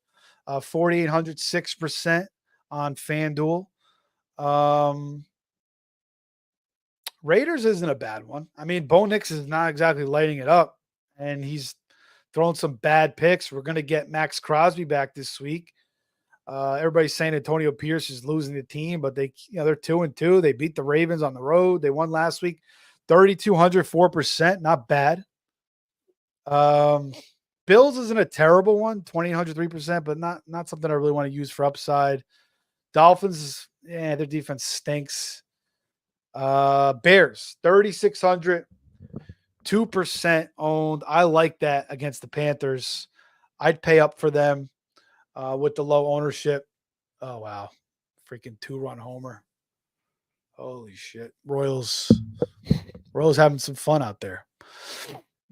4,800, 6% on FanDuel. Raiders isn't a bad one. I mean, Bo Nix is not exactly lighting it up, and he's throwing some bad picks. We're going to get Max Crosby back this week. Everybody's saying Antonio Pierce is losing the team, but they're 2-2. They beat the Ravens on the road. They won last week, 3,200, 4%. Not bad. Bills isn't a terrible one, 2,800, 3%, but not something I really want to use for upside. Dolphins, their defense stinks. Bears, 3,600, 2% owned. I like that against the Panthers. I'd pay up for them with the low ownership. Oh, wow. Freaking 2-run homer. Holy shit. Royals having some fun out there.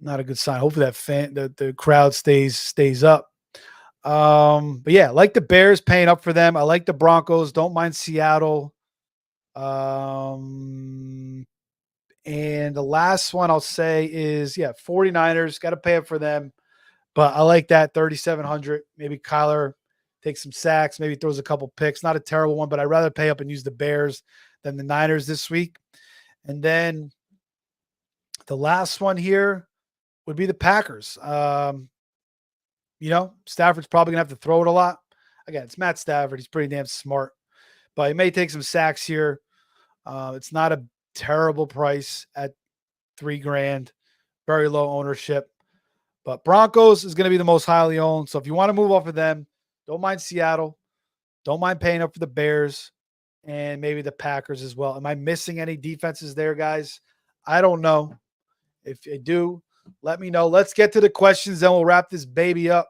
Not a good sign. Hopefully that the crowd stays up. But yeah, I like the Bears, paying up for them. I like the Broncos. Don't mind Seattle. And the last one I'll say is 49ers. Got to pay up for them. But I like that 3,700. Maybe Kyler takes some sacks, maybe throws a couple picks. Not a terrible one, but I'd rather pay up and use the Bears than the Niners this week. And then the last one here would be the Packers. Stafford's probably going to have to throw it a lot. Again, it's Matt Stafford. He's pretty damn smart. But he may take some sacks here. It's not a terrible price at $3,000. Very low ownership. But Broncos is going to be the most highly owned. So if you want to move off of them, don't mind Seattle. Don't mind paying up for the Bears and maybe the Packers as well. Am I missing any defenses there, guys? I don't know. If I do, let me know. Let's get to the questions, then we'll wrap this baby up.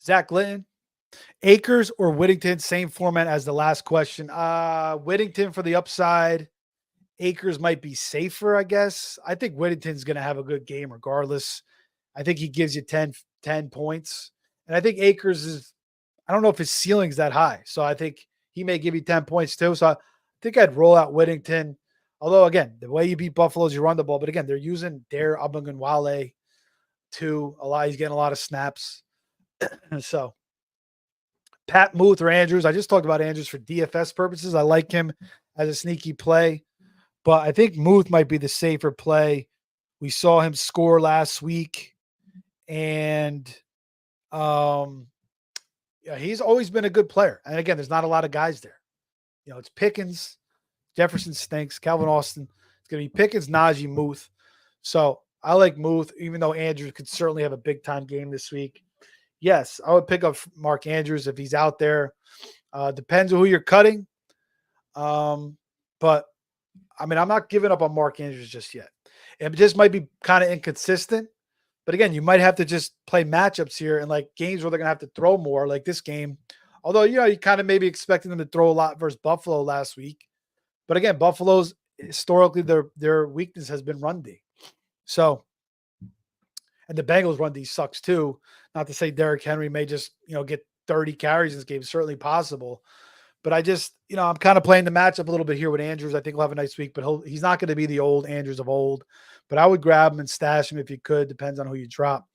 Zach Litton, Akers or Whittington, same format as the last question. Whittington for the upside. Akers might be safer, I guess. I think Whittington's going to have a good game regardless. I think he gives you 10 points. And I think Akers I don't know if his ceiling's that high. So I think he may give you 10 points too. So I think I'd roll out Whittington. Although, again, the way you beat Buffalo is you run the ball. But again, they're using Dare Ogunbowale too. He's getting a lot of snaps. So Pat Muth or Andrews. I just talked about Andrews for DFS purposes. I like him as a sneaky play. But I think Muth might be the safer play. We saw him score last week. And he's always been a good player. And again, there's not a lot of guys there. It's Pickens, Jefferson stinks. Calvin Austin. It's going to be Pickens, Najee, Muth. So I like Muth, even though Andrews could certainly have a big-time game this week. Yes, I would pick up Mark Andrews if he's out there. Depends on who you're cutting. But, I mean, I'm not giving up on Mark Andrews just yet. It just might be kind of inconsistent. But, again, you might have to just play matchups here and, like, games where they're going to have to throw more, like this game. Although, you kind of maybe expecting them to throw a lot versus Buffalo last week. But, again, Buffalo's historically their weakness has been run D. So, and the Bengals run D sucks too. Not to say Derrick Henry may just, get 30 carries in this game. Certainly possible. But I just, I'm kind of playing the matchup a little bit here with Andrews. I think he'll have a nice week, but he's not going to be the old Andrews of old. But I would grab him and stash him if you could. Depends on who you drop.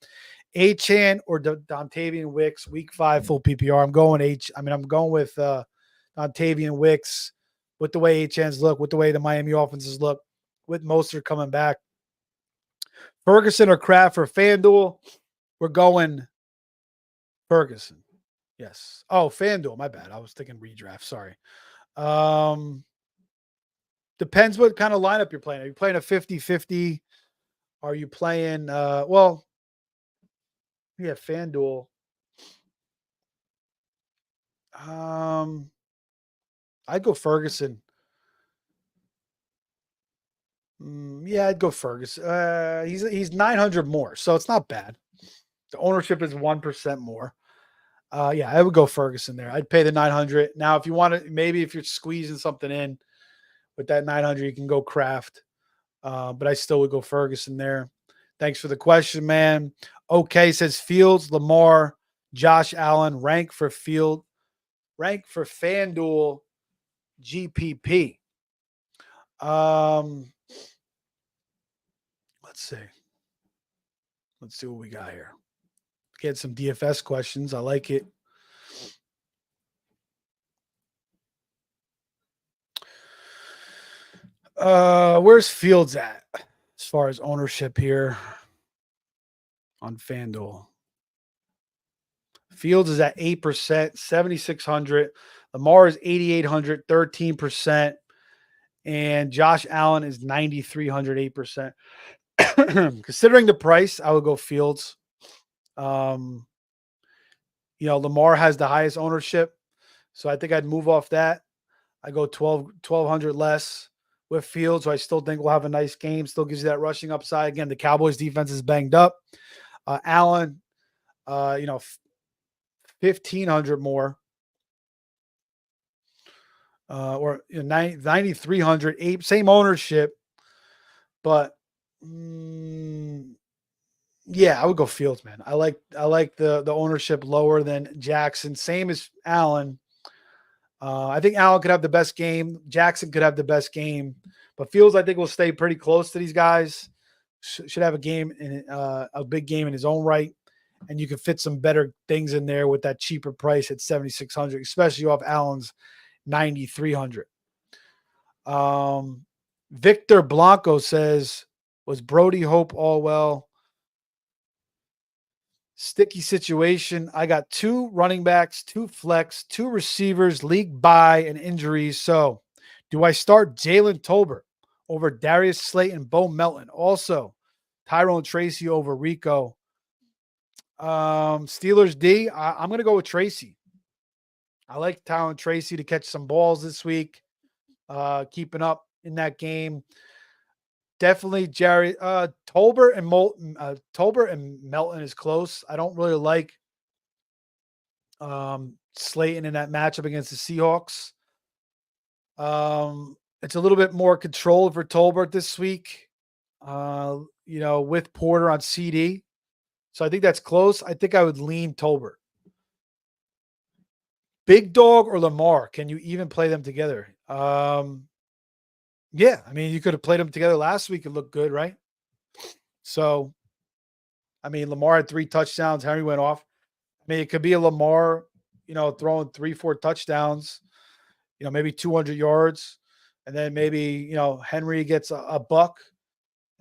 Achane or Dontavian Wicks, week 5 full PPR. I'm going with Dontavian Wicks with the way Achane's look, with the way the Miami offenses look, with Mostert coming back. Ferguson or Kraft for FanDuel. We're going Ferguson. Yes. Oh, FanDuel. My bad. I was thinking redraft. Sorry. Depends what kind of lineup you're playing. Are you playing a 50-50? Are you playing FanDuel. I'd go Ferguson. I'd go Ferguson. He's 900 more, so it's not bad. The ownership is 1% more. I would go Ferguson there. I'd pay the 900. Now, if you want to, maybe if you're squeezing something in with that 900, you can go Kraft. But I still would go Ferguson there. Thanks for the question, man. Okay, says Fields, Lamar, Josh Allen, rank for FanDuel GPP. Let's see. Let's see what we got here. Get some DFS questions. I like it. Where's Fields at as far as ownership here on FanDuel? Fields is at 8%, 7,600. Lamar is 8,800, 13%. And Josh Allen is 9,300, 8%. Considering the price, I would go Fields. Lamar has the highest ownership. So I think I'd move off that. I go 1,200 less with Fields, so I still think we'll have a nice game. Still gives you that rushing upside. Again, the Cowboys defense is banged up. Allen, 1,500 more. Or 9,300, same ownership. But I would go Fields, man. I like the ownership lower than Jackson. Same as Allen. I think Allen could have the best game. Jackson could have the best game. But Fields, I think, will stay pretty close to these guys. Should have a game in a big game in his own right. And you can fit some better things in there with that cheaper price at 7,600, especially off Allen's 9,300. Victor Blanco says, was Brody Hope all well? Sticky situation. I got 2 running backs, 2 flex, 2 receivers, league bye, and injuries. So do I start Jalen Tolbert over Darius Slate and Bo Melton? Also, Tyrone Tracy over Rico. Steelers D, I'm going to go with Tracy. I like Tyrone Tracy to catch some balls this week. Keeping up in that game. Definitely Tolbert and Melton is close. I don't really like Slayton in that matchup against the Seahawks. It's a little bit more control for Tolbert this week, with Porter on CD. So I think that's close. I think I would lean Tolbert. Big Dog or Lamar? Can you even play them together? Yeah, I mean, you could have played them together last week. It looked good, right? So, I mean, Lamar had 3 touchdowns. Henry went off. I mean, it could be a Lamar, throwing 3-4 touchdowns, maybe 200 yards. And then maybe, Henry gets a buck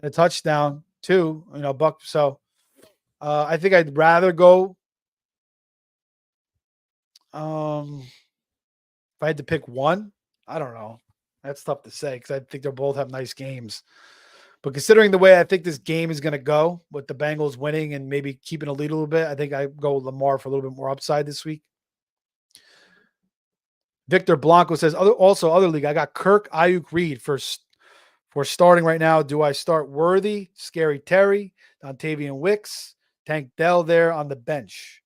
and a touchdown too, buck. So, I think I'd rather go. If I had to pick one, I don't know. That's tough to say because I think they'll both have nice games. But considering the way I think this game is going to go with the Bengals winning and maybe keeping a lead a little bit, I think I go with Lamar for a little bit more upside this week. Victor Blanco says, other league, I got Kirk, Ayuk, Reed for starting right now. Do I start Worthy, Scary Terry, Dontavian Wicks, Tank Dell there on the bench?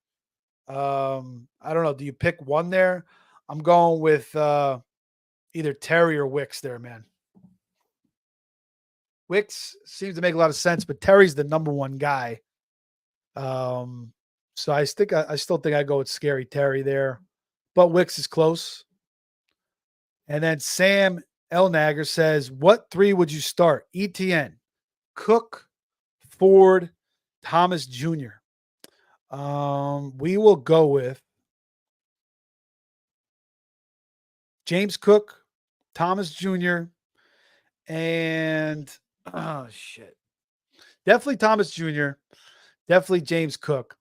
I don't know. Do you pick one there? I'm going with either Terry or Wicks there, man. Wicks seems to make a lot of sense, but Terry's the number one guy. So I still think I go with Scary Terry there, but Wicks is close. And then Sam Elnager says, what three would you start? ETN, Cook, Ford, Thomas Jr. We will go with James Cook, Thomas Jr., and definitely Thomas Jr., definitely James Cook.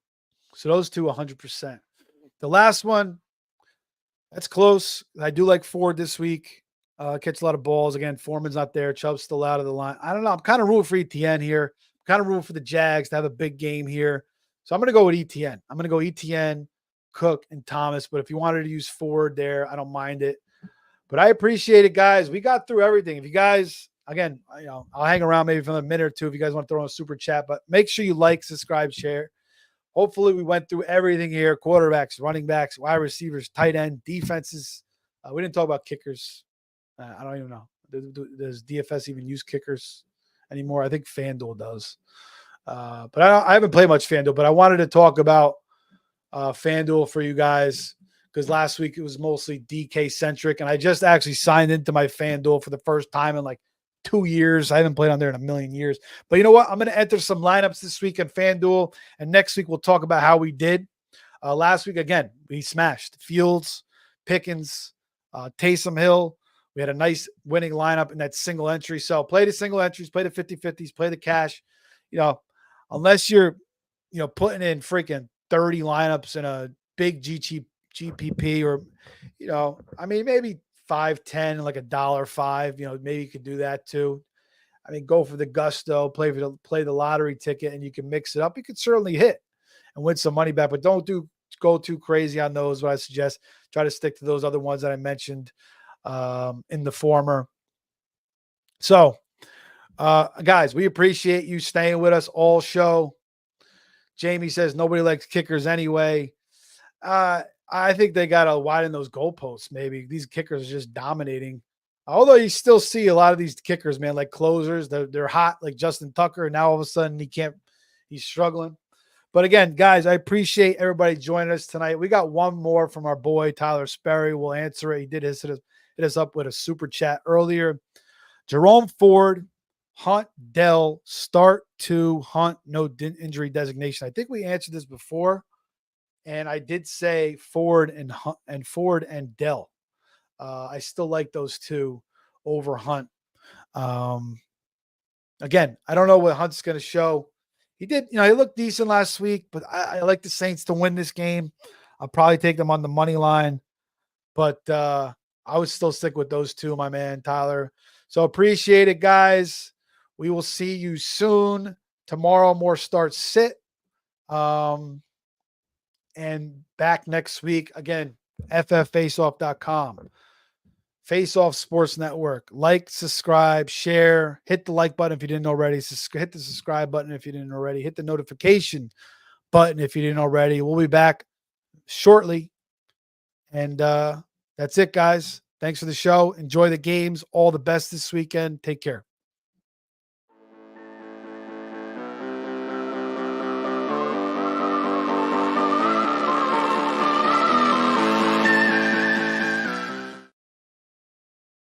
So those two 100%. The last one, that's close. I do like Ford this week. Catch a lot of balls. Again, Foreman's not there. Chubb's still out of the line. I don't know. I'm kind of rooting for ETN here. I'm kind of rooting for the Jags to have a big game here. So I'm going to go with ETN. I'm going to go ETN, Cook, and Thomas. But if you wanted to use Ford there, I don't mind it. But I appreciate it, guys. We got through everything. If you guys, again, I'll hang around maybe for a minute or two if you guys want to throw in a super chat. But make sure you like, subscribe, share. Hopefully we went through everything here. Quarterbacks, running backs, wide receivers, tight end, defenses. We didn't talk about kickers. I don't even know. Does DFS even use kickers anymore? I think FanDuel does. But I haven't played much FanDuel, but I wanted to talk about FanDuel for you guys because last week it was mostly DK centric. And I just actually signed into my FanDuel for the first time in like 2 years. I haven't played on there in a million years. But you know what? I'm going to enter some lineups this week in FanDuel. And next week we'll talk about how we did. Last week, again, we smashed Fields, Pickens, Taysom Hill. We had a nice winning lineup in that single entry. So play the single entries, play the 50-50s, play the cash. Unless you're, putting in freaking 30 lineups in a big GPP or, maybe 5-10, like $1.05, maybe you could do that too. Go for the gusto, play the lottery ticket, and you can mix it up. You could certainly hit and win some money back, but don't go too crazy on those. What I suggest, try to stick to those other ones that I mentioned in the former. So, guys, we appreciate you staying with us all show. Jamie says nobody likes kickers anyway. I think they got to widen those goalposts. Maybe these kickers are just dominating. Although you still see a lot of these kickers, man, like closers, they're hot, like Justin Tucker. And now all of a sudden he's struggling. But again, guys, I appreciate everybody joining us tonight. We got one more from our boy, Tyler Sperry. We'll answer it. He did hit us up with a super chat earlier. Jerome Ford, Hunt, Dell, start to Hunt, no injury designation. I think we answered this before. And I did say Ford and Dell. I still like those two over Hunt. Again, I don't know what Hunt's going to show. He did, he looked decent last week, but I like the Saints to win this game. I'll probably take them on the money line, but I would still stick with those two, my man, Tyler. So appreciate it, guys. We will see you soon. Tomorrow, more start sit. And back next week, again, fffaceoff.com. Face Off Sports Network. Like, subscribe, share. Hit the like button if you didn't already. Hit the subscribe button if you didn't already. Hit the notification button if you didn't already. We'll be back shortly. And that's it, guys. Thanks for the show. Enjoy the games. All the best this weekend. Take care.